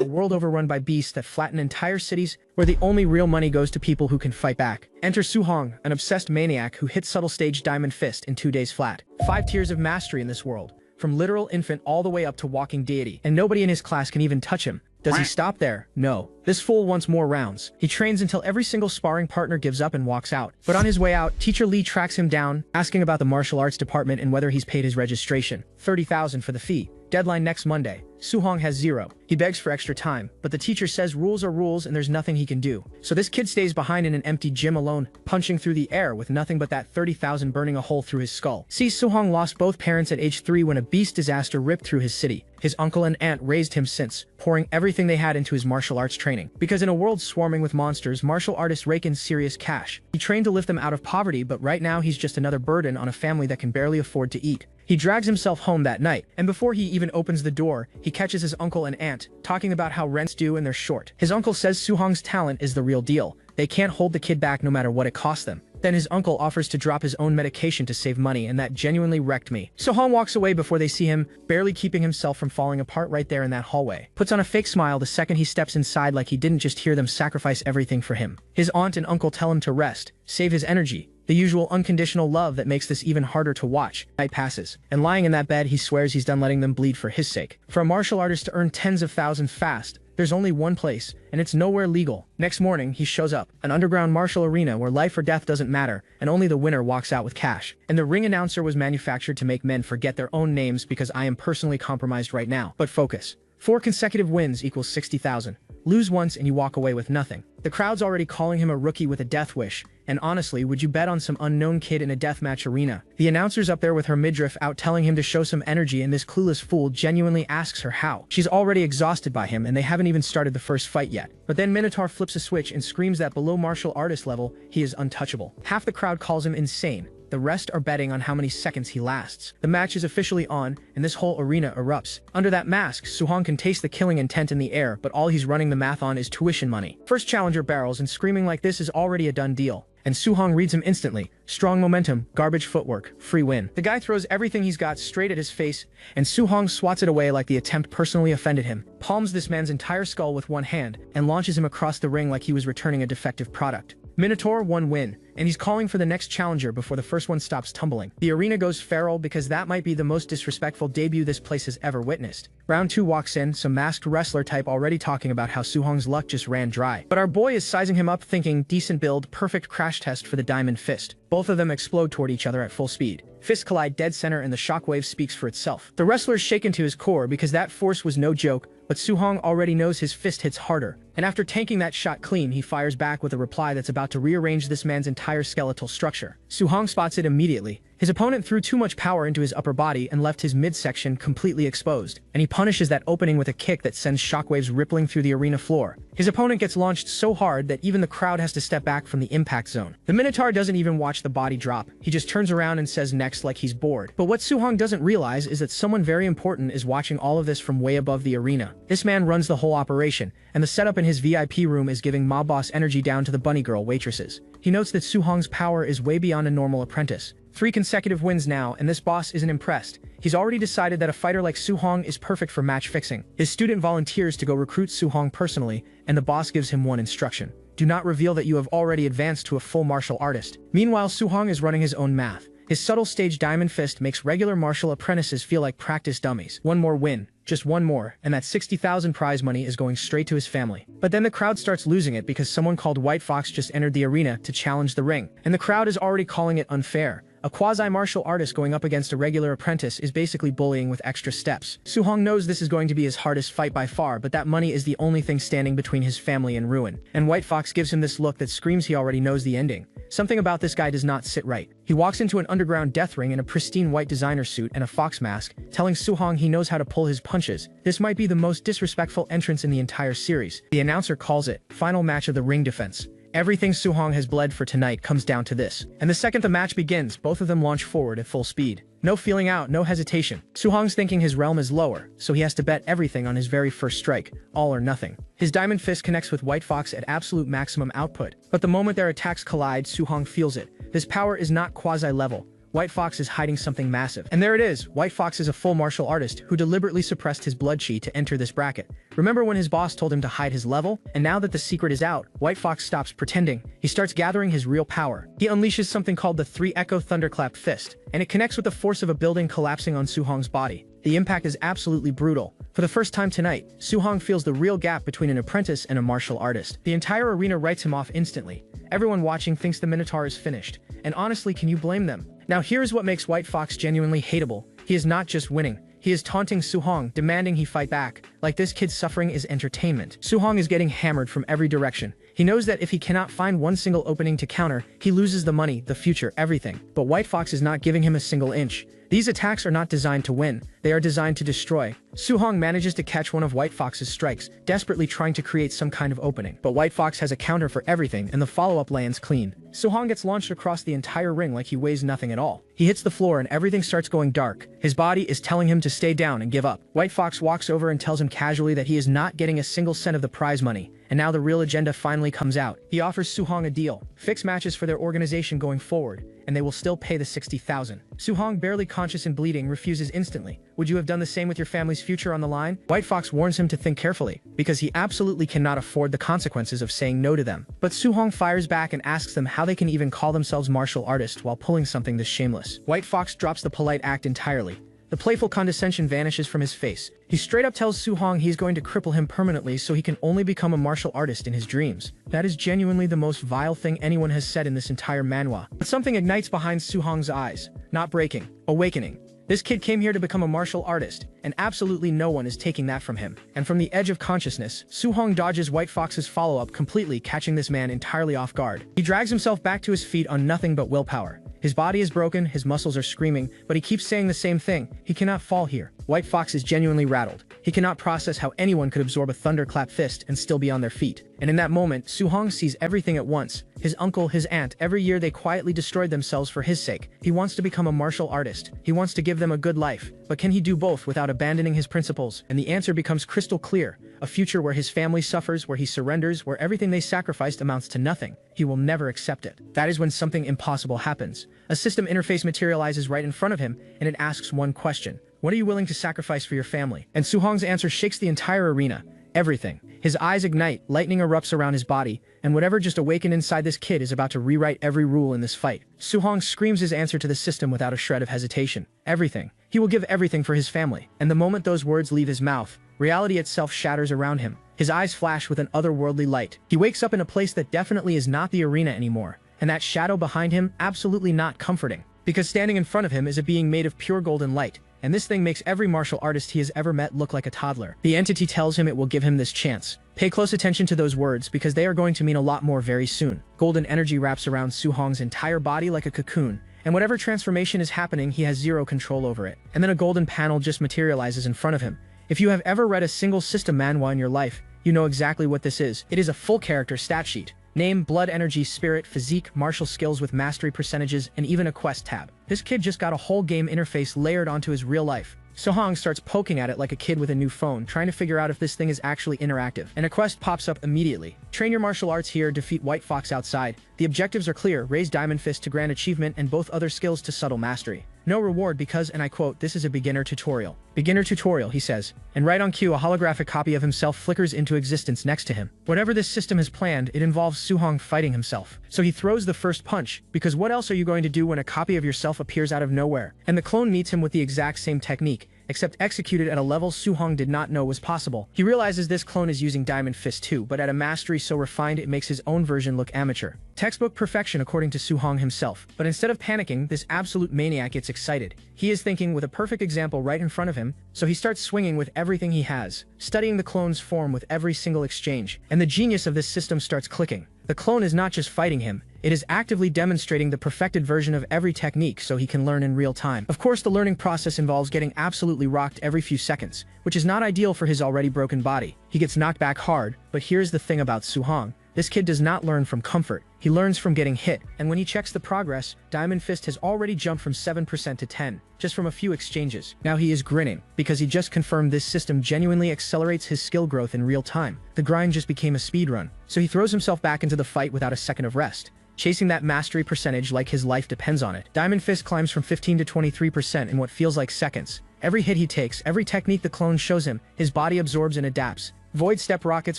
a world overrun by beasts that flatten entire cities, where the only real money goes to people who can fight back. Enter Su-hong, an obsessed maniac who hits subtle stage Diamond Fist in 2 days flat. 5 tiers of mastery in this world, from literal infant all the way up to walking deity, and nobody in his class can even touch him. Does he stop there? No. This fool wants more rounds. He trains until every single sparring partner gives up and walks out. But on his way out, Teacher Lee tracks him down, asking about the martial arts department and whether he's paid his registration. 30,000 for the fee. Deadline next Monday. Su-hong has 0. He begs for extra time, but the teacher says rules are rules and there's nothing he can do. So this kid stays behind in an empty gym alone, punching through the air with nothing but that 30,000 burning a hole through his skull. See, Su-hong lost both parents at age 3 when a beast disaster ripped through his city. His uncle and aunt raised him since, pouring everything they had into his martial arts training. Because in a world swarming with monsters, martial artists rake in serious cash. He trained to lift them out of poverty, but right now he's just another burden on a family that can barely afford to eat. He drags himself home that night, and before he even opens the door, he catches his uncle and aunt, talking about how rent's due and they're short. His uncle says Su-hong's talent is the real deal. They can't hold the kid back no matter what it costs them. Then his uncle offers to drop his own medication to save money, and that genuinely wrecked me. Su-hong walks away before they see him, barely keeping himself from falling apart right there in that hallway. Puts on a fake smile the second he steps inside, like he didn't just hear them sacrifice everything for him. His aunt and uncle tell him to rest, save his energy. The usual unconditional love that makes this even harder to watch. Night passes, and lying in that bed, he swears he's done letting them bleed for his sake. For a martial artist to earn tens of thousands fast, there's only one place, and it's nowhere legal. Next morning, he shows up, an underground martial arena where life or death doesn't matter, and only the winner walks out with cash. And the ring announcer was manufactured to make men forget their own names because I am personally compromised right now. But focus. 4 consecutive wins equals 60,000. Lose once and you walk away with nothing. The crowd's already calling him a rookie with a death wish, and honestly, would you bet on some unknown kid in a deathmatch arena? The announcer's up there with her midriff out telling him to show some energy, and this clueless fool genuinely asks her how. She's already exhausted by him, and they haven't even started the first fight yet. But then Minotaur flips a switch and screams that below martial artist level, he is untouchable. Half the crowd calls him insane. The rest are betting on how many seconds he lasts. The match is officially on, and this whole arena erupts. Under that mask, Su-hong can taste the killing intent in the air, but all he's running the math on is tuition money. First challenger barrels, and screaming like this is already a done deal. And Su-hong reads him instantly. Strong momentum, garbage footwork, free win. The guy throws everything he's got straight at his face, and Su-hong swats it away like the attempt personally offended him, palms this man's entire skull with one hand, and launches him across the ring like he was returning a defective product. Minotaur, 1 win, and he's calling for the next challenger before the first one stops tumbling. The arena goes feral because that might be the most disrespectful debut this place has ever witnessed. Round 2 walks in, some masked wrestler type already talking about how Su-hong's luck just ran dry. But our boy is sizing him up thinking, decent build, perfect crash test for the Diamond Fist. Both of them explode toward each other at full speed. Fists collide dead center and the shockwave speaks for itself. The wrestler is shaken to his core because that force was no joke, but Su-hong already knows his fist hits harder. And after tanking that shot clean, he fires back with a reply that's about to rearrange this man's entire skeletal structure. Su-hong spots it immediately. His opponent threw too much power into his upper body and left his midsection completely exposed, and he punishes that opening with a kick that sends shockwaves rippling through the arena floor. His opponent gets launched so hard that even the crowd has to step back from the impact zone. The Minotaur doesn't even watch the body drop. He just turns around and says next like he's bored. But what Su-hong doesn't realize is that someone very important is watching all of this from way above the arena. This man runs the whole operation, and the setup in his VIP room is giving mob boss energy down to the bunny girl waitresses. He notes that Su-hong's power is way beyond a normal apprentice. 3 consecutive wins now, and this boss isn't impressed. He's already decided that a fighter like Su-hong is perfect for match fixing. His student volunteers to go recruit Su-hong personally, and the boss gives him one instruction. Do not reveal that you have already advanced to a full martial artist. Meanwhile, Su-hong is running his own math. His subtle stage Diamond Fist makes regular martial apprentices feel like practice dummies. One more win, just one more, and that 60,000 prize money is going straight to his family. But then the crowd starts losing it because someone called White Fox just entered the arena to challenge the ring, and the crowd is already calling it unfair. A quasi-martial artist going up against a regular apprentice is basically bullying with extra steps. Su-hong knows this is going to be his hardest fight by far, but that money is the only thing standing between his family and ruin. And White Fox gives him this look that screams he already knows the ending. Something about this guy does not sit right. He walks into an underground death ring in a pristine white designer suit and a fox mask, telling Su-hong he knows how to pull his punches. This might be the most disrespectful entrance in the entire series. The announcer calls it final match of the ring defense. Everything Su-hong has bled for tonight comes down to this. And the second the match begins, both of them launch forward at full speed. No feeling out, no hesitation. Su-hong's thinking his realm is lower, so he has to bet everything on his very first strike, all or nothing. His Diamond Fist connects with White Fox at absolute maximum output, but the moment their attacks collide, Su-hong feels it. This power is not quasi-level. White Fox is hiding something massive. And there it is, White Fox is a full martial artist who deliberately suppressed his blood chi to enter this bracket. Remember when his boss told him to hide his level? And now that the secret is out, White Fox stops pretending. He starts gathering his real power. He unleashes something called the 3 Echo Thunderclap Fist, and it connects with the force of a building collapsing on Su-hong's body. The impact is absolutely brutal. For the first time tonight, Su-hong feels the real gap between an apprentice and a martial artist. The entire arena writes him off instantly. Everyone watching thinks the Minotaur is finished. And honestly, can you blame them? Now here's what makes White Fox genuinely hateable. He is not just winning. He is taunting Su-hong, demanding he fight back. Like this kid's suffering is entertainment. Su-hong is getting hammered from every direction. He knows that if he cannot find one single opening to counter, he loses the money, the future, everything. But White Fox is not giving him a single inch. These attacks are not designed to win. They are designed to destroy. Su-hong manages to catch one of White Fox's strikes, desperately trying to create some kind of opening. But White Fox has a counter for everything, and the follow-up lands clean. Su-hong gets launched across the entire ring like he weighs nothing at all. He hits the floor and everything starts going dark. His body is telling him to stay down and give up. White Fox walks over and tells him casually that he is not getting a single cent of the prize money. And now the real agenda finally comes out. He offers Su-hong a deal. Fix matches for their organization going forward, and they will still pay the 60,000. Su-hong, barely conscious and bleeding, refuses instantly. Would you have done the same with your family's future on the line? White Fox warns him to think carefully, because he absolutely cannot afford the consequences of saying no to them. But Su-hong fires back and asks them how they can even call themselves martial artists while pulling something this shameless. White Fox drops the polite act entirely. The playful condescension vanishes from his face. He straight up tells Su-hong he's going to cripple him permanently so he can only become a martial artist in his dreams. That is genuinely the most vile thing anyone has said in this entire manhwa. But something ignites behind Su-hong's eyes. Not breaking. Awakening. This kid came here to become a martial artist, and absolutely no one is taking that from him. And from the edge of consciousness, Su-hong dodges White Fox's follow-up, completely catching this man entirely off guard. He drags himself back to his feet on nothing but willpower. His body is broken, his muscles are screaming, but he keeps saying the same thing. He cannot fall here. White Fox is genuinely rattled. He cannot process how anyone could absorb a thunderclap fist and still be on their feet. And in that moment, Su-hong sees everything at once. His uncle, his aunt, every year they quietly destroyed themselves for his sake. He wants to become a martial artist. He wants to give them a good life. But can he do both without abandoning his principles? And the answer becomes crystal clear. A future where his family suffers, where he surrenders, where everything they sacrificed amounts to nothing. He will never accept it. That is when something impossible happens. A system interface materializes right in front of him, and it asks one question. What are you willing to sacrifice for your family? And Su-hong's answer shakes the entire arena. Everything. His eyes ignite, lightning erupts around his body, and whatever just awakened inside this kid is about to rewrite every rule in this fight. Su-hong screams his answer to the system without a shred of hesitation. Everything. He will give everything for his family. And the moment those words leave his mouth, reality itself shatters around him. His eyes flash with an otherworldly light. He wakes up in a place that definitely is not the arena anymore, and that shadow behind him absolutely not comforting. Because standing in front of him is a being made of pure golden light. And this thing makes every martial artist he has ever met look like a toddler. The entity tells him it will give him this chance. Pay close attention to those words because they are going to mean a lot more very soon. Golden energy wraps around Su-hong's entire body like a cocoon, and whatever transformation is happening, he has zero control over it. And then a golden panel just materializes in front of him. If you have ever read a single system manhwa in your life, you know exactly what this is. It is a full character stat sheet. Name, blood energy, spirit, physique, martial skills with mastery percentages, and even a quest tab. This kid just got a whole game interface layered onto his real life. Su-hong starts poking at it like a kid with a new phone, trying to figure out if this thing is actually interactive. And a quest pops up immediately. Train your martial arts here, defeat White Fox outside. The objectives are clear, raise Diamond Fist to grand achievement and both other skills to subtle mastery. No reward because, and I quote, this is a beginner tutorial. Beginner tutorial, he says. And right on cue, a holographic copy of himself flickers into existence next to him. Whatever this system has planned, it involves Su-hong fighting himself. So he throws the first punch, because what else are you going to do when a copy of yourself appears out of nowhere? And the clone meets him with the exact same technique, except executed at a level Su-hong did not know was possible. He realizes this clone is using Diamond Fist too, but at a mastery so refined it makes his own version look amateur. Textbook perfection according to Su-hong himself. But instead of panicking, this absolute maniac gets excited. He is thinking with a perfect example right in front of him, so he starts swinging with everything he has, studying the clone's form with every single exchange. And the genius of this system starts clicking. The clone is not just fighting him, it is actively demonstrating the perfected version of every technique so he can learn in real time. Of course, the learning process involves getting absolutely rocked every few seconds, which is not ideal for his already broken body. He gets knocked back hard, but here's the thing about Su-hong. This kid does not learn from comfort, he learns from getting hit, and when he checks the progress, Diamond Fist has already jumped from 7% to 10%, just from a few exchanges. Now he is grinning, because he just confirmed this system genuinely accelerates his skill growth in real time. The grind just became a speedrun, so he throws himself back into the fight without a second of rest. chasing that mastery percentage like his life depends on it. Diamond Fist climbs from 15 to 23% in what feels like seconds. Every hit he takes, every technique the clone shows him, his body absorbs and adapts. Void Step rockets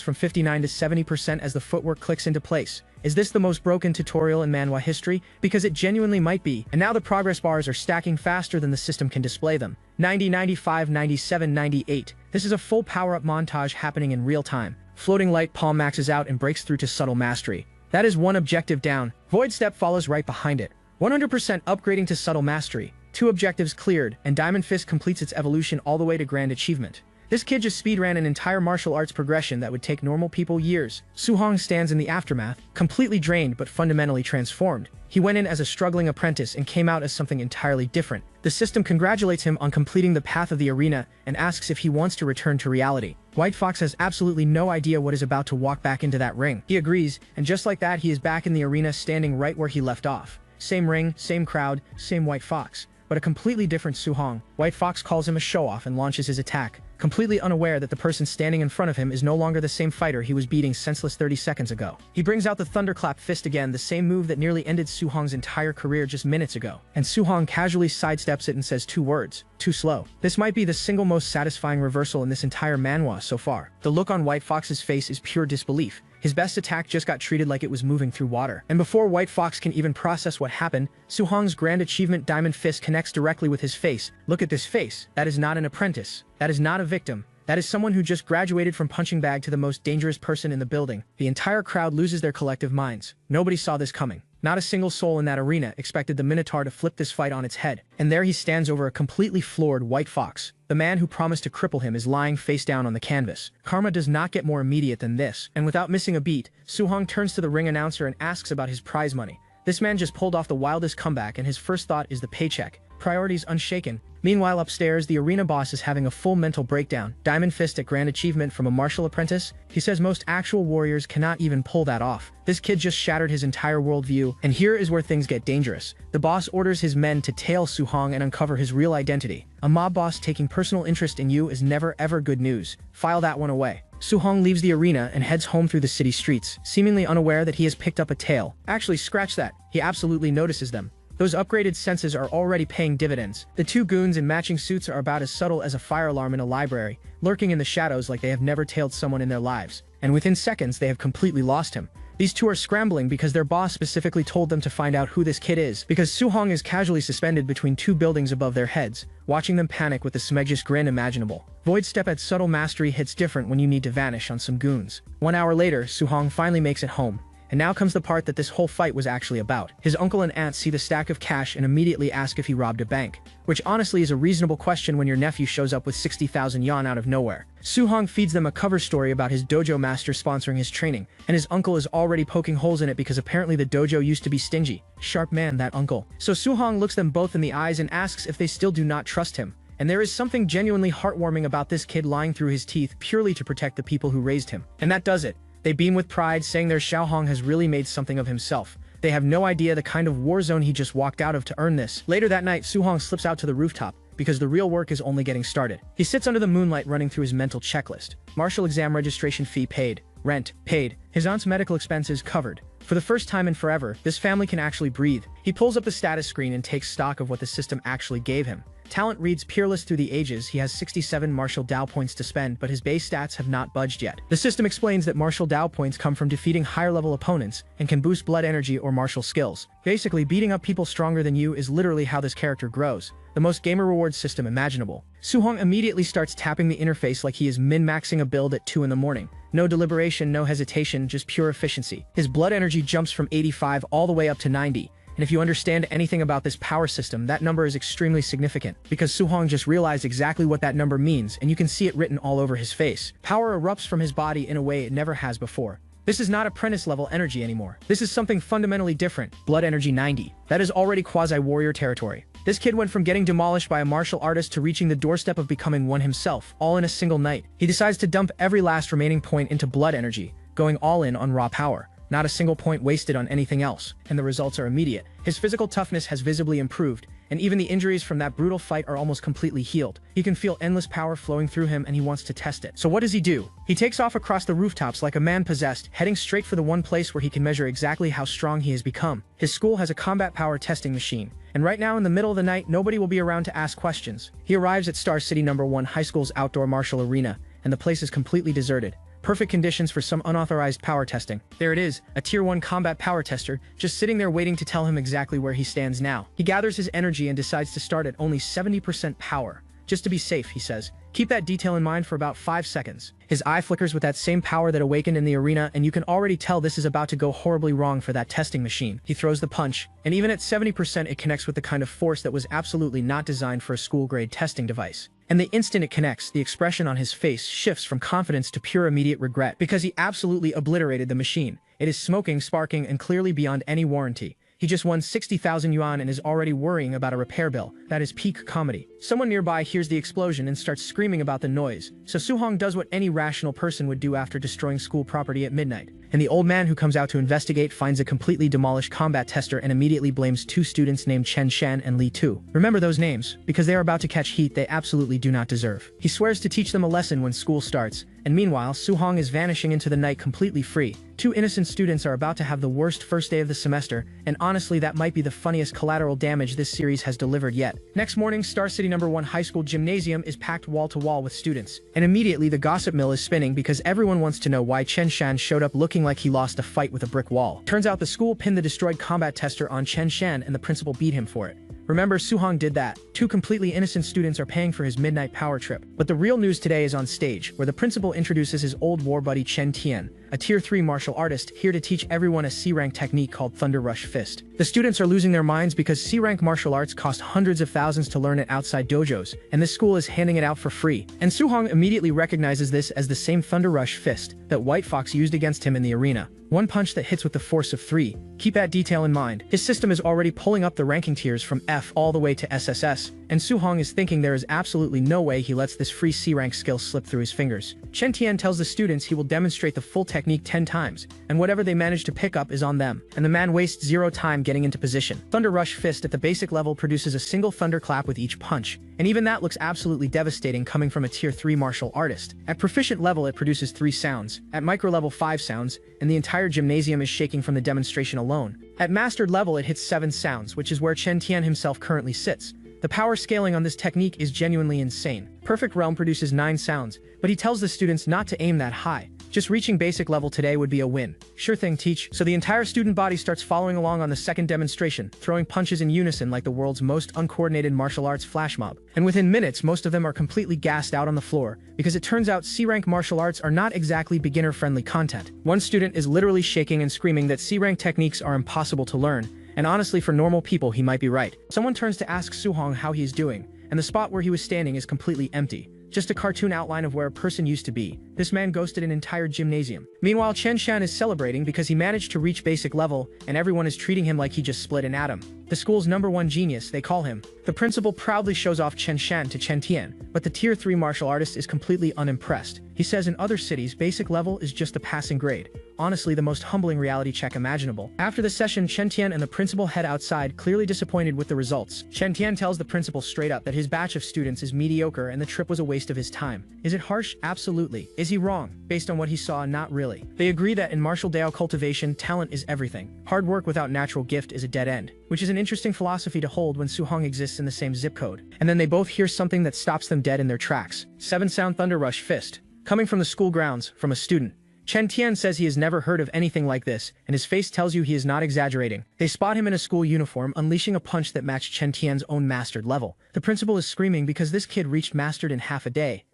from 59 to 70% as the footwork clicks into place. Is this the most broken tutorial in Manhwa history? Because it genuinely might be. And now the progress bars are stacking faster than the system can display them. 90, 95, 97, 98. This is a full power-up montage happening in real time. Floating Light Palm maxes out and breaks through to Subtle Mastery. That is one objective down. Void Step follows right behind it. 100% upgrading to Subtle Mastery. 2 objectives cleared, and Diamond Fist completes its evolution all the way to Grand Achievement. This kid just speedran an entire martial arts progression that would take normal people years. Su-hong stands in the aftermath, completely drained but fundamentally transformed. He went in as a struggling apprentice and came out as something entirely different. The system congratulates him on completing the path of the arena and asks if he wants to return to reality. White Fox has absolutely no idea what is about to walk back into that ring. He agrees, and just like that, he is back in the arena standing right where he left off. Same ring, same crowd, same White Fox, but a completely different Su-hong. White Fox calls him a show-off and launches his attack, completely unaware that the person standing in front of him is no longer the same fighter he was beating senseless 30 seconds ago. He brings out the Thunderclap Fist again, the same move that nearly ended Su-hong's entire career just minutes ago. And Su-hong casually sidesteps it and says 2 words, too slow. This might be the single most satisfying reversal in this entire manhwa so far. The look on White Fox's face is pure disbelief. His best attack just got treated like it was moving through water. And before White Fox can even process what happened, Su-hong's Grand Achievement Diamond Fist connects directly with his face. Look at this face. That is not an apprentice. That is not a victim. That is someone who just graduated from punching bag to the most dangerous person in the building. The entire crowd loses their collective minds. Nobody saw this coming. Not a single soul in that arena expected the Minotaur to flip this fight on its head. And there he stands over a completely floored White Fox. The man who promised to cripple him is lying face down on the canvas. Karma does not get more immediate than this. And without missing a beat, Su-hong turns to the ring announcer and asks about his prize money. This man just pulled off the wildest comeback and his first thought is the paycheck. Priorities unshaken. Meanwhile upstairs, the arena boss is having a full mental breakdown. Diamond Fist at Grand Achievement from a martial apprentice? He says most actual warriors cannot even pull that off. This kid just shattered his entire worldview, and here is where things get dangerous. The boss orders his men to tail Su-hong and uncover his real identity. A mob boss taking personal interest in you is never ever good news. File that one away. Su-hong leaves the arena and heads home through the city streets, seemingly unaware that he has picked up a tail. Actually, scratch that. He absolutely notices them. Those upgraded senses are already paying dividends. The 2 goons in matching suits are about as subtle as a fire alarm in a library, lurking in the shadows like they have never tailed someone in their lives. And within seconds, they have completely lost him. These 2 are scrambling because their boss specifically told them to find out who this kid is, because Su-hong is casually suspended between 2 buildings above their heads, watching them panic with the smeggiest grin imaginable. Void Step at Subtle Mastery hits different when you need to vanish on some goons. 1 hour later, Su-hong finally makes it home. And now comes the part that this whole fight was actually about. His uncle and aunt see the stack of cash and immediately ask if he robbed a bank, which honestly is a reasonable question when your nephew shows up with 60,000 yuan out of nowhere. Su-hong feeds them a cover story about his dojo master sponsoring his training, and his uncle is already poking holes in it because apparently the dojo used to be stingy. Sharp man, that uncle. So Su-hong looks them both in the eyes and asks if they still do not trust him. And there is something genuinely heartwarming about this kid lying through his teeth purely to protect the people who raised him. And that does it. They beam with pride, saying their Xiaohong has really made something of himself. They have no idea the kind of war zone he just walked out of to earn this. Later that night, Su-hong slips out to the rooftop, because the real work is only getting started. He sits under the moonlight running through his mental checklist. Martial exam registration fee paid. Rent paid. His aunt's medical expenses covered. For the first time in forever, this family can actually breathe. He pulls up the status screen and takes stock of what the system actually gave him. Talent reads peerless through the ages. He has 67 martial Dao points to spend, but his base stats have not budged yet. The system explains that martial Dao points come from defeating higher level opponents and can boost blood energy or martial skills. Basically, beating up people stronger than you is literally how this character grows. The most gamer reward system imaginable. Su-hong immediately starts tapping the interface like he is min-maxing a build at 2 in the morning. No deliberation, no hesitation, just pure efficiency. His blood energy jumps from 85 all the way up to 90. And if you understand anything about this power system, that number is extremely significant, because Su-hong just realized exactly what that number means, and you can see it written all over his face. Power erupts from his body in a way it never has before. This is not apprentice-level energy anymore. This is something fundamentally different. Blood energy 90. That is already quasi-warrior territory. This kid went from getting demolished by a martial artist to reaching the doorstep of becoming one himself, all in a single night. He decides to dump every last remaining point into blood energy, going all in on raw power. Not a single point wasted on anything else, and the results are immediate. His physical toughness has visibly improved, and even the injuries from that brutal fight are almost completely healed. He can feel endless power flowing through him and he wants to test it. So what does he do? He takes off across the rooftops like a man possessed, heading straight for the one place where he can measure exactly how strong he has become. His school has a combat power testing machine, and right now in the middle of the night, nobody will be around to ask questions. He arrives at Star City No. 1 High School's outdoor martial arena, and the place is completely deserted. Perfect conditions for some unauthorized power testing. There it is, a Tier 1 combat power tester, just sitting there waiting to tell him exactly where he stands now. He gathers his energy and decides to start at only 70% power. Just to be safe, he says. Keep that detail in mind for about 5 seconds. His eye flickers with that same power that awakened in the arena, and you can already tell this is about to go horribly wrong for that testing machine. He throws the punch, and even at 70% it connects with the kind of force that was absolutely not designed for a school-grade testing device. And the instant it connects, the expression on his face shifts from confidence to pure immediate regret, because he absolutely obliterated the machine. It is smoking, sparking, and clearly beyond any warranty. He just won 60,000 yuan and is already worrying about a repair bill. That is peak comedy. Someone nearby hears the explosion and starts screaming about the noise, so Su-hong does what any rational person would do after destroying school property at midnight. And the old man who comes out to investigate finds a completely demolished combat tester and immediately blames 2 students named Chen Shan and Li Tu. Remember those names, because they are about to catch heat they absolutely do not deserve. He swears to teach them a lesson when school starts, and meanwhile, Su-hong is vanishing into the night completely free. 2 innocent students are about to have the worst first day of the semester, and honestly that might be the funniest collateral damage this series has delivered yet. Next morning, Star City No. 1 High School gymnasium is packed wall to wall with students, and immediately the gossip mill is spinning because everyone wants to know why Chen Shan showed up looking like he lost a fight with a brick wall. Turns out the school pinned the destroyed combat tester on Chen Shan and the principal beat him for it. Remember, Su-hong did that. 2 completely innocent students are paying for his midnight power trip. But the real news today is on stage, where the principal introduces his old war buddy Chen Tian, a Tier 3 martial artist here to teach everyone a C-rank technique called Thunder Rush Fist. The students are losing their minds because C-rank martial arts cost hundreds of thousands to learn at outside dojos, and this school is handing it out for free. And Su-hong immediately recognizes this as the same Thunder Rush Fist that White Fox used against him in the arena. One punch that hits with the force of 3. Keep that detail in mind. His system is already pulling up the ranking tiers from F all the way to SSS, and Su-hong is thinking there is absolutely no way he lets this free C-rank skill slip through his fingers. Chen Tian tells the students he will demonstrate the full technique 10 times, and whatever they manage to pick up is on them, and the man wastes 0 time getting into position. Thunder Rush Fist at the basic level produces a single thunderclap with each punch, and even that looks absolutely devastating coming from a Tier 3 martial artist. At proficient level it produces 3 sounds, at micro level 5 sounds, and the entire gymnasium is shaking from the demonstration alone. At mastered level it hits 7 sounds, which is where Chen Tian himself currently sits. The power scaling on this technique is genuinely insane. Perfect Realm produces 9 sounds, but he tells the students not to aim that high. Just reaching basic level today would be a win. Sure thing, teach. So the entire student body starts following along on the second demonstration, throwing punches in unison like the world's most uncoordinated martial arts flash mob. And within minutes, most of them are completely gassed out on the floor, because it turns out C-rank martial arts are not exactly beginner-friendly content. One student is literally shaking and screaming that C-rank techniques are impossible to learn, and honestly for normal people he might be right. Someone turns to ask Su-hong how he is doing, and the spot where he was standing is completely empty. Just a cartoon outline of where a person used to be. This man ghosted an entire gymnasium. Meanwhile, Chen Shan is celebrating because he managed to reach basic level, and everyone is treating him like he just split an atom. The school's #1 genius, they call him. The principal proudly shows off Chen Shan to Chen Tian, but the Tier 3 martial artist is completely unimpressed. He says in other cities, basic level is just a passing grade. Honestly, the most humbling reality check imaginable. After the session, Chen Tian and the principal head outside, clearly disappointed with the results. Chen Tian tells the principal straight up that his batch of students is mediocre and the trip was a waste of his time. Is it harsh? Absolutely. Is he wrong? Based on what he saw, not really. They agree that in martial Dao cultivation, talent is everything. Hard work without natural gift is a dead end, which is an interesting philosophy to hold when Su-hong exists in the same zip code. And then they both hear something that stops them dead in their tracks. 7-sound Thunder Rush Fist. Coming from the school grounds, from a student. Chen Tian says he has never heard of anything like this, and his face tells you he is not exaggerating. They spot him in a school uniform, unleashing a punch that matched Chen Tian's own mastered level. The principal is screaming because this kid reached mastered in half a day.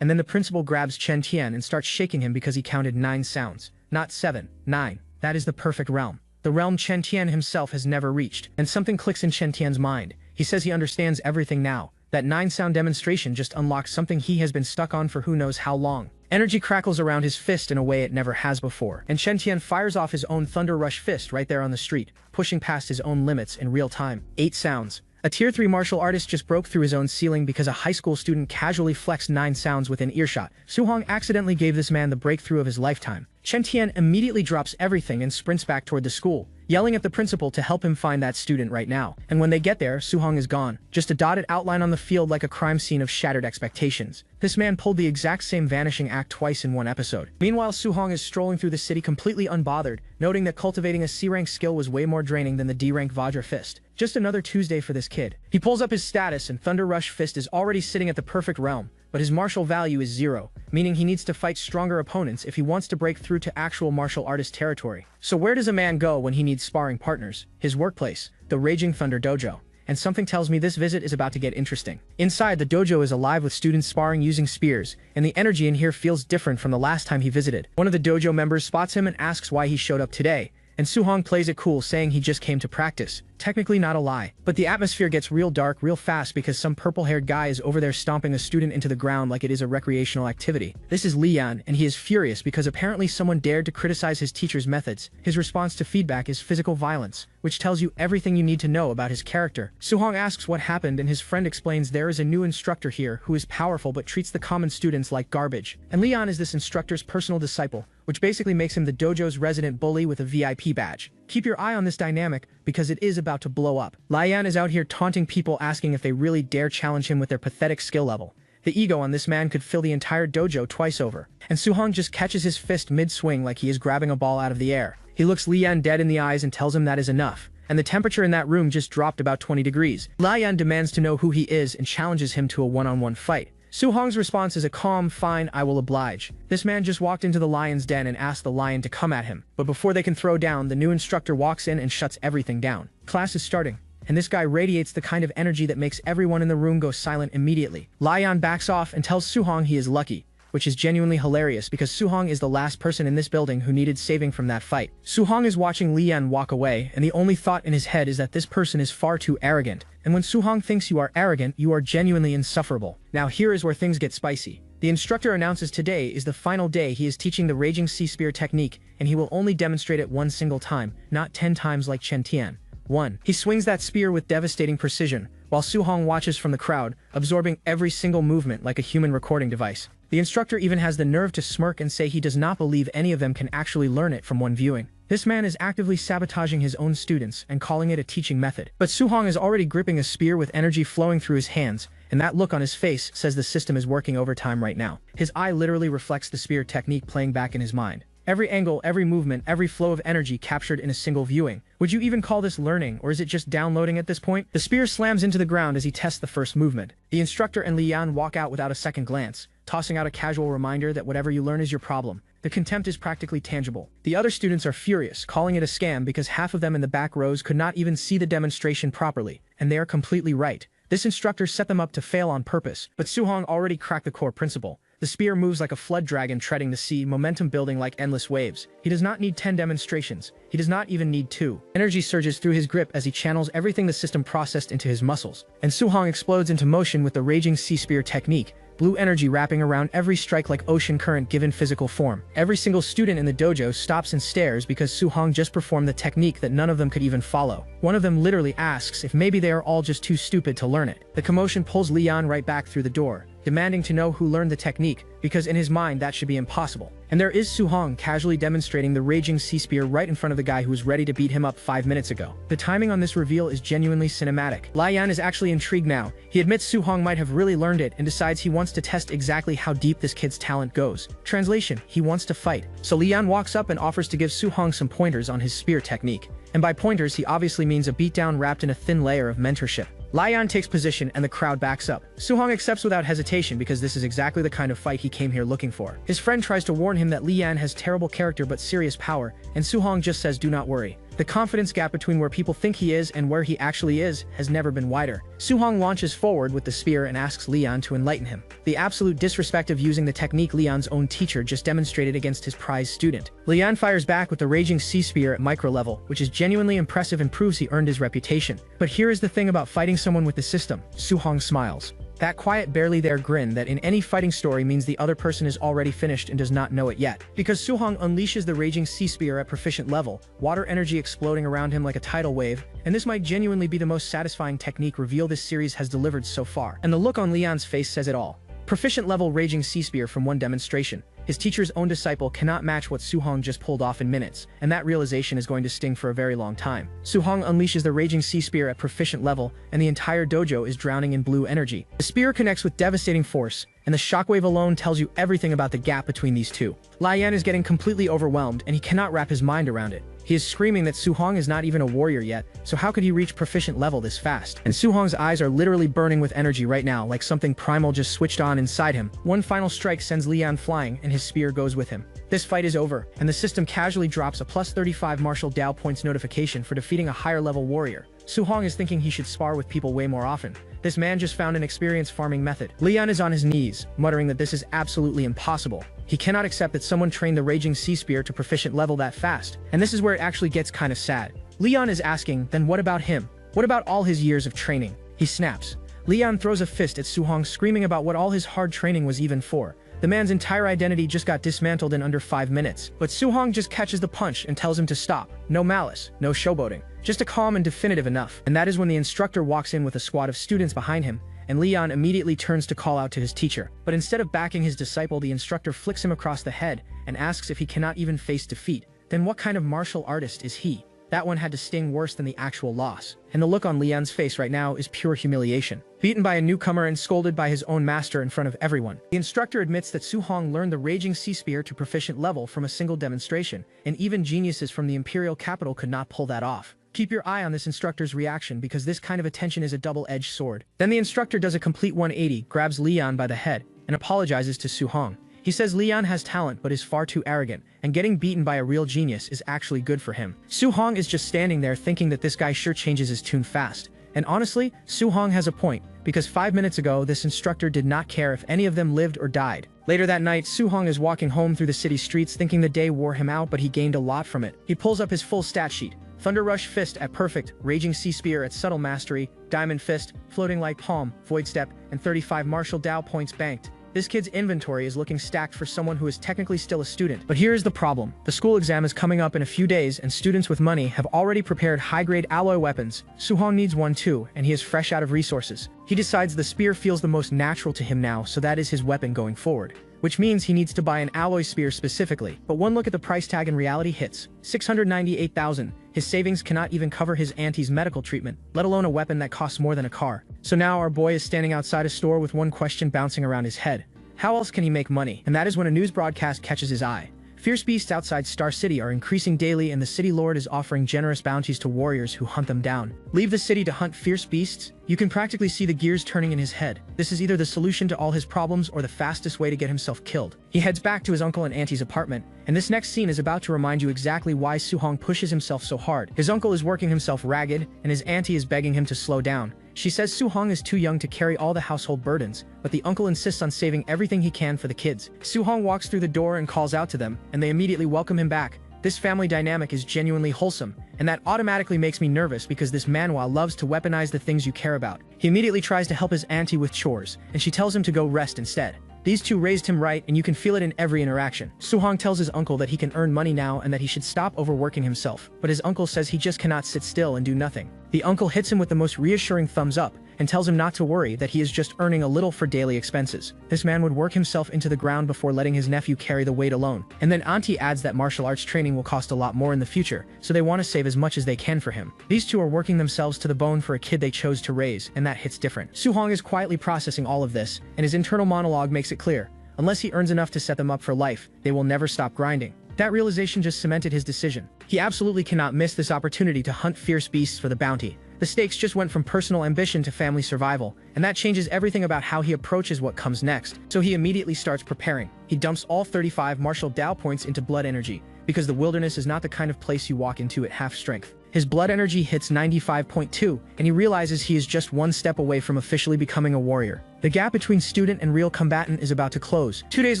And then the principal grabs Chen Tian and starts shaking him because he counted 9 sounds. Not 7, 9. That is the perfect realm. The realm Chen Tian himself has never reached. And something clicks in Chen Tian's mind. He says he understands everything now. That 9-sound demonstration just unlocks something he has been stuck on for who knows how long. Energy crackles around his fist in a way it never has before, and Chen Tian fires off his own Thunder Rush Fist right there on the street, pushing past his own limits in real time. 8 sounds. A Tier 3 martial artist just broke through his own ceiling because a high school student casually flexed 9 sounds within earshot. Su-hong accidentally gave this man the breakthrough of his lifetime. Chen Tian immediately drops everything and sprints back toward the school. yelling at the principal to help him find that student right now. And when they get there, Suhong is gone. Just a dotted outline on the field like a crime scene of shattered expectations. This man pulled the exact same vanishing act twice in one episode. Meanwhile, Suhong is strolling through the city completely unbothered, noting that cultivating a C-rank skill was way more draining than the D-rank Vajra fist. Just another Tuesday for this kid. He pulls up his status and Thunder Rush fist is already sitting at the perfect realm, but his martial value is 0, meaning he needs to fight stronger opponents if he wants to break through to actual martial artist territory. So where does a man go when he needs sparring partners? His workplace, the Raging Thunder Dojo. And something tells me this visit is about to get interesting. Inside, the dojo is alive with students sparring using spears, and the energy in here feels different from the last time he visited. One of the dojo members spots him and asks why he showed up today, and Suhong plays it cool saying he just came to practice. Technically not a lie. But the atmosphere gets real dark real fast because some purple-haired guy is over there stomping a student into the ground like it is a recreational activity. This is Lian, and he is furious because apparently someone dared to criticize his teacher's methods. His response to feedback is physical violence, which tells you everything you need to know about his character. Suhong asks what happened and his friend explains there is a new instructor here who is powerful but treats the common students like garbage. And Lian is this instructor's personal disciple, which basically makes him the dojo's resident bully with a VIP badge. Keep your eye on this dynamic because it is about to blow up. Lian is out here taunting people asking if they really dare challenge him with their pathetic skill level. The ego on this man could fill the entire dojo twice over. And Suhong just catches his fist mid-swing like he is grabbing a ball out of the air. He looks Lian dead in the eyes and tells him that is enough. And the temperature in that room just dropped about 20 degrees. Lian demands to know who he is and challenges him to a one-on-one fight. Suhong's response is a calm, "Fine, I will oblige." This man just walked into the lion's den and asked the lion to come at him. But before they can throw down, the new instructor walks in and shuts everything down. Class is starting, and this guy radiates the kind of energy that makes everyone in the room go silent immediately. Lion backs off and tells Suhong he is lucky, which is genuinely hilarious because Suhong is the last person in this building who needed saving from that fight. Suhong is watching Lian walk away, and the only thought in his head is that this person is far too arrogant. And when Suhong thinks you are arrogant, you are genuinely insufferable. Now here is where things get spicy. The instructor announces today is the final day he is teaching the Raging Sea Spear technique, and he will only demonstrate it one single time, not 10 times like Chen Tian. 1. He swings that spear with devastating precision, while Suhong watches from the crowd, absorbing every single movement like a human recording device. The instructor even has the nerve to smirk and say he does not believe any of them can actually learn it from one viewing. This man is actively sabotaging his own students and calling it a teaching method. But Suhong is already gripping a spear with energy flowing through his hands, and that look on his face says the system is working overtime right now. His eye literally reflects the spear technique playing back in his mind. Every angle, every movement, every flow of energy captured in a single viewing. Would you even call this learning, or is it just downloading at this point? The spear slams into the ground as he tests the first movement. The instructor and Lian walk out without a second glance, tossing out a casual reminder that whatever you learn is your problem. The contempt is practically tangible. The other students are furious, calling it a scam because half of them in the back rows could not even see the demonstration properly, and they are completely right. This instructor set them up to fail on purpose, but Suhong already cracked the core principle. The spear moves like a flood dragon treading the sea, momentum building like endless waves. He does not need 10 demonstrations. He does not even need 2. Energy surges through his grip as he channels everything the system processed into his muscles. And Suhong explodes into motion with the Raging Sea Spear technique, blue energy wrapping around every strike like ocean current given physical form. Every single student in the dojo stops and stares because Suhong just performed the technique that none of them could even follow. One of them literally asks if maybe they are all just too stupid to learn it. The commotion pulls Lian right back through the door, demanding to know who learned the technique, because in his mind that should be impossible. And there is Suhong casually demonstrating the Raging Sea Spear right in front of the guy who was ready to beat him up 5 minutes ago. The timing on this reveal is genuinely cinematic. Lian is actually intrigued now. He admits Suhong might have really learned it and decides he wants to test exactly how deep this kid's talent goes. Translation: he wants to fight. So Lian walks up and offers to give Suhong some pointers on his spear technique. And by pointers, he obviously means a beatdown wrapped in a thin layer of mentorship. Lian takes position and the crowd backs up. Suhong accepts without hesitation because this is exactly the kind of fight he came here looking for. His friend tries to warn him that Lian has terrible character but serious power, and Suhong just says do not worry. The confidence gap between where people think he is and where he actually is has never been wider. Suhong launches forward with the spear and asks Lian to enlighten him. The absolute disrespect of using the technique Lian's own teacher just demonstrated against his prize student. Lian fires back with the Raging Sea Spear at micro level, which is genuinely impressive and proves he earned his reputation. But here is the thing about fighting someone with the system. Suhong smiles. That quiet, barely there grin that in any fighting story means the other person is already finished and does not know it yet. Because Suhong unleashes the Raging Sea Spear at proficient level, water energy exploding around him like a tidal wave, and this might genuinely be the most satisfying technique reveal this series has delivered so far. And the look on Lian's face says it all. Proficient level Raging Sea Spear from one demonstration. His teacher's own disciple cannot match what Su-hong just pulled off in minutes, and that realization is going to sting for a very long time. Su-hong unleashes the Raging Sea Spear at proficient level, and the entire dojo is drowning in blue energy. The spear connects with devastating force, and the shockwave alone tells you everything about the gap between these two. Lai Yan is getting completely overwhelmed, and he cannot wrap his mind around it. He is screaming that Su-hong is not even a warrior yet, so how could he reach proficient level this fast? And Su-hong's eyes are literally burning with energy right now, like something primal just switched on inside him. One final strike sends Li Yan flying, and his spear goes with him. This fight is over, and the system casually drops a plus 35 martial Dao points notification for defeating a higher level warrior. Su-hong is thinking he should spar with people way more often. This man just found an experienced farming method. Li Yan is on his knees, muttering that this is absolutely impossible. He cannot accept that someone trained the Raging Sea Spear to proficient level that fast. And this is where it actually gets kind of sad. Li Yan is asking, then what about him? What about all his years of training? He snaps. Li Yan throws a fist at Su-hong, screaming about what all his hard training was even for. The man's entire identity just got dismantled in under 5 minutes. But Su-hong just catches the punch and tells him to stop. No malice, no showboating. Just a calm and definitive enough. And that is when the instructor walks in with a squad of students behind him, and Li Yan immediately turns to call out to his teacher. But instead of backing his disciple, the instructor flicks him across the head and asks if he cannot even face defeat. Then what kind of martial artist is he? That one had to sting worse than the actual loss. And the look on Li Yan's face right now is pure humiliation. Beaten by a newcomer and scolded by his own master in front of everyone. The instructor admits that Su-hong learned the Raging Sea Spear to proficient level from a single demonstration, and even geniuses from the imperial capital could not pull that off. Keep your eye on this instructor's reaction, because this kind of attention is a double-edged sword. Then the instructor does a complete 180, grabs Li Yan by the head, and apologizes to Su-hong. He says Li Yan has talent but is far too arrogant, and getting beaten by a real genius is actually good for him. Su-hong is just standing there thinking that this guy sure changes his tune fast. And honestly, Su-hong has a point, because 5 minutes ago this instructor did not care if any of them lived or died. Later that night, Su-hong is walking home through the city streets thinking the day wore him out, but he gained a lot from it. He pulls up his full stat sheet. Thunder Rush Fist at Perfect, Raging Sea Spear at Subtle Mastery, Diamond Fist, Floating Like Palm, Void Step, and 35 martial Dao points banked. This kid's inventory is looking stacked for someone who is technically still a student. But here is the problem. The school exam is coming up in a few days, and students with money have already prepared high-grade alloy weapons. Su-hong needs one too, and he is fresh out of resources. He decides the spear feels the most natural to him now, so that is his weapon going forward. Which means he needs to buy an alloy spear specifically. But one look at the price tag and reality hits. 698,000. His savings cannot even cover his auntie's medical treatment, let alone a weapon that costs more than a car. So now our boy is standing outside a store with one question bouncing around his head. How else can he make money? And that is when a news broadcast catches his eye. Fierce beasts outside Star City are increasing daily, and the city lord is offering generous bounties to warriors who hunt them down. Leave the city to hunt fierce beasts? You can practically see the gears turning in his head. This is either the solution to all his problems or the fastest way to get himself killed. He heads back to his uncle and auntie's apartment, and this next scene is about to remind you exactly why Su-hong pushes himself so hard. His uncle is working himself ragged, and his auntie is begging him to slow down. She says Su-hong is too young to carry all the household burdens, but the uncle insists on saving everything he can for the kids. Su-hong walks through the door and calls out to them, and they immediately welcome him back. This family dynamic is genuinely wholesome, and that automatically makes me nervous because this manhwa loves to weaponize the things you care about. He immediately tries to help his auntie with chores, and she tells him to go rest instead. These two raised him right, and you can feel it in every interaction. Su-hong tells his uncle that he can earn money now and that he should stop overworking himself, but his uncle says he just cannot sit still and do nothing. The uncle hits him with the most reassuring thumbs up and tells him not to worry, that he is just earning a little for daily expenses. This man would work himself into the ground before letting his nephew carry the weight alone. And then auntie adds that martial arts training will cost a lot more in the future, so they want to save as much as they can for him. These two are working themselves to the bone for a kid they chose to raise, and that hits different. Su-hong is quietly processing all of this, and his internal monologue makes it clear. Unless he earns enough to set them up for life, they will never stop grinding. That realization just cemented his decision. He absolutely cannot miss this opportunity to hunt fierce beasts for the bounty. The stakes just went from personal ambition to family survival, and that changes everything about how he approaches what comes next. So he immediately starts preparing. He dumps all 35 martial Dao points into blood energy, because the wilderness is not the kind of place you walk into at half strength. His blood energy hits 95.2, and he realizes he is just one step away from officially becoming a warrior. The gap between student and real combatant is about to close. 2 days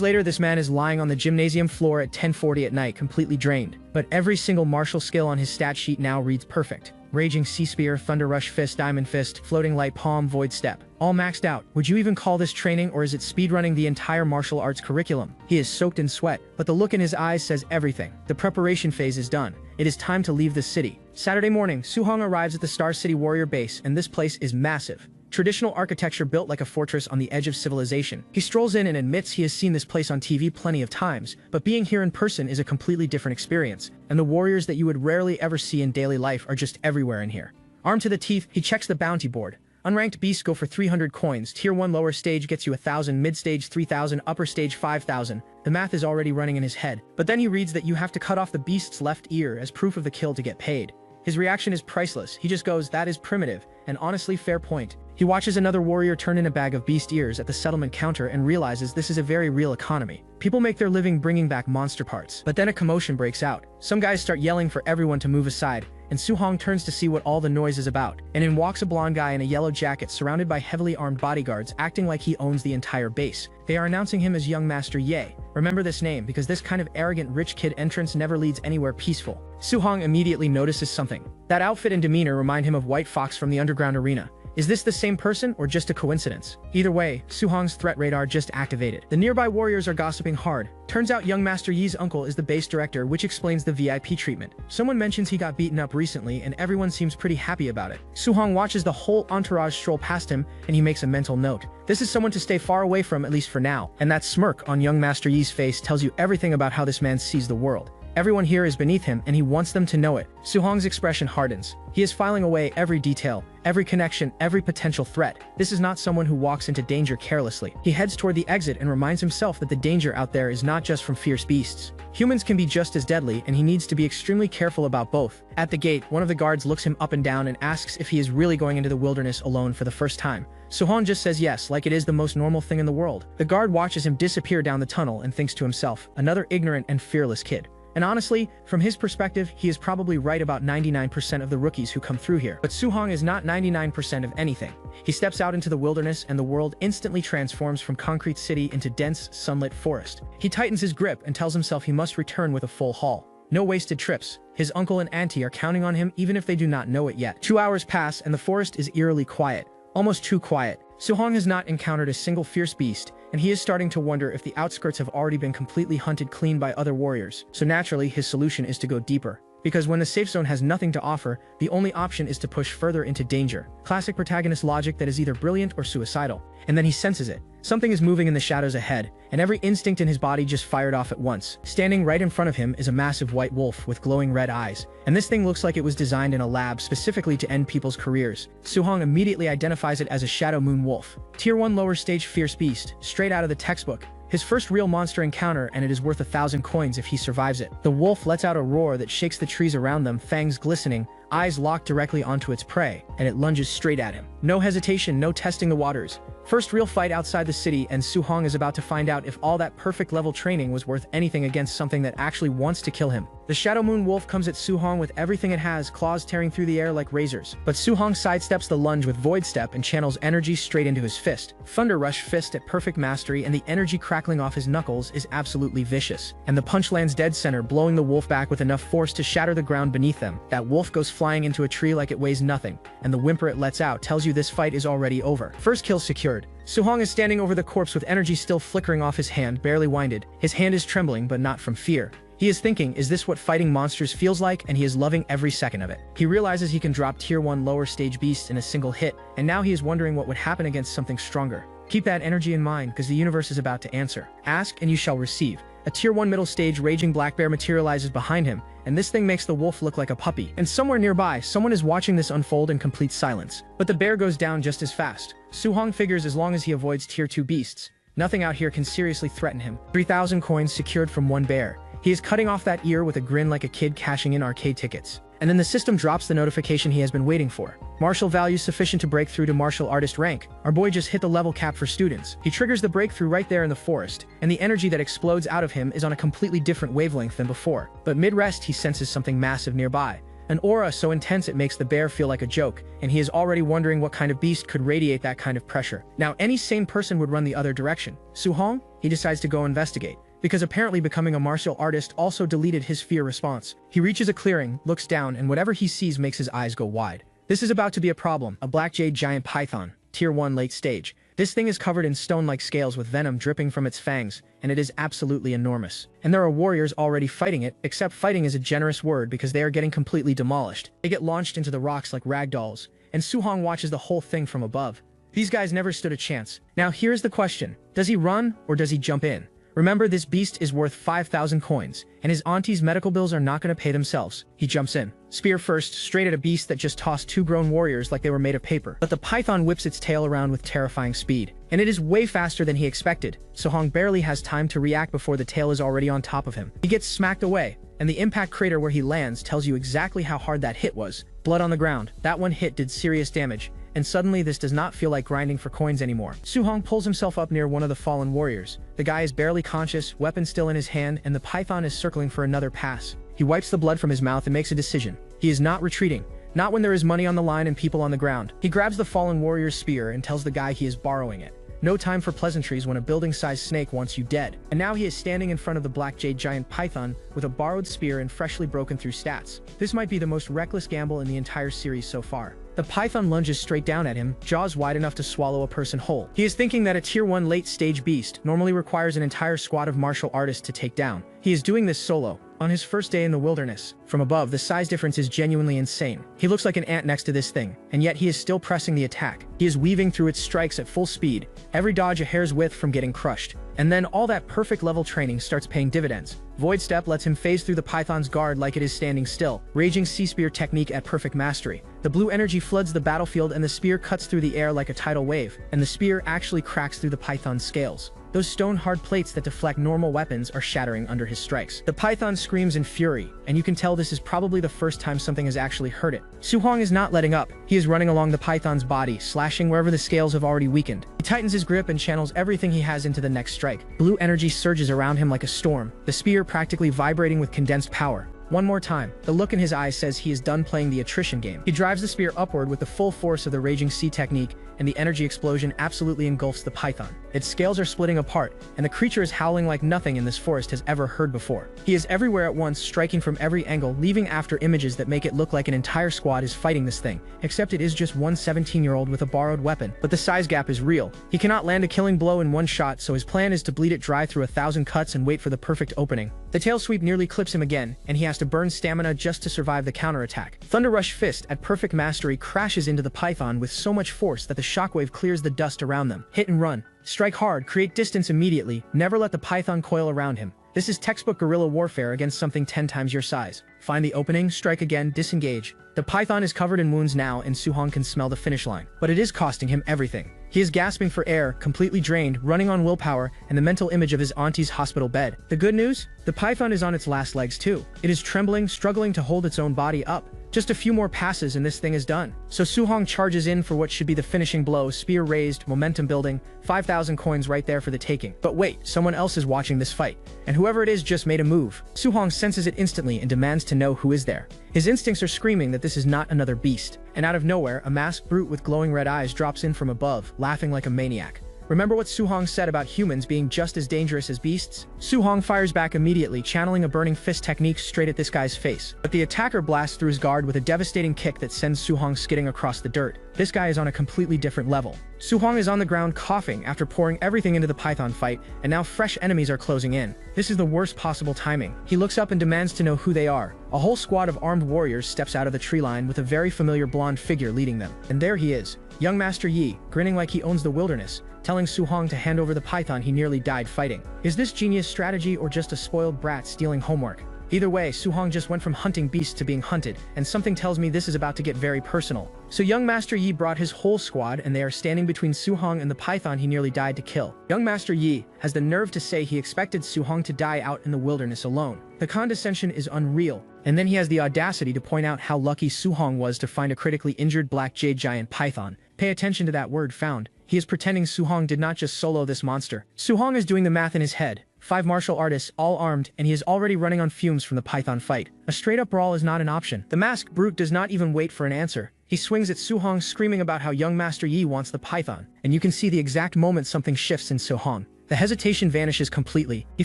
later, this man is lying on the gymnasium floor at 10:40 at night, completely drained. But every single martial skill on his stat sheet now reads perfect. Raging Sea Spear, Thunder Rush Fist, Diamond Fist, Floating Light Palm, Void Step. All maxed out. Would you even call this training, or is it speedrunning the entire martial arts curriculum? He is soaked in sweat, but the look in his eyes says everything. The preparation phase is done. It is time to leave the city. Saturday morning, Su-hong arrives at the Star City Warrior base, and this place is massive. traditional architecture built like a fortress on the edge of civilization. He strolls in and admits he has seen this place on TV plenty of times, but being here in person is a completely different experience, and the warriors that you would rarely ever see in daily life are just everywhere in here. Armed to the teeth, he checks the bounty board. Unranked beasts go for 300 coins, tier 1 lower stage gets you 1,000, mid-stage 3,000, upper stage 5,000. The math is already running in his head, but then he reads that you have to cut off the beast's left ear as proof of the kill to get paid. His reaction is priceless. He just goes, that is primitive, and honestly fair point. He watches another warrior turn in a bag of beast ears at the settlement counter and realizes this is a very real economy. People make their living bringing back monster parts. But then a commotion breaks out. Some guys start yelling for everyone to move aside, and Su-hong turns to see what all the noise is about. And in walks a blonde guy in a yellow jacket surrounded by heavily armed bodyguards acting like he owns the entire base. They are announcing him as young Master Ye. Remember this name because this kind of arrogant rich kid entrance never leads anywhere peaceful. Su-hong immediately notices something. That outfit and demeanor remind him of White Fox from the underground arena. Is this the same person or just a coincidence? Either way, Su-hong's threat radar just activated. The nearby warriors are gossiping hard. Turns out young Master Yi's uncle is the base director, which explains the VIP treatment. Someone mentions he got beaten up recently and everyone seems pretty happy about it. Su-hong watches the whole entourage stroll past him and he makes a mental note. This is someone to stay far away from, at least for now. And that smirk on young Master Yi's face tells you everything about how this man sees the world. Everyone here is beneath him and he wants them to know it. Su-hong's expression hardens. He is filing away every detail, every connection, every potential threat. This is not someone who walks into danger carelessly. He heads toward the exit and reminds himself that the danger out there is not just from fierce beasts. Humans can be just as deadly and he needs to be extremely careful about both. At the gate, one of the guards looks him up and down and asks if he is really going into the wilderness alone for the first time. Su-hong just says yes, like it is the most normal thing in the world. The guard watches him disappear down the tunnel and thinks to himself, another ignorant and fearless kid. And honestly, from his perspective, he is probably right about 99% of the rookies who come through here. But Su-hong is not 99% of anything. He steps out into the wilderness and the world instantly transforms from concrete city into dense, sunlit forest. He tightens his grip and tells himself he must return with a full haul. No wasted trips. His uncle and auntie are counting on him even if they do not know it yet. 2 hours pass and the forest is eerily quiet. Almost too quiet. Su-hong has not encountered a single fierce beast, and he is starting to wonder if the outskirts have already been completely hunted clean by other warriors. So naturally, his solution is to go deeper. Because when the safe zone has nothing to offer, the only option is to push further into danger. Classic protagonist logic that is either brilliant or suicidal. And then he senses it. Something is moving in the shadows ahead, and every instinct in his body just fired off at once. Standing right in front of him is a massive white wolf with glowing red eyes, and this thing looks like it was designed in a lab specifically to end people's careers. Su-hong immediately identifies it as a Shadow Moon Wolf. Tier 1 lower stage fierce beast, straight out of the textbook. His first real monster encounter, and it is worth 1,000 coins if he survives it. The wolf lets out a roar that shakes the trees around them, fangs glistening, eyes locked directly onto its prey, and it lunges straight at him. No hesitation, no testing the waters. First real fight outside the city, and Su-hong is about to find out if all that perfect level training was worth anything against something that actually wants to kill him. The Shadow Moon Wolf comes at Su-hong with everything it has, claws tearing through the air like razors. But Su-hong sidesteps the lunge with Void Step and channels energy straight into his fist. Thunder Rush fist at perfect mastery, and the energy crackling off his knuckles is absolutely vicious. And the punch lands dead center, blowing the wolf back with enough force to shatter the ground beneath them. That wolf goes flying into a tree like it weighs nothing, and the whimper it lets out tells you this fight is already over. First kill secured. Su-hong is standing over the corpse with energy still flickering off his hand, barely winded. His hand is trembling, but not from fear. He is thinking, is this what fighting monsters feels like? And he is loving every second of it. He realizes he can drop tier 1 lower stage beasts in a single hit, and now he is wondering what would happen against something stronger. Keep that energy in mind, because the universe is about to answer. Ask and you shall receive. A tier 1 middle stage raging black bear materializes behind him, and this thing makes the wolf look like a puppy. And somewhere nearby, someone is watching this unfold in complete silence. But the bear goes down just as fast. Su-hong figures as long as he avoids tier 2 beasts, nothing out here can seriously threaten him. 3,000 coins secured from one bear. He is cutting off that ear with a grin like a kid cashing in arcade tickets. And then the system drops the notification he has been waiting for. Martial value sufficient to break through to martial artist rank. Our boy just hit the level cap for students. He triggers the breakthrough right there in the forest, and the energy that explodes out of him is on a completely different wavelength than before. But mid-rest he senses something massive nearby. An aura so intense it makes the bear feel like a joke, and he is already wondering what kind of beast could radiate that kind of pressure. Now any sane person would run the other direction. Su-hong? He decides to go investigate, because apparently becoming a martial artist also deleted his fear response. He reaches a clearing, looks down, and whatever he sees makes his eyes go wide. This is about to be a problem. A black jade giant python, tier 1 late stage. This thing is covered in stone-like scales with venom dripping from its fangs, and it is absolutely enormous. And there are warriors already fighting it, except fighting is a generous word because they are getting completely demolished. They get launched into the rocks like ragdolls, and Su-hong watches the whole thing from above. These guys never stood a chance. Now here's the question. Does he run or does he jump in? Remember, this beast is worth 5,000 coins, and his auntie's medical bills are not going to pay themselves. He jumps in. Spear first, straight at a beast that just tossed two grown warriors like they were made of paper. But the python whips its tail around with terrifying speed, and it is way faster than he expected. Suhong barely has time to react before the tail is already on top of him. He gets smacked away, and the impact crater where he lands tells you exactly how hard that hit was. Blood on the ground. That one hit did serious damage. And suddenly this does not feel like grinding for coins anymore. Suhong pulls himself up near one of the fallen warriors. The guy is barely conscious, weapon still in his hand, and the python is circling for another pass. He wipes the blood from his mouth and makes a decision. He is not retreating. Not when there is money on the line and people on the ground. He grabs the fallen warrior's spear and tells the guy he is borrowing it. No time for pleasantries when a building-sized snake wants you dead. And now he is standing in front of the black jade giant python with a borrowed spear and freshly broken through stats. This might be the most reckless gamble in the entire series so far. The python lunges straight down at him, jaws wide enough to swallow a person whole. He is thinking that a tier 1 late-stage beast normally requires an entire squad of martial artists to take down. He is doing this solo, on his first day in the wilderness. From above, the size difference is genuinely insane. He looks like an ant next to this thing, and yet he is still pressing the attack. He is weaving through its strikes at full speed, every dodge a hair's width from getting crushed. And then all that perfect level training starts paying dividends. Void Step lets him phase through the python's guard like it is standing still. Raging Sea Spear technique at perfect mastery. The blue energy floods the battlefield and the spear cuts through the air like a tidal wave, and the spear actually cracks through the python's scales. Those stone-hard plates that deflect normal weapons are shattering under his strikes. The python screams in fury, and you can tell this is probably the first time something has actually hurt it. Suhong is not letting up. He is running along the python's body, slashing wherever the scales have already weakened. He tightens his grip and channels everything he has into the next strike. Blue energy surges around him like a storm, the spear practically vibrating with condensed power. One more time. The look in his eyes says he is done playing the attrition game. He drives the spear upward with the full force of the Raging Sea technique, and the energy explosion absolutely engulfs the python. Its scales are splitting apart, and the creature is howling like nothing in this forest has ever heard before. He is everywhere at once, striking from every angle, leaving after images that make it look like an entire squad is fighting this thing, except it is just one 17-year-old with a borrowed weapon. But the size gap is real. He cannot land a killing blow in one shot, so his plan is to bleed it dry through 1,000 cuts and wait for the perfect opening. The tail sweep nearly clips him again, and he has to burn stamina just to survive the counterattack. Thunder Rush Fist at perfect mastery crashes into the python with so much force that the shockwave clears the dust around them. Hit and run. Strike hard, create distance immediately, never let the python coil around him. This is textbook guerrilla warfare against something 10 times your size. Find the opening, strike again, disengage. The python is covered in wounds now, and Suhong can smell the finish line. But it is costing him everything. He is gasping for air, completely drained, running on willpower, and the mental image of his auntie's hospital bed. The good news? The python is on its last legs too. It is trembling, struggling to hold its own body up. Just a few more passes and this thing is done. So Suhong charges in for what should be the finishing blow, spear raised, momentum building, 5,000 coins right there for the taking. But wait, someone else is watching this fight, and whoever it is just made a move. Suhong senses it instantly and demands to know who is there. His instincts are screaming that this is not another beast. And out of nowhere, a masked brute with glowing red eyes drops in from above, laughing like a maniac. Remember what Suhong said about humans being just as dangerous as beasts? Suhong fires back immediately, channeling a burning fist technique straight at this guy's face. But the attacker blasts through his guard with a devastating kick that sends Suhong skidding across the dirt. This guy is on a completely different level. Suhong is on the ground coughing after pouring everything into the python fight, and now fresh enemies are closing in. This is the worst possible timing. He looks up and demands to know who they are. A whole squad of armed warriors steps out of the tree line with a very familiar blonde figure leading them. And there he is, young Master Yi, grinning like he owns the wilderness, telling Suhong to hand over the python he nearly died fighting. Is this genius strategy or just a spoiled brat stealing homework? Either way, Suhong just went from hunting beasts to being hunted, and something tells me this is about to get very personal. So young Master Yi brought his whole squad, and they are standing between Suhong and the python he nearly died to kill. Young Master Yi has the nerve to say he expected Suhong to die out in the wilderness alone. The condescension is unreal, and then he has the audacity to point out how lucky Suhong was to find a critically injured black jade giant python. Pay attention to that word, found. He is pretending Suhong did not just solo this monster. Suhong is doing the math in his head. 5 martial artists, all armed, and he is already running on fumes from the python fight. A straight-up brawl is not an option. The masked brute does not even wait for an answer. He swings at Suhong, screaming about how young Master Yi wants the python. And you can see the exact moment something shifts in Suhong. The hesitation vanishes completely. He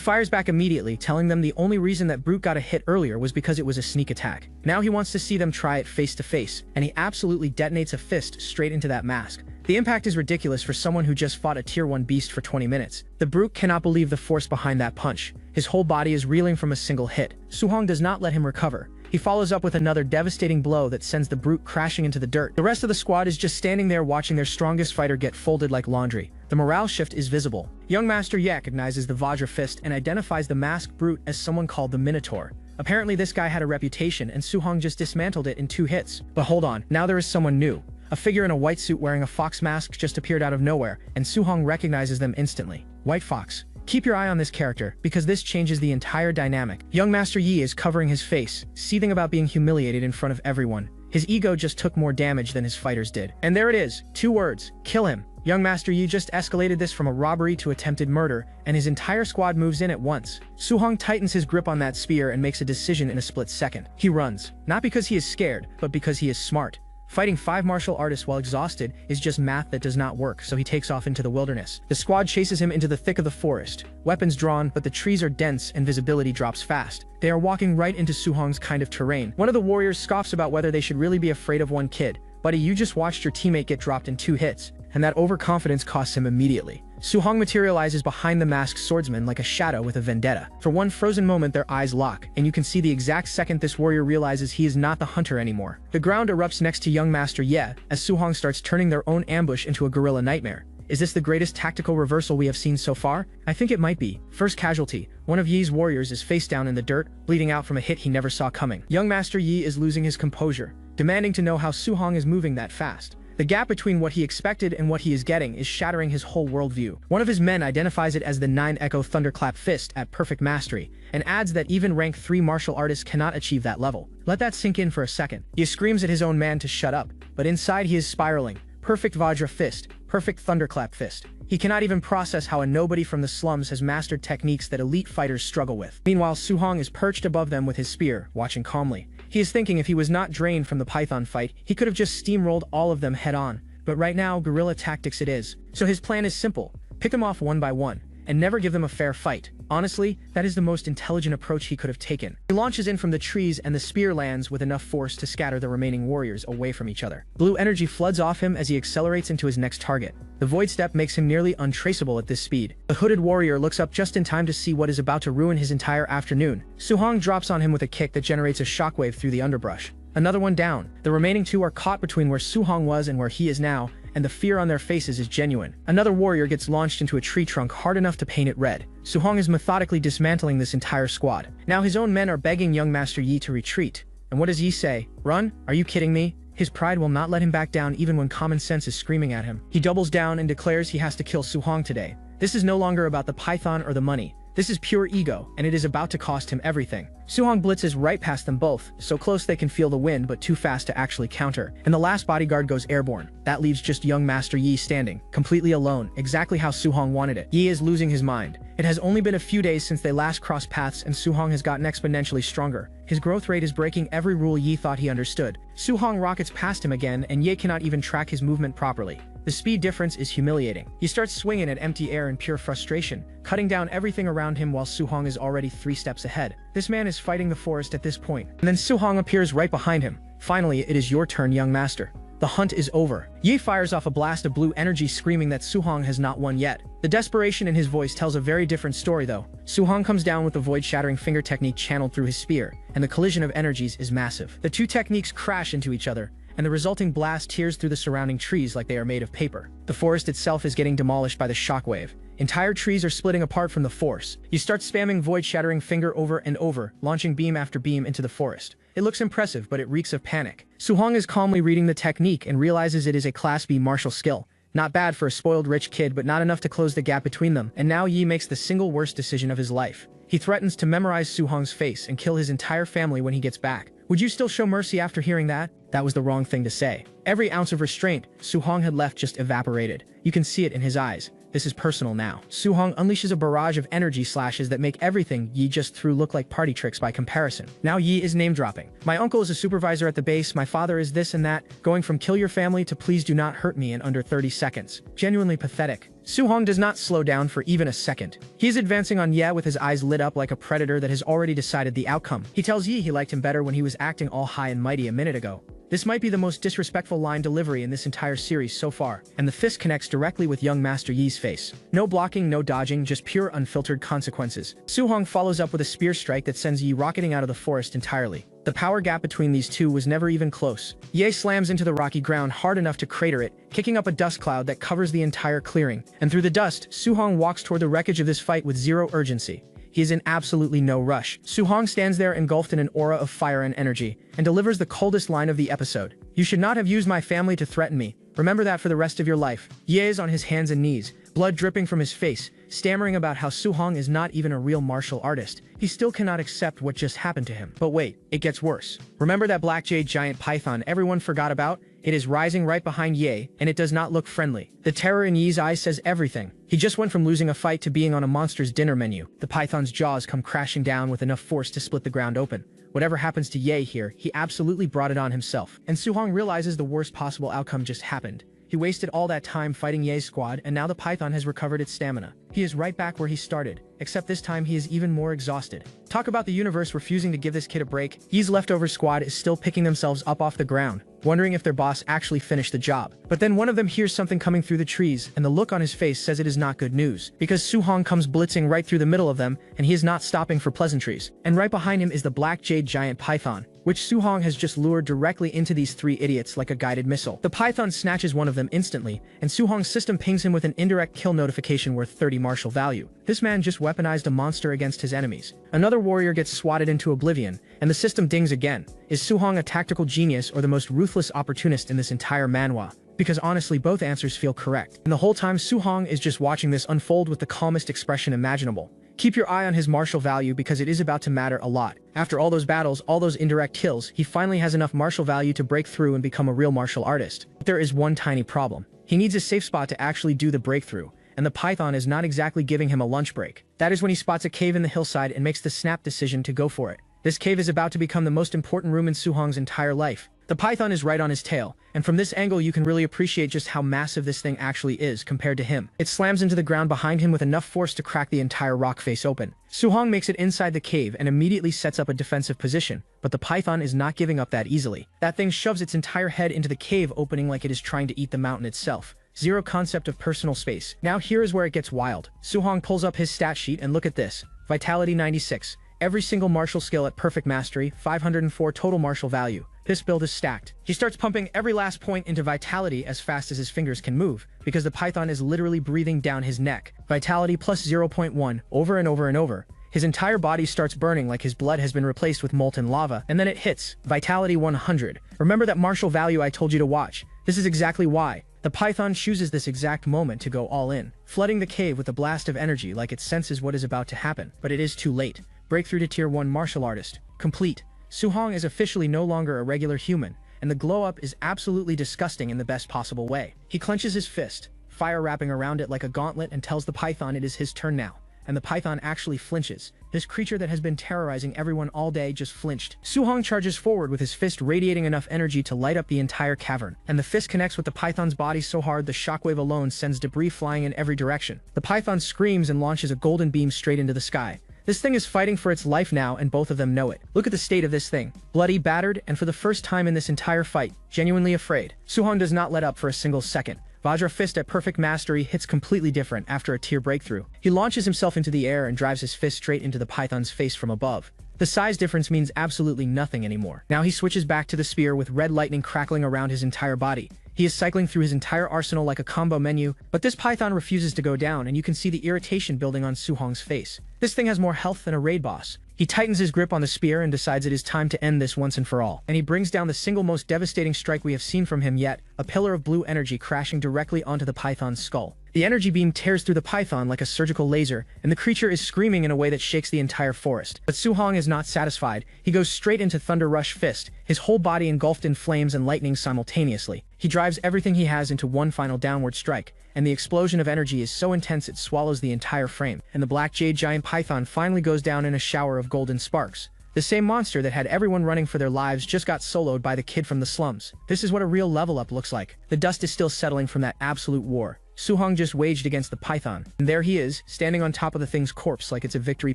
fires back immediately, telling them the only reason that brute got a hit earlier was because it was a sneak attack. Now he wants to see them try it face to face, and he absolutely detonates a fist straight into that mask. The impact is ridiculous for someone who just fought a tier 1 beast for 20 minutes. The brute cannot believe the force behind that punch. His whole body is reeling from a single hit. Suhong does not let him recover. He follows up with another devastating blow that sends the brute crashing into the dirt. The rest of the squad is just standing there watching their strongest fighter get folded like laundry. The morale shift is visible. Young Master Yi recognizes the Vajra Fist and identifies the masked brute as someone called the Minotaur. Apparently this guy had a reputation and Su-hong just dismantled it in 2 hits. But hold on, now there is someone new. A figure in a white suit wearing a fox mask just appeared out of nowhere, and Su-hong recognizes them instantly. White Fox. Keep your eye on this character, because this changes the entire dynamic. Young Master Yi is covering his face, seething about being humiliated in front of everyone. His ego just took more damage than his fighters did. And there it is, 2 words, kill him. Young Master Yi just escalated this from a robbery to attempted murder, and his entire squad moves in at once. Su-hong tightens his grip on that spear and makes a decision in a split second. He runs, not because he is scared, but because he is smart. Fighting 5 martial artists while exhausted is just math that does not work, so he takes off into the wilderness. The squad chases him into the thick of the forest. Weapons drawn, but the trees are dense and visibility drops fast. They are walking right into Su-hong's kind of terrain. One of the warriors scoffs about whether they should really be afraid of one kid. Buddy, you just watched your teammate get dropped in 2 hits, and that overconfidence costs him immediately. Su-hong materializes behind the masked swordsman like a shadow with a vendetta. For one frozen moment their eyes lock, and you can see the exact second this warrior realizes he is not the hunter anymore. The ground erupts next to young Master Yi, as Su-hong starts turning their own ambush into a guerrilla nightmare. Is this the greatest tactical reversal we have seen so far? I think it might be. First casualty. One of Yi's warriors is face down in the dirt, bleeding out from a hit he never saw coming. Young Master Yi is losing his composure, demanding to know how Su-hong is moving that fast. The gap between what he expected and what he is getting is shattering his whole worldview. One of his men identifies it as the 9 Echo Thunderclap Fist at perfect mastery, and adds that even rank 3 martial artists cannot achieve that level. Let that sink in for a second. He screams at his own man to shut up, but inside he is spiraling. Perfect Vajra Fist, perfect Thunderclap Fist. He cannot even process how a nobody from the slums has mastered techniques that elite fighters struggle with. Meanwhile, Su-hong is perched above them with his spear, watching calmly. He is thinking if he was not drained from the python fight, he could have just steamrolled all of them head-on. But right now, guerrilla tactics it is. So his plan is simple. Pick them off one by one, and never give them a fair fight. Honestly, that is the most intelligent approach he could have taken. He launches in from the trees and the spear lands with enough force to scatter the remaining warriors away from each other. Blue energy floods off him as he accelerates into his next target. The void step makes him nearly untraceable at this speed. The hooded warrior looks up just in time to see what is about to ruin his entire afternoon. Su-hong drops on him with a kick that generates a shockwave through the underbrush. Another one down. The remaining 2 are caught between where Su-hong was and where he is now, and the fear on their faces is genuine. Another warrior gets launched into a tree trunk hard enough to paint it red. Su-hong is methodically dismantling this entire squad. Now his own men are begging young Master Yi to retreat. And what does Yi say? Run? Are you kidding me? His pride will not let him back down even when common sense is screaming at him. He doubles down and declares he has to kill Su-hong today. This is no longer about the python or the money. This is pure ego, and it is about to cost him everything. Su-hong blitzes right past them both, so close they can feel the wind but too fast to actually counter, and the last bodyguard goes airborne. That leaves just young Master Yi standing, completely alone, exactly how Su-hong wanted it. Yi is losing his mind. It has only been a few days since they last crossed paths and Su-hong has gotten exponentially stronger. His growth rate is breaking every rule Yi thought he understood. Su-hong rockets past him again and Yi cannot even track his movement properly. The speed difference is humiliating. He starts swinging at empty air in pure frustration, cutting down everything around him while Su-hong is already 3 steps ahead. This man is fighting the forest at this point. And then Su-hong appears right behind him. Finally, it is your turn, young master. The hunt is over. Yi fires off a blast of blue energy screaming that Su-hong has not won yet. The desperation in his voice tells a very different story though. Su-hong comes down with the void-shattering finger technique channeled through his spear, and the collision of energies is massive. The 2 techniques crash into each other, and the resulting blast tears through the surrounding trees like they are made of paper. The forest itself is getting demolished by the shockwave. Entire trees are splitting apart from the force. You start spamming void-shattering finger over and over, launching beam after beam into the forest. It looks impressive, but it reeks of panic. Su-hong is calmly reading the technique and realizes it is a Class B martial skill. Not bad for a spoiled rich kid, but not enough to close the gap between them. And now Yi makes the single worst decision of his life. He threatens to memorize Su-hong's face and kill his entire family when he gets back. Would you still show mercy after hearing that? That was the wrong thing to say. Every ounce of restraint Su-hong had left just evaporated. You can see it in his eyes. This is personal now. Su-hong unleashes a barrage of energy slashes that make everything Yi just threw look like party tricks by comparison. Now Yi is name-dropping. My uncle is a supervisor at the base, my father is this and that, going from kill your family to please do not hurt me in under 30 seconds. Genuinely pathetic. Su-hong does not slow down for even a second. He is advancing on Ye with his eyes lit up like a predator that has already decided the outcome. He tells Yi he liked him better when he was acting all high and mighty a minute ago. This might be the most disrespectful line delivery in this entire series so far, and the fist connects directly with young Master Yi's face. No blocking, no dodging, just pure unfiltered consequences. Su-hong follows up with a spear strike that sends Yi rocketing out of the forest entirely. The power gap between these two was never even close. Ye slams into the rocky ground hard enough to crater it, kicking up a dust cloud that covers the entire clearing. And through the dust, Su-hong walks toward the wreckage of this fight with zero urgency. He is in absolutely no rush. Su-hong stands there engulfed in an aura of fire and energy, and delivers the coldest line of the episode. "You should not have used my family to threaten me. Remember that for the rest of your life." Ye is on his hands and knees, blood dripping from his face, stammering about how Su-hong is not even a real martial artist. He still cannot accept what just happened to him. But wait, it gets worse. Remember that black jade giant python everyone forgot about? It is rising right behind Ye, and it does not look friendly. The terror in Yi's eyes says everything. He just went from losing a fight to being on a monster's dinner menu. The python's jaws come crashing down with enough force to split the ground open. Whatever happens to Ye here, he absolutely brought it on himself. And Su-hong realizes the worst possible outcome just happened. He wasted all that time fighting Ye's squad, and now the python has recovered its stamina. He is right back where he started, except this time he is even more exhausted. Talk about the universe refusing to give this kid a break. Ye's leftover squad is still picking themselves up off the ground, wondering if their boss actually finished the job. But then one of them hears something coming through the trees, and the look on his face says it is not good news, because Su-hong comes blitzing right through the middle of them, and he is not stopping for pleasantries. And right behind him is the black jade giant python, which Su-hong has just lured directly into these three idiots like a guided missile. The python snatches one of them instantly, and Su-hong's system pings him with an indirect kill notification worth 30 martial value. This man just weaponized a monster against his enemies. Another warrior gets swatted into oblivion, and the system dings again. Is Su-hong a tactical genius or the most ruthless opportunist in this entire manhwa? Because honestly, both answers feel correct. And the whole time, Su-hong is just watching this unfold with the calmest expression imaginable. Keep your eye on his martial value because it is about to matter a lot. After all those battles, all those indirect kills, he finally has enough martial value to break through and become a real martial artist. But there is one tiny problem. He needs a safe spot to actually do the breakthrough, and the python is not exactly giving him a lunch break. That is when he spots a cave in the hillside and makes the snap decision to go for it. This cave is about to become the most important room in Su-hong's entire life. The python is right on his tail, and from this angle you can really appreciate just how massive this thing actually is compared to him. It slams into the ground behind him with enough force to crack the entire rock face open. Su-hong makes it inside the cave and immediately sets up a defensive position, but the python is not giving up that easily. That thing shoves its entire head into the cave opening like it is trying to eat the mountain itself. Zero concept of personal space. Now here is where it gets wild. Su-hong pulls up his stat sheet and look at this. Vitality 96. Every single martial skill at perfect mastery, 504 total martial value. This build is stacked. He starts pumping every last point into vitality as fast as his fingers can move, because the python is literally breathing down his neck. Vitality plus 0.1, over and over and over. His entire body starts burning like his blood has been replaced with molten lava, and then it hits. Vitality 100. Remember that martial value I told you to watch? This is exactly why. The python chooses this exact moment to go all in, flooding the cave with a blast of energy like it senses what is about to happen. But it is too late. Breakthrough to Tier 1 Martial Artist. Complete. Su-hong is officially no longer a regular human, and the glow-up is absolutely disgusting in the best possible way. He clenches his fist, fire wrapping around it like a gauntlet, and tells the python it is his turn now. And the python actually flinches. This creature that has been terrorizing everyone all day just flinched. Su-hong charges forward with his fist radiating enough energy to light up the entire cavern, and the fist connects with the python's body so hard the shockwave alone sends debris flying in every direction. The python screams and launches a golden beam straight into the sky. This thing is fighting for its life now, and both of them know it. Look at the state of this thing. Bloody, battered, and for the first time in this entire fight, genuinely afraid. Su-hong does not let up for a single second. Vajra Fist at perfect mastery hits completely different after a tier breakthrough. He launches himself into the air and drives his fist straight into the python's face from above. The size difference means absolutely nothing anymore. Now he switches back to the spear with red lightning crackling around his entire body. He is cycling through his entire arsenal like a combo menu, but this python refuses to go down, and you can see the irritation building on Su-hong's face. This thing has more health than a raid boss. He tightens his grip on the spear and decides it is time to end this once and for all. And he brings down the single most devastating strike we have seen from him yet, a pillar of blue energy crashing directly onto the python's skull. The energy beam tears through the python like a surgical laser, and the creature is screaming in a way that shakes the entire forest. But Su-hong is not satisfied. He goes straight into Thunder Rush Fist, his whole body engulfed in flames and lightning simultaneously. He drives everything he has into one final downward strike, and the explosion of energy is so intense it swallows the entire frame, and the black jade giant python finally goes down in a shower of golden sparks. The same monster that had everyone running for their lives just got soloed by the kid from the slums. This is what a real level up looks like. The dust is still settling from that absolute war Su-hong just waged against the python. And there he is, standing on top of the thing's corpse like it's a victory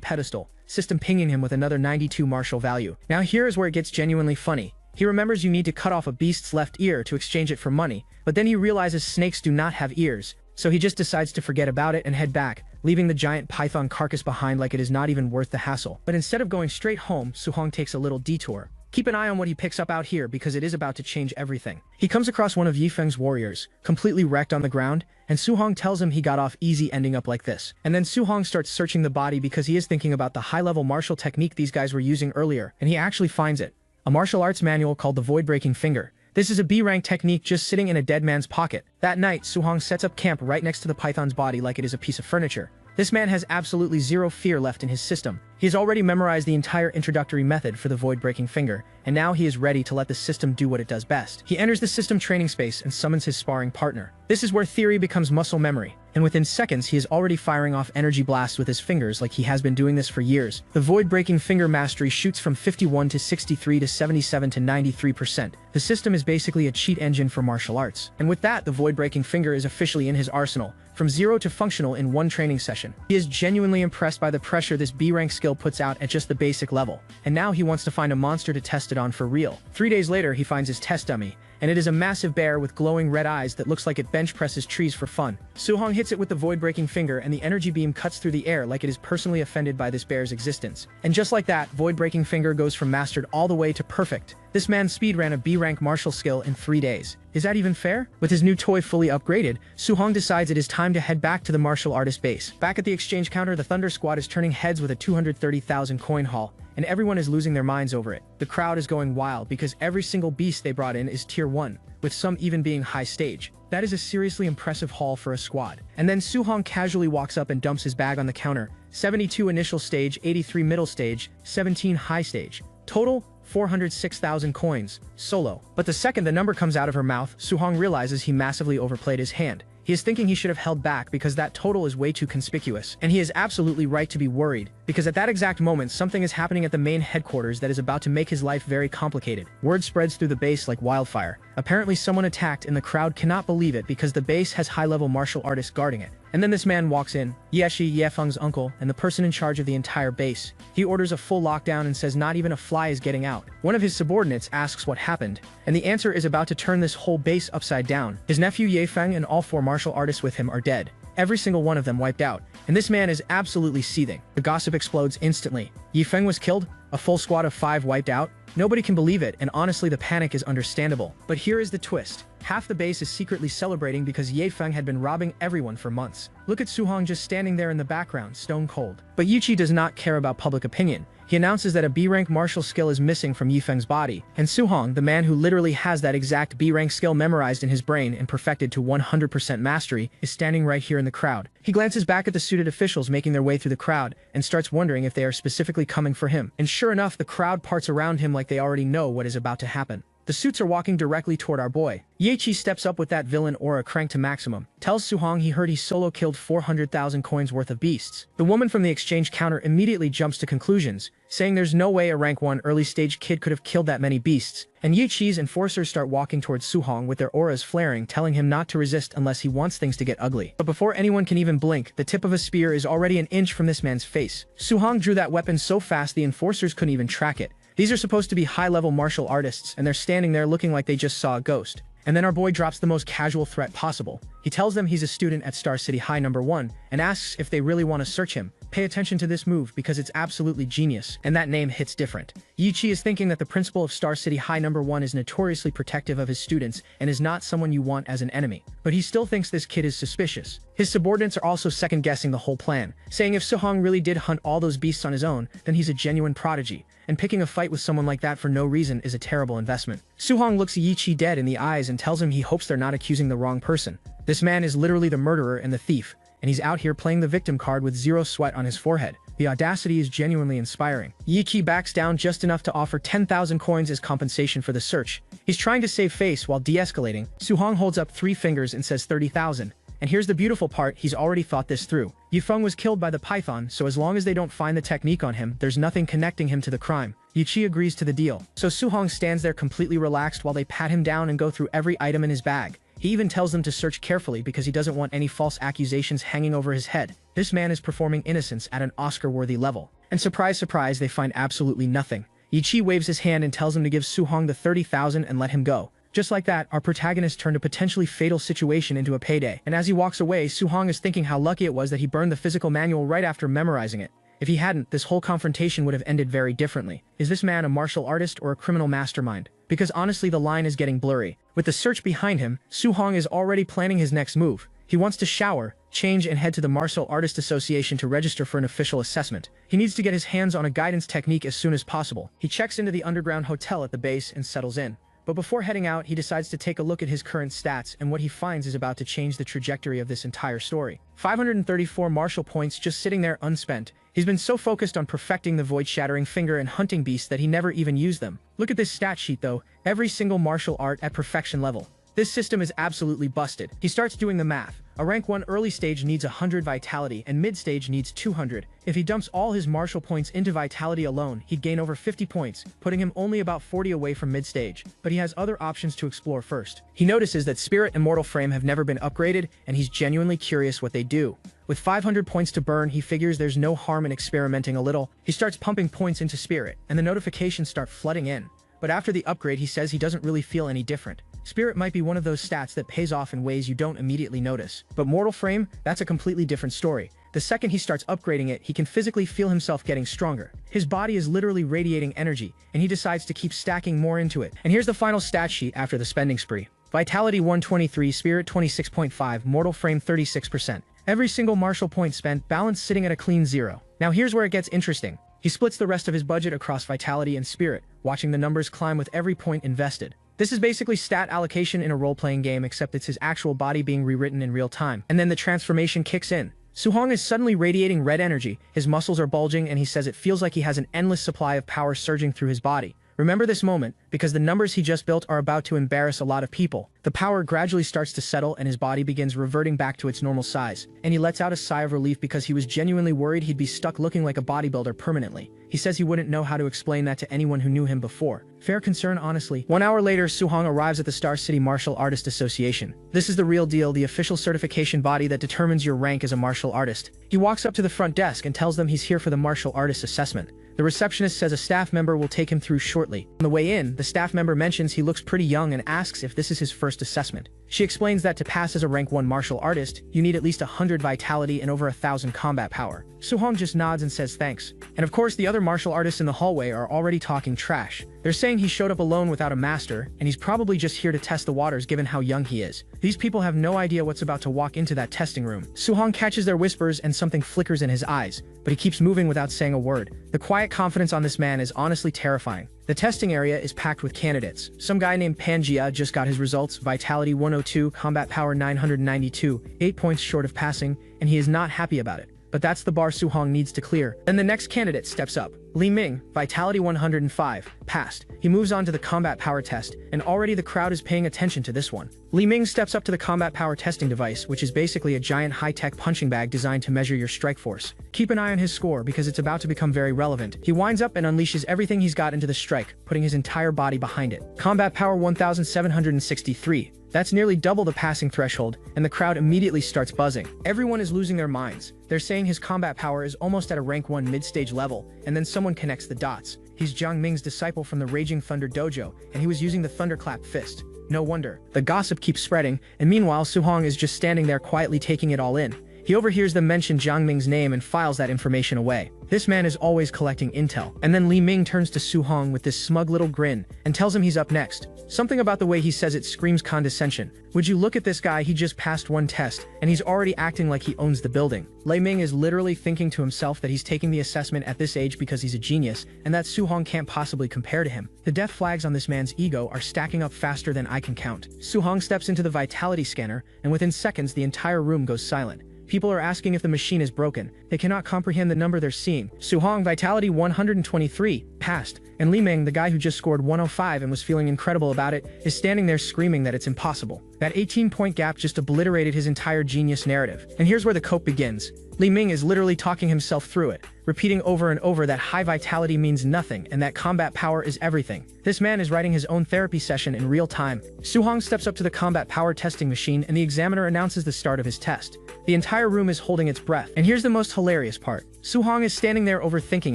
pedestal, system pinging him with another 92 martial value. Now here is where it gets genuinely funny. He remembers you need to cut off a beast's left ear to exchange it for money, but then he realizes snakes do not have ears, so he just decides to forget about it and head back, leaving the giant python carcass behind like it is not even worth the hassle. But instead of going straight home, Suhong takes a little detour. Keep an eye on what he picks up out here because it is about to change everything. He comes across one of Yifeng's warriors, completely wrecked on the ground, and Suhong tells him he got off easy ending up like this. And then Suhong starts searching the body because he is thinking about the high-level martial technique these guys were using earlier, and he actually finds it. A martial arts manual called the Void-Breaking Finger. This is a B-rank technique just sitting in a dead man's pocket. That night, Suhong sets up camp right next to the python's body like it is a piece of furniture. This man has absolutely zero fear left in his system. He has already memorized the entire introductory method for the Void-Breaking Finger, and now he is ready to let the system do what it does best. He enters the system training space and summons his sparring partner. This is where theory becomes muscle memory, and within seconds he is already firing off energy blasts with his fingers like he has been doing this for years. The Void-Breaking Finger mastery shoots from 51 to 63 to 77 to 93%. The system is basically a cheat engine for martial arts. And with that, the Void-Breaking Finger is officially in his arsenal, from zero to functional in one training session. He is genuinely impressed by the pressure this B-rank skill puts out at just the basic level, and now he wants to find a monster to test it on for real. 3 days later, he finds his test dummy, and it is a massive bear with glowing red eyes that looks like it bench presses trees for fun. Suhong hits it with the Void-Breaking Finger, and the energy beam cuts through the air like it is personally offended by this bear's existence. And just like that, Void-Breaking Finger goes from mastered all the way to perfect. This man speedran a B-rank martial skill in 3 days. Is that even fair? With his new toy fully upgraded, Suhong decides it is time to head back to the martial artist base. Back at the exchange counter, the Thunder Squad is turning heads with a 230,000 coin haul, and everyone is losing their minds over it. The crowd is going wild because every single beast they brought in is tier 1, with some even being high stage. That is a seriously impressive haul for a squad. And then Suhong casually walks up and dumps his bag on the counter. 72 initial stage, 83 middle stage, 17 high stage. Total, 406,000 coins, solo. But the second the number comes out of her mouth, Suhong realizes he massively overplayed his hand. He is thinking he should have held back because that total is way too conspicuous. And he is absolutely right to be worried, because at that exact moment something is happening at the main headquarters that is about to make his life very complicated. Word spreads through the base like wildfire. Apparently someone attacked and the crowd cannot believe it because the base has high-level martial artists guarding it. And then this man walks in, Yeshi, Yefeng's uncle, and the person in charge of the entire base. He orders a full lockdown and says not even a fly is getting out. One of his subordinates asks what happened, and the answer is about to turn this whole base upside down. His nephew Yefeng and all 4 martial artists with him are dead. Every single one of them wiped out, and this man is absolutely seething. The gossip explodes instantly. Yifeng was killed, a full squad of 5 wiped out. Nobody can believe it, and honestly the panic is understandable. But here is the twist. Half the base is secretly celebrating because Yefeng had been robbing everyone for months. Look at Suhong just standing there in the background, stone cold. But Yuchi does not care about public opinion. He announces that a B-rank martial skill is missing from Yifeng's body, and Suhong, the man who literally has that exact B-rank skill memorized in his brain and perfected to 100% mastery, is standing right here in the crowd. He glances back at the suited officials making their way through the crowd, and starts wondering if they are specifically coming for him. And sure enough, the crowd parts around him like they already know what is about to happen. The suits are walking directly toward our boy. Yechi steps up with that villain aura cranked to maximum, tells Suhong he heard he solo killed 400,000 coins worth of beasts. The woman from the exchange counter immediately jumps to conclusions, saying there's no way a rank 1 early stage kid could have killed that many beasts. And Yechi's enforcers start walking towards Suhong with their auras flaring, telling him not to resist unless he wants things to get ugly. But before anyone can even blink, the tip of a spear is already an inch from this man's face. Suhong drew that weapon so fast the enforcers couldn't even track it. These are supposed to be high-level martial artists, and they're standing there looking like they just saw a ghost. And then our boy drops the most casual threat possible. He tells them he's a student at Star City High No. 1, and asks if they really want to search him. Pay attention to this move because it's absolutely genius, and that name hits different. Yichi is thinking that the principal of Star City High No. 1 is notoriously protective of his students and is not someone you want as an enemy. But he still thinks this kid is suspicious. His subordinates are also second-guessing the whole plan, saying if Suhong really did hunt all those beasts on his own, then he's a genuine prodigy, and picking a fight with someone like that for no reason is a terrible investment. Suhong looks Yichi dead in the eyes and tells him he hopes they're not accusing the wrong person. This man is literally the murderer and the thief, and he's out here playing the victim card with zero sweat on his forehead. The audacity is genuinely inspiring. Yichi backs down just enough to offer 10,000 coins as compensation for the search. He's trying to save face while de-escalating. Suhong holds up 3 fingers and says 30,000. And here's the beautiful part, he's already thought this through. Yifeng was killed by the python, so as long as they don't find the technique on him, there's nothing connecting him to the crime. Yichi agrees to the deal. So Suhong stands there completely relaxed while they pat him down and go through every item in his bag. He even tells them to search carefully because he doesn't want any false accusations hanging over his head. This man is performing innocence at an Oscar-worthy level. And surprise, surprise, they find absolutely nothing. Yi waves his hand and tells him to give Su-hong the 30,000 and let him go. Just like that, our protagonist turned a potentially fatal situation into a payday. And as he walks away, Su-hong is thinking how lucky it was that he burned the physical manual right after memorizing it. If he hadn't, this whole confrontation would have ended very differently. Is this man a martial artist or a criminal mastermind? Because honestly, the line is getting blurry. With the search behind him, Su-hong is already planning his next move. He wants to shower, change, and head to the Martial Artist Association to register for an official assessment. He needs to get his hands on a guidance technique as soon as possible. He checks into the underground hotel at the base and settles in. But before heading out, he decides to take a look at his current stats, and what he finds is about to change the trajectory of this entire story. 534 martial points just sitting there unspent. He's been so focused on perfecting the void-shattering finger and hunting beast that he never even used them. Look at this stat sheet though, every single martial art at perfection level. This system is absolutely busted. He starts doing the math. A rank 1 early stage needs 100 vitality and mid stage needs 200. If he dumps all his martial points into vitality alone, he'd gain over 50 points, putting him only about 40 away from mid stage. But he has other options to explore first. He notices that Spirit and Mortal Frame have never been upgraded, and he's genuinely curious what they do. With 500 points to burn, he figures there's no harm in experimenting a little. He starts pumping points into Spirit, and the notifications start flooding in. But after the upgrade, he says he doesn't really feel any different. Spirit might be one of those stats that pays off in ways you don't immediately notice. But Mortal Frame, that's a completely different story. The second he starts upgrading it, he can physically feel himself getting stronger. His body is literally radiating energy, and he decides to keep stacking more into it. And here's the final stat sheet after the spending spree. Vitality 123, Spirit 26.5, Mortal Frame 36%. Every single martial point spent, balance sitting at a clean 0. Now here's where it gets interesting. He splits the rest of his budget across Vitality and Spirit, watching the numbers climb with every point invested. This is basically stat allocation in a role-playing game, except it's his actual body being rewritten in real time. And then the transformation kicks in. Su-hong is suddenly radiating red energy, his muscles are bulging, and he says it feels like he has an endless supply of power surging through his body. Remember this moment, because the numbers he just built are about to embarrass a lot of people. The power gradually starts to settle and his body begins reverting back to its normal size. And he lets out a sigh of relief because he was genuinely worried he'd be stuck looking like a bodybuilder permanently. He says he wouldn't know how to explain that to anyone who knew him before. Fair concern, honestly. 1 hour later, Su-hong arrives at the Star City Martial Artist Association. This is the real deal, the official certification body that determines your rank as a martial artist. He walks up to the front desk and tells them he's here for the martial artist assessment. The receptionist says a staff member will take him through shortly. On the way in, the staff member mentions he looks pretty young and asks if this is his first assessment. She explains that to pass as a rank 1 martial artist, you need at least 100 vitality and over 1,000 combat power. Su-hong just nods and says thanks. And of course, the other martial artists in the hallway are already talking trash. They're saying he showed up alone without a master, and he's probably just here to test the waters given how young he is. These people have no idea what's about to walk into that testing room. Su-hong catches their whispers and something flickers in his eyes, but he keeps moving without saying a word. The quiet confidence on this man is honestly terrifying. The testing area is packed with candidates. Some guy named Pangaea just got his results, vitality 102, combat power 992, 8 points short of passing, and he is not happy about it. But that's the bar Su-hong needs to clear. Then the next candidate steps up. Li Ming, vitality 105, passed. He moves on to the combat power test, and already the crowd is paying attention to this one. Li Ming steps up to the combat power testing device, which is basically a giant high-tech punching bag designed to measure your strike force. Keep an eye on his score because it's about to become very relevant. He winds up and unleashes everything he's got into the strike, putting his entire body behind it. Combat power 1763. That's nearly double the passing threshold, and the crowd immediately starts buzzing. Everyone is losing their minds. They're saying his combat power is almost at a rank 1 mid-stage level, and then someone connects the dots. He's Jiang Ming's disciple from the Raging Thunder Dojo, and he was using the Thunderclap fist. No wonder. The gossip keeps spreading, and meanwhile Su-hong is just standing there quietly taking it all in. He overhears them mention Jiang Ming's name and files that information away. This man is always collecting intel. And then Li Ming turns to Su-hong with this smug little grin and tells him he's up next. Something about the way he says it screams condescension. Would you look at this guy, he just passed one test, and he's already acting like he owns the building. Li Ming is literally thinking to himself that he's taking the assessment at this age because he's a genius, and that Su-hong can't possibly compare to him. The death flags on this man's ego are stacking up faster than I can count. Su-hong steps into the vitality scanner, and within seconds the entire room goes silent. People are asking if the machine is broken. They cannot comprehend the number they're seeing. Su-hong, vitality 123, passed. And Li Ming, the guy who just scored 105 and was feeling incredible about it, is standing there screaming that it's impossible. That 18-point gap just obliterated his entire genius narrative. And here's where the cope begins. Li Ming is literally talking himself through it, repeating over and over that high vitality means nothing and that combat power is everything. This man is writing his own therapy session in real time. Su Hong steps up to the combat power testing machine and the examiner announces the start of his test. The entire room is holding its breath. And here's the most hilarious part. Su Hong is standing there overthinking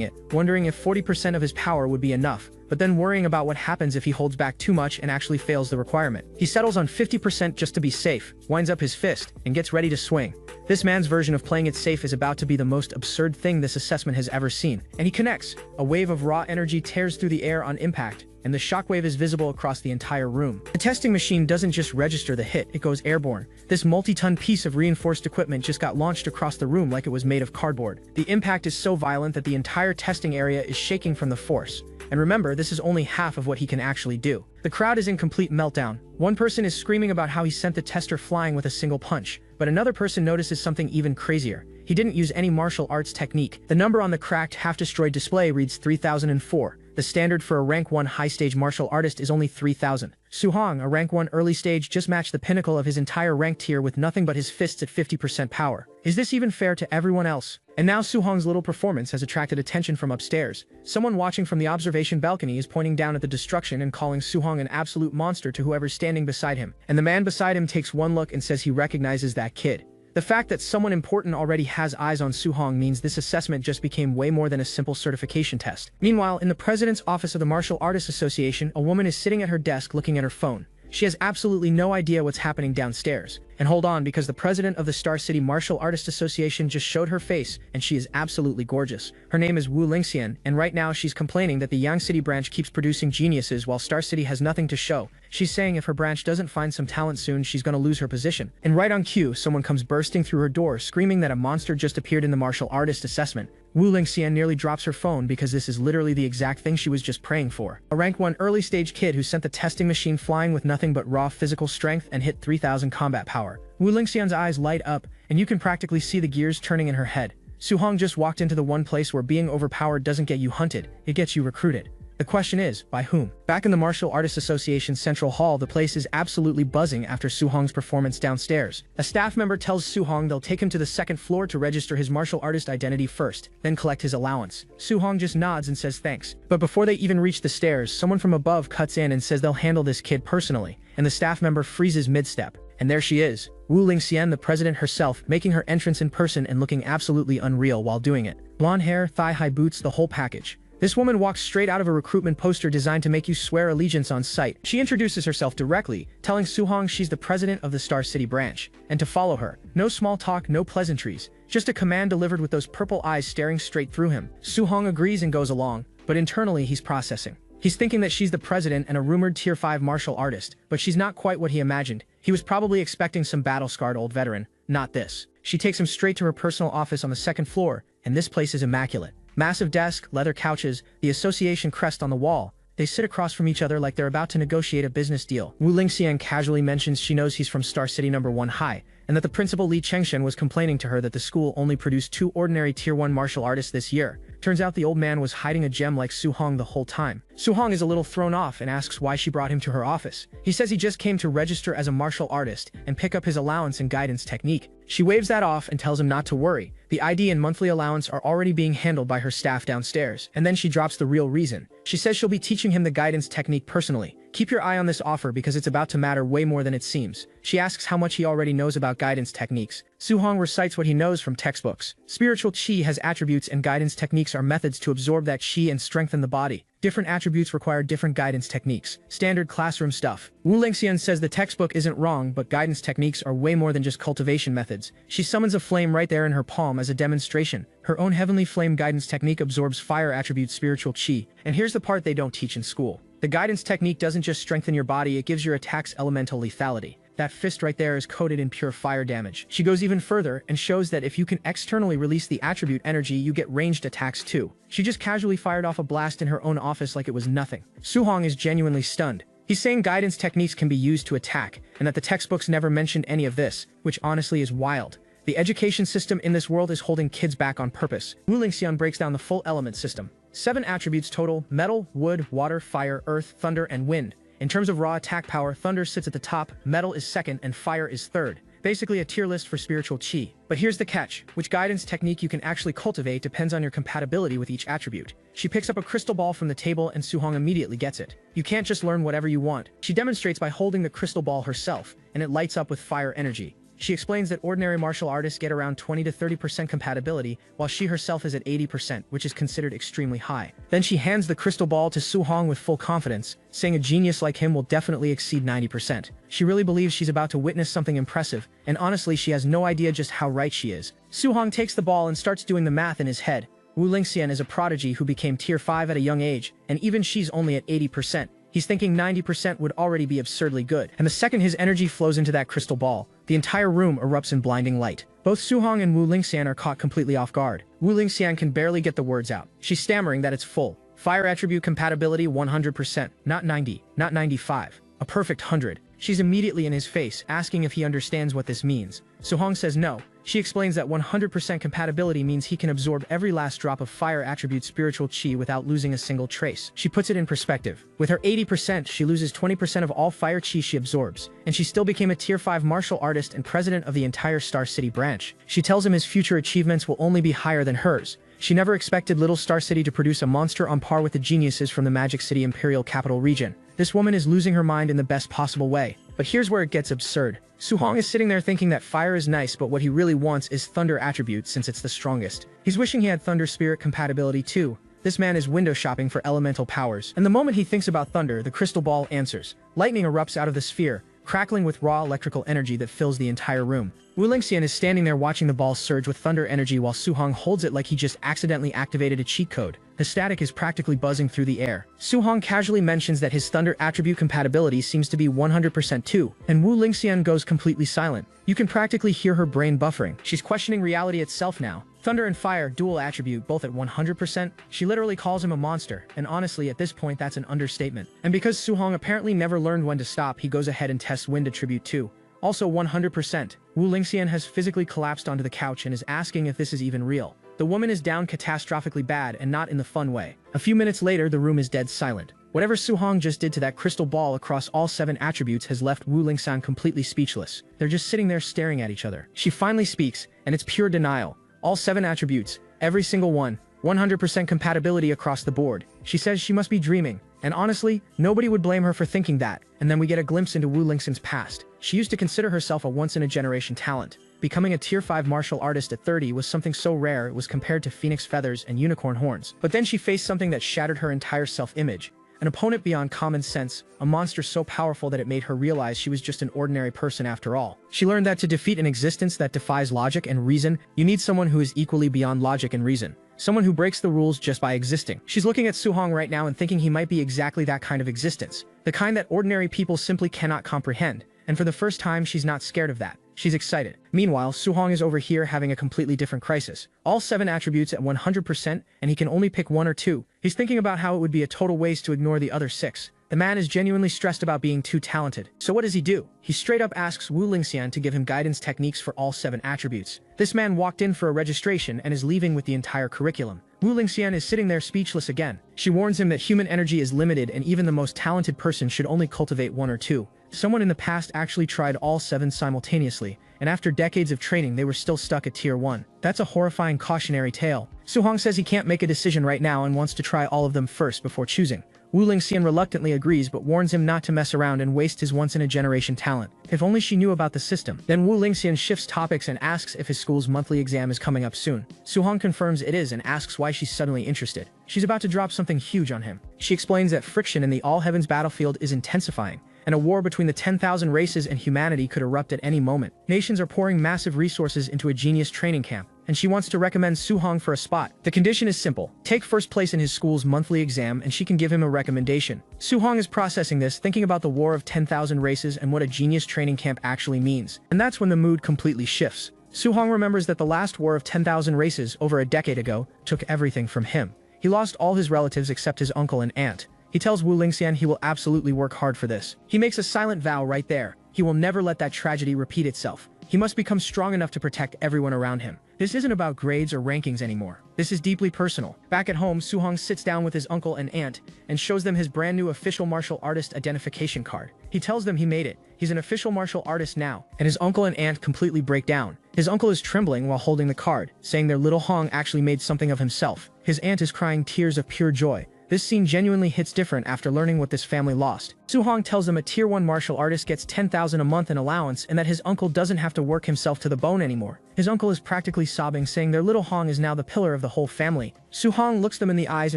it, wondering if 40% of his power would be enough, but then worrying about what happens if he holds back too much and actually fails the requirement. He settles on 50% just to be safe, winds up his fist, and gets ready to swing. This man's version of playing it safe is about to be the most absurd thing this assessment has ever seen. And he connects. A wave of raw energy tears through the air on impact, and the shockwave is visible across the entire room. The testing machine doesn't just register the hit, it goes airborne. This multi-ton piece of reinforced equipment just got launched across the room like it was made of cardboard. The impact is so violent that the entire testing area is shaking from the force. And remember, this is only half of what he can actually do. The crowd is in complete meltdown. One person is screaming about how he sent the tester flying with a single punch, but another person notices something even crazier. He didn't use any martial arts technique. The number on the cracked, half-destroyed display reads 3004. The standard for a rank 1 high-stage martial artist is only 3000. Su Hong, a rank 1 early stage, just matched the pinnacle of his entire rank tier with nothing but his fists at 50% power. Is this even fair to everyone else? And now Su Hong's little performance has attracted attention from upstairs. Someone watching from the observation balcony is pointing down at the destruction and calling Su Hong an absolute monster to whoever's standing beside him. And the man beside him takes one look and says he recognizes that kid. The fact that someone important already has eyes on Su Hong means this assessment just became way more than a simple certification test. Meanwhile, in the president's office of the Martial Artists Association, a woman is sitting at her desk looking at her phone. She has absolutely no idea what's happening downstairs. And hold on, because the president of the Star City Martial Artists Association just showed her face, and she is absolutely gorgeous. Her name is Wu Lingxian, and right now she's complaining that the Yang City branch keeps producing geniuses while Star City has nothing to show. She's saying if her branch doesn't find some talent soon, she's gonna lose her position. And right on cue, someone comes bursting through her door, screaming that a monster just appeared in the martial artist assessment. Wu Lingxian nearly drops her phone because this is literally the exact thing she was just praying for. A rank 1 early stage kid who sent the testing machine flying with nothing but raw physical strength and hit 3000 combat power. Wu Lingxian's eyes light up, and you can practically see the gears turning in her head. Su Hong just walked into the one place where being overpowered doesn't get you hunted, it gets you recruited. The question is, by whom? Back in the Martial Artists Association Central Hall, the place is absolutely buzzing after Su Hong's performance downstairs. A staff member tells Su Hong they'll take him to the second floor to register his martial artist identity first, then collect his allowance. Su Hong just nods and says thanks. But before they even reach the stairs, someone from above cuts in and says they'll handle this kid personally, and the staff member freezes mid-step. And there she is, Wu Lingxian, the president herself, making her entrance in person and looking absolutely unreal while doing it. Blonde hair, thigh-high boots, the whole package. This woman walks straight out of a recruitment poster designed to make you swear allegiance on sight. She introduces herself directly, telling Su Hong she's the president of the Star City branch, and to follow her. No small talk, no pleasantries, just a command delivered with those purple eyes staring straight through him. Su Hong agrees and goes along, but internally he's processing. He's thinking that she's the president and a rumored tier 5 martial artist, but she's not quite what he imagined. He was probably expecting some battle-scarred old veteran, not this. She takes him straight to her personal office on the second floor, and this place is immaculate. Massive desk, leather couches, the association crest on the wall. They sit across from each other like they're about to negotiate a business deal. Wu Lingxian casually mentions she knows he's from Star City number 1 High, and that the principal Li Chengshen was complaining to her that the school only produced 2 ordinary tier 1 martial artists this year. Turns out the old man was hiding a gem like Su Hong the whole time. Su Hong is a little thrown off and asks why she brought him to her office. He says he just came to register as a martial artist and pick up his allowance and guidance technique. She waves that off and tells him not to worry. The ID and monthly allowance are already being handled by her staff downstairs. And then she drops the real reason. She says she'll be teaching him the guidance technique personally. Keep your eye on this offer because it's about to matter way more than it seems. She asks how much he already knows about guidance techniques. Su Hong recites what he knows from textbooks. Spiritual qi has attributes and guidance techniques are methods to absorb that qi and strengthen the body. Different attributes require different guidance techniques. Standard classroom stuff. Wu Lingxian says the textbook isn't wrong, but guidance techniques are way more than just cultivation methods. She summons a flame right there in her palm as a demonstration. Her own heavenly flame guidance technique absorbs fire attribute spiritual qi. And here's the part they don't teach in school. The guidance technique doesn't just strengthen your body, it gives your attacks elemental lethality. That fist right there is coated in pure fire damage. She goes even further and shows that if you can externally release the attribute energy, you get ranged attacks too. She just casually fired off a blast in her own office like it was nothing. Su Hong is genuinely stunned. He's saying guidance techniques can be used to attack, and that the textbooks never mentioned any of this, which honestly is wild. The education system in this world is holding kids back on purpose. Wu Lingxian breaks down the full element system. 7 attributes total: metal, wood, water, fire, earth, thunder, and wind. In terms of raw attack power, thunder sits at the top, metal is second, and fire is third. basically a tier list for spiritual chi. But here's the catch: which guidance technique you can actually cultivate depends on your compatibility with each attribute. She picks up a crystal ball from the table and Suhong immediately gets it. You can't just learn whatever you want. She demonstrates by holding the crystal ball herself, and it lights up with fire energy. She explains that ordinary martial artists get around 20 to 30% compatibility, while she herself is at 80%, which is considered extremely high. Then she hands the crystal ball to Suhong with full confidence, saying a genius like him will definitely exceed 90%. She really believes she's about to witness something impressive, and honestly she has no idea just how right she is. Suhong takes the ball and starts doing the math in his head. Wu Lingxian is a prodigy who became tier 5 at a young age, and even she's only at 80%. He's thinking 90% would already be absurdly good, and the second his energy flows into that crystal ball, the entire room erupts in blinding light. Both Suhong and Wu Lingxian are caught completely off guard. Wu Lingxian can barely get the words out. She's stammering that it's full. Fire attribute compatibility 100%, not 90, not 95, a perfect 100. She's immediately in his face, asking if he understands what this means. Suhong says no. She explains that 100% compatibility means he can absorb every last drop of fire attribute spiritual chi without losing a single trace. She puts it in perspective. With her 80%, she loses 20% of all fire chi she absorbs, and she still became a tier 5 martial artist and president of the entire Star City branch. She tells him his future achievements will only be higher than hers. She never expected Little Star City to produce a monster on par with the geniuses from the Magic City Imperial Capital region. This woman is losing her mind in the best possible way. But here's where it gets absurd. Suhong is sitting there thinking that fire is nice, but what he really wants is thunder attribute since it's the strongest. He's wishing he had thunder spirit compatibility too. This man is window shopping for elemental powers, and the moment he thinks about thunder, the crystal ball answers. Lightning erupts out of the sphere, crackling with raw electrical energy that fills the entire room. Wu Lingxian is standing there watching the ball surge with thunder energy while Suhong holds it like he just accidentally activated a cheat code. The static is practically buzzing through the air. Suhong casually mentions that his thunder attribute compatibility seems to be 100% too, and Wu Lingxian goes completely silent. You can practically hear her brain buffering. She's questioning reality itself now. Thunder and fire, dual attribute, both at 100%. She literally calls him a monster, and honestly at this point that's an understatement. And because Suhong apparently never learned when to stop, he goes ahead and tests wind attribute too. Also 100%. Wu Lingxian has physically collapsed onto the couch and is asking if this is even real. The woman is down catastrophically bad and not in the fun way. A few minutes later, the room is dead silent. Whatever Suhong just did to that crystal ball across all 7 attributes has left Wu Lingxian completely speechless. They're just sitting there staring at each other. She finally speaks, and it's pure denial. All 7 attributes, every single one, 100% compatibility across the board. She says she must be dreaming, and honestly, nobody would blame her for thinking that. And then we get a glimpse into Wu Lingxian's past. She used to consider herself a once-in-a-generation talent. Becoming a tier 5 martial artist at 30 was something so rare it was compared to phoenix feathers and unicorn horns. But then she faced something that shattered her entire self-image. An opponent beyond common sense, a monster so powerful that it made her realize she was just an ordinary person after all. She learned that to defeat an existence that defies logic and reason, you need someone who is equally beyond logic and reason. Someone who breaks the rules just by existing. She's looking at Suhong right now and thinking he might be exactly that kind of existence. The kind that ordinary people simply cannot comprehend. And for the first time, she's not scared of that. She's excited. Meanwhile, Suhong is over here having a completely different crisis. All 7 attributes at 100%, and he can only pick 1 or 2. He's thinking about how it would be a total waste to ignore the other 6. The man is genuinely stressed about being too talented. So what does he do? He straight up asks Wu Lingxian to give him guidance techniques for all 7 attributes. This man walked in for a registration and is leaving with the entire curriculum. Wu Lingxian is sitting there speechless again. She warns him that human energy is limited and even the most talented person should only cultivate 1 or 2. Someone in the past actually tried all 7 simultaneously, and after decades of training they were still stuck at tier 1. That's a horrifying cautionary tale. Suhong says he can't make a decision right now and wants to try all of them first before choosing. Wu Lingxian reluctantly agrees but warns him not to mess around and waste his once-in-a-generation talent. If only she knew about the system. Then Wu Lingxian shifts topics and asks if his school's monthly exam is coming up soon. Suhong confirms it is and asks why she's suddenly interested. She's about to drop something huge on him. She explains that friction in the All-Heavens battlefield is intensifying, and a war between the 10,000 races and humanity could erupt at any moment. Nations are pouring massive resources into a genius training camp, and she wants to recommend Suhong for a spot. The condition is simple. Take first place in his school's monthly exam and she can give him a recommendation. Suhong is processing this, thinking about the war of 10,000 races and what a genius training camp actually means. And that's when the mood completely shifts. Suhong remembers that the last war of 10,000 races, over a decade ago, took everything from him. He lost all his relatives except his uncle and aunt. He tells Wu Lingxian he will absolutely work hard for this. He makes a silent vow right there. He will never let that tragedy repeat itself. He must become strong enough to protect everyone around him. This isn't about grades or rankings anymore. This is deeply personal. Back at home, Suhong sits down with his uncle and aunt and shows them his brand new official martial artist identification card. He tells them he made it. He's an official martial artist now, and his uncle and aunt completely break down. His uncle is trembling while holding the card, saying their little Hong actually made something of himself. His aunt is crying tears of pure joy. This scene genuinely hits different after learning what this family lost. Suhong tells them a tier 1 martial artist gets 10,000 a month in allowance and that his uncle doesn't have to work himself to the bone anymore. His uncle is practically sobbing, saying their little Hong is now the pillar of the whole family. Suhong looks them in the eyes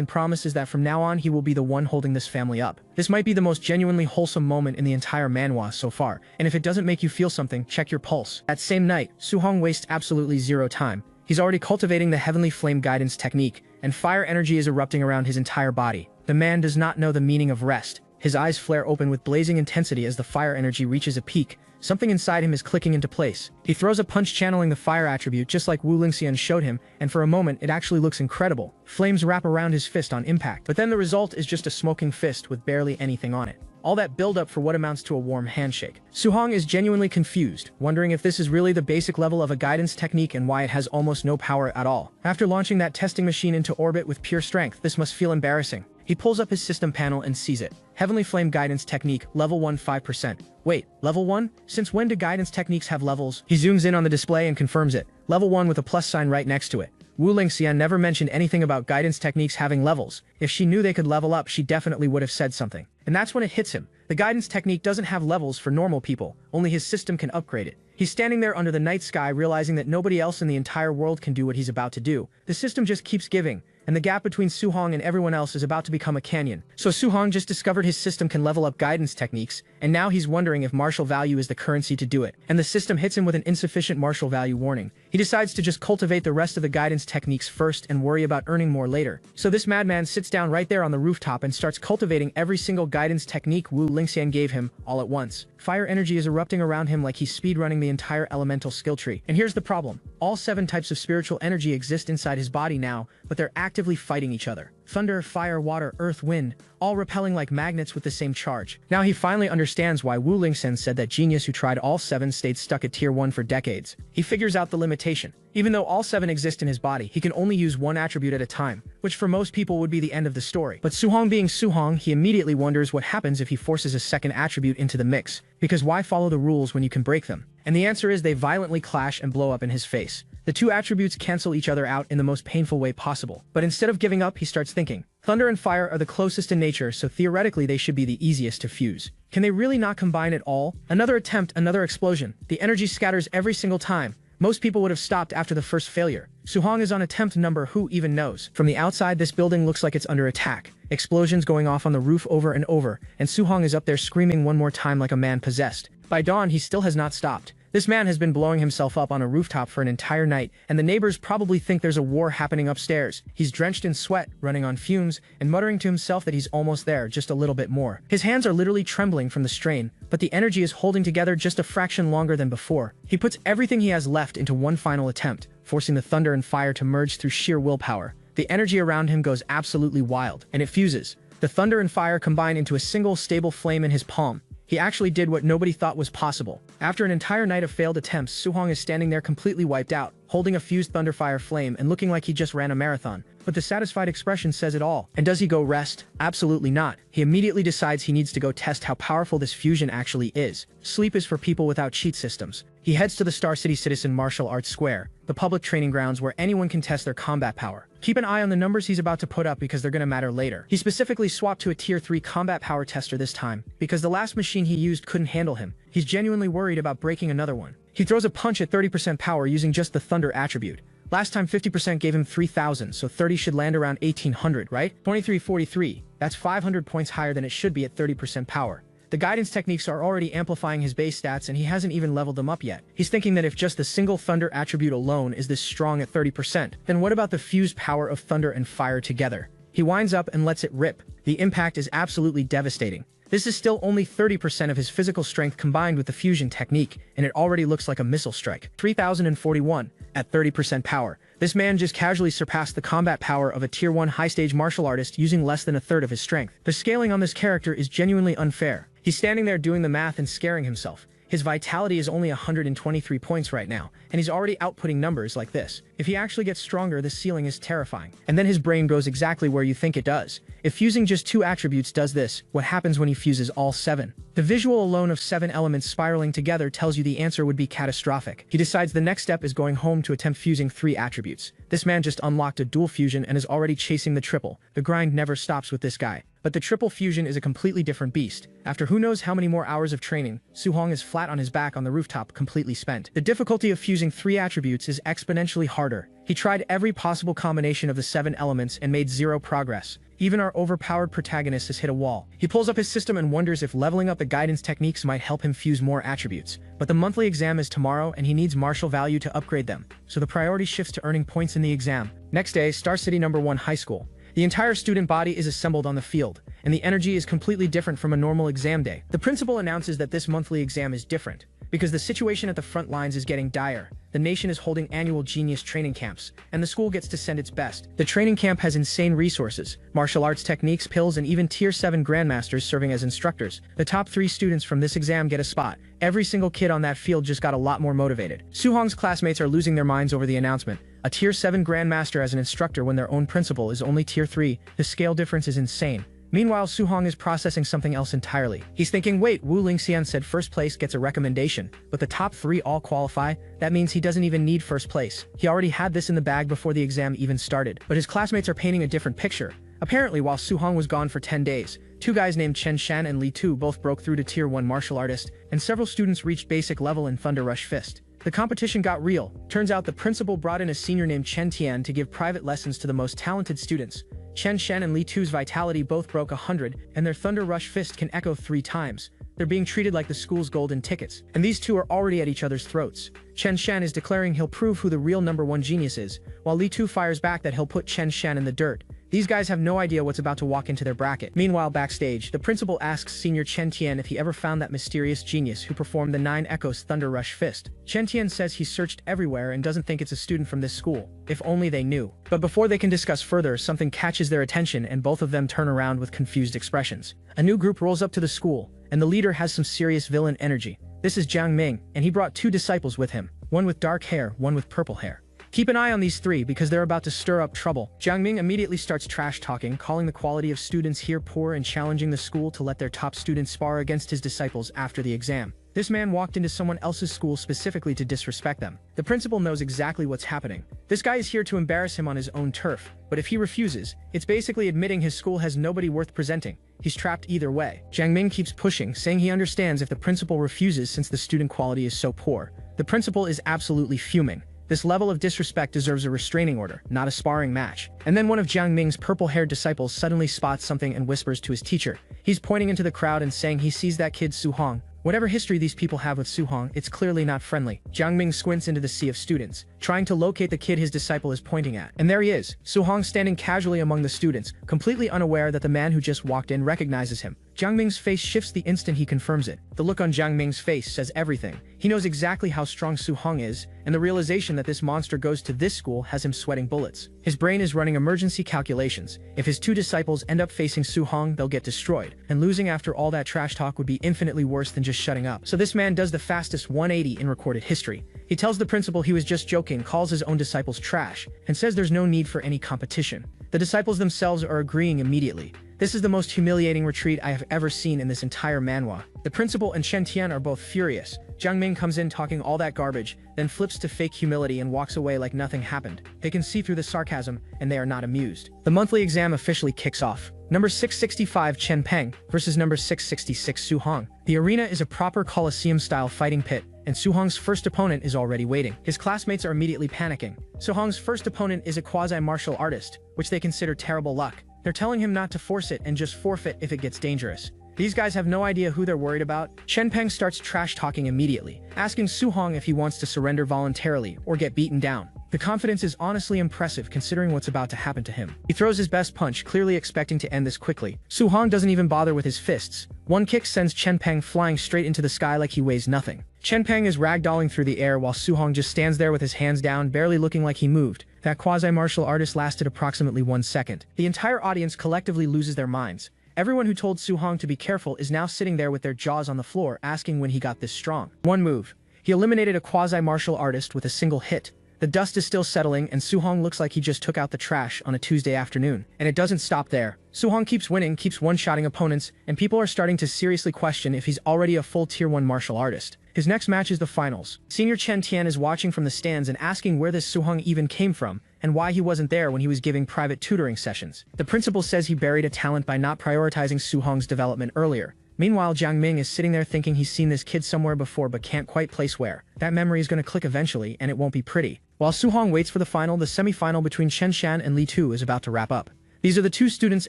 and promises that from now on he will be the one holding this family up. This might be the most genuinely wholesome moment in the entire manhwa so far, and if it doesn't make you feel something, check your pulse. That same night, Suhong wastes absolutely zero time. He's already cultivating the heavenly flame guidance technique, and fire energy is erupting around his entire body. The man does not know the meaning of rest. His eyes flare open with blazing intensity as the fire energy reaches a peak. Something inside him is clicking into place. He throws a punch channeling the fire attribute just like Wu Lingxian showed him, and for a moment it actually looks incredible. Flames wrap around his fist on impact, but then the result is just a smoking fist with barely anything on it. All that build-up for what amounts to a warm handshake. Suhong is genuinely confused, wondering if this is really the basic level of a guidance technique and why it has almost no power at all. After launching that testing machine into orbit with pure strength, this must feel embarrassing. He pulls up his system panel and sees it. Heavenly Flame Guidance Technique, Level 1 5%. Wait, Level 1? Since when do guidance techniques have levels? He zooms in on the display and confirms it. Level 1 with a plus sign right next to it. Wu Lingxian never mentioned anything about guidance techniques having levels. If she knew they could level up, she definitely would have said something. And that's when it hits him. The guidance technique doesn't have levels for normal people, only his system can upgrade it. He's standing there under the night sky realizing that nobody else in the entire world can do what he's about to do. The system just keeps giving, and the gap between Suhong and everyone else is about to become a canyon. So Suhong just discovered his system can level up guidance techniques, and now he's wondering if martial value is the currency to do it. And the system hits him with an insufficient martial value warning. He decides to just cultivate the rest of the guidance techniques first and worry about earning more later. So this madman sits down right there on the rooftop and starts cultivating every single guidance technique Wu Lingxian gave him all at once. Fire energy is erupting around him like he's speedrunning the entire elemental skill tree. And here's the problem. All 7 types of spiritual energy exist inside his body now, but they're actively fighting each other. Thunder, fire, water, earth, wind, all repelling like magnets with the same charge. Now he finally understands why Wu Lingxian said that genius who tried all 7 stayed stuck at tier 1 for decades. He figures out the limitation. Even though all 7 exist in his body, he can only use one attribute at a time, which for most people would be the end of the story. But Suhong being Suhong, he immediately wonders what happens if he forces a second attribute into the mix. Because why follow the rules when you can break them? And the answer is they violently clash and blow up in his face. The 2 attributes cancel each other out in the most painful way possible. But instead of giving up, he starts thinking. Thunder and fire are the closest in nature, so theoretically they should be the easiest to fuse. Can they really not combine at all? Another attempt, another explosion. The energy scatters every single time. Most people would have stopped after the first failure. Suhong is on attempt number who even knows. From the outside, this building looks like it's under attack. Explosions going off on the roof over and over, and Suhong is up there screaming one more time like a man possessed. By dawn, he still has not stopped. This man has been blowing himself up on a rooftop for an entire night, and the neighbors probably think there's a war happening upstairs. He's drenched in sweat, running on fumes, and muttering to himself that he's almost there, just a little bit more. His hands are literally trembling from the strain, but the energy is holding together just a fraction longer than before. He puts everything he has left into one final attempt, forcing the thunder and fire to merge through sheer willpower. The energy around him goes absolutely wild, and it fuses. The thunder and fire combine into a single stable flame in his palm. He actually did what nobody thought was possible. After an entire night of failed attempts, Suhong is standing there completely wiped out, holding a fused thunderfire flame and looking like he just ran a marathon. But the satisfied expression says it all. And does he go rest? Absolutely not. He immediately decides he needs to go test how powerful this fusion actually is. Sleep is for people without cheat systems. He heads to the Star City Citizen Martial Arts Square, the public training grounds where anyone can test their combat power. Keep an eye on the numbers he's about to put up because they're gonna matter later. He specifically swapped to a tier 3 combat power tester this time, because the last machine he used couldn't handle him. He's genuinely worried about breaking another one. He throws a punch at 30% power using just the thunder attribute. Last time 50% gave him 3,000, so 30 should land around 1,800, right? 2343, that's 500 points higher than it should be at 30% power. The guidance techniques are already amplifying his base stats and he hasn't even leveled them up yet. He's thinking that if just the single thunder attribute alone is this strong at 30%, then what about the fused power of thunder and fire together? He winds up and lets it rip. The impact is absolutely devastating. This is still only 30% of his physical strength combined with the fusion technique, and it already looks like a missile strike. 3041 at 30% power. This man just casually surpassed the combat power of a tier 1 high-stage martial artist using less than a third of his strength. The scaling on this character is genuinely unfair. He's standing there doing the math and scaring himself. His vitality is only 123 points right now, and he's already outputting numbers like this. If he actually gets stronger, the ceiling is terrifying. And then his brain goes exactly where you think it does. If fusing just 2 attributes does this, what happens when he fuses all 7? The visual alone of 7 elements spiraling together tells you the answer would be catastrophic. He decides the next step is going home to attempt fusing 3 attributes. This man just unlocked a dual fusion and is already chasing the triple. The grind never stops with this guy. But the triple fusion is a completely different beast. After who knows how many more hours of training, Su-hong is flat on his back on the rooftop, completely spent. The difficulty of fusing 3 attributes is exponentially harder. He tried every possible combination of the 7 elements and made 0 progress. Even our overpowered protagonist has hit a wall. He pulls up his system and wonders if leveling up the guidance techniques might help him fuse more attributes. But the monthly exam is tomorrow and he needs martial value to upgrade them. So the priority shifts to earning points in the exam. Next day, Star City No. 1 High School. The entire student body is assembled on the field, and the energy is completely different from a normal exam day. The principal announces that this monthly exam is different, because the situation at the front lines is getting dire. The nation is holding annual genius training camps, and the school gets to send its best. The training camp has insane resources, martial arts techniques, pills, and even Tier 7 grandmasters serving as instructors. The top 3 students from this exam get a spot. Every single kid on that field just got a lot more motivated. Su-hong's classmates are losing their minds over the announcement. A Tier 7 grandmaster as an instructor when their own principal is only Tier 3. The scale difference is insane. Meanwhile, Su-hong is processing something else entirely. He's thinking, wait, Wu Lingxian said first place gets a recommendation, but the top 3 all qualify? That means he doesn't even need first place. He already had this in the bag before the exam even started. But his classmates are painting a different picture. Apparently, while Su-hong was gone for 10 days, 2 guys named Chen Shan and Li Tu both broke through to Tier 1 martial artist, and several students reached basic level in Thunder Rush Fist. The competition got real. Turns out the principal brought in a senior named Chen Tian to give private lessons to the most talented students. Chen Shen and Li Tu's vitality both broke 100, and their Thunder Rush Fist can echo 3 times. They're being treated like the school's golden tickets, and these two are already at each other's throats. Chen Shan is declaring he'll prove who the real No. 1 genius is, while Li Tu fires back that he'll put Chen Shan in the dirt. These guys have no idea what's about to walk into their bracket. Meanwhile, backstage, the principal asks senior Chen Tian if he ever found that mysterious genius who performed the 9 Echoes Thunder Rush Fist. Chen Tian says he's searched everywhere and doesn't think it's a student from this school. If only they knew. But before they can discuss further, something catches their attention and both of them turn around with confused expressions. A new group rolls up to the school, and the leader has some serious villain energy. This is Jiang Ming, and he brought 2 disciples with him, one with dark hair, one with purple hair. Keep an eye on these 3 because they're about to stir up trouble. Jiang Ming immediately starts trash talking, calling the quality of students here poor and challenging the school to let their top students spar against his disciples after the exam. This man walked into someone else's school specifically to disrespect them. The principal knows exactly what's happening. This guy is here to embarrass him on his own turf, but if he refuses, it's basically admitting his school has nobody worth presenting. He's trapped either way. Jiang Ming keeps pushing, saying he understands if the principal refuses since the student quality is so poor. The principal is absolutely fuming. This level of disrespect deserves a restraining order, not a sparring match. And then one of Jiang Ming's purple-haired disciples suddenly spots something and whispers to his teacher. He's pointing into the crowd and saying he sees that kid Su-hong. Whatever history these people have with Su-hong, it's clearly not friendly. Jiang Ming squints into the sea of students, trying to locate the kid his disciple is pointing at. And there he is, Su-hong standing casually among the students, completely unaware that the man who just walked in recognizes him. Jiang Ming's face shifts the instant he confirms it. The look on Jiang Ming's face says everything. He knows exactly how strong Su-hong is, and the realization that this monster goes to this school has him sweating bullets. His brain is running emergency calculations. If his 2 disciples end up facing Su-hong, they'll get destroyed, and losing after all that trash talk would be infinitely worse than just shutting up. So this man does the fastest 180 in recorded history. He tells the principal he was just joking, calls his own disciples trash, and says there's no need for any competition. The disciples themselves are agreeing immediately. This is the most humiliating retreat I have ever seen in this entire manhwa. The principal and Chen Tian are both furious. Jiang Ming comes in talking all that garbage, then flips to fake humility and walks away like nothing happened. They can see through the sarcasm, and they are not amused. The monthly exam officially kicks off. Number 665 Chen Peng versus number 666 Su-hong. The arena is a proper Colosseum-style fighting pit, and Su-hong's first opponent is already waiting. His classmates are immediately panicking. Su-hong's first opponent is a quasi-martial artist, which they consider terrible luck. They're telling him not to force it and just forfeit if it gets dangerous. These guys have no idea who they're worried about. Chen Peng starts trash-talking immediately, asking Su-hong if he wants to surrender voluntarily or get beaten down. The confidence is honestly impressive considering what's about to happen to him. He throws his best punch, clearly expecting to end this quickly. Su-hong doesn't even bother with his fists. One kick sends Chen Peng flying straight into the sky like he weighs nothing. Chen Peng is ragdolling through the air while Su-hong just stands there with his hands down, barely looking like he moved. That quasi-martial artist lasted approximately 1 second. The entire audience collectively loses their minds. Everyone who told Su-hong to be careful is now sitting there with their jaws on the floor asking when he got this strong. One move. He eliminated a quasi-martial artist with a single hit. The dust is still settling and Su-hong looks like he just took out the trash on a Tuesday afternoon. And it doesn't stop there. Su-hong keeps winning, keeps one-shotting opponents, and people are starting to seriously question if he's already a full Tier 1 martial artist. His next match is the finals. Senior Chen Tian is watching from the stands and asking where this Su-hong even came from, and why he wasn't there when he was giving private tutoring sessions. The principal says he buried a talent by not prioritizing Su-hong's development earlier. Meanwhile, Jiang Ming is sitting there thinking he's seen this kid somewhere before but can't quite place where. That memory is going to click eventually, and it won't be pretty. While Su-hong waits for the final, the semi-final between Chen Shan and Li Tu is about to wrap up. These are the two students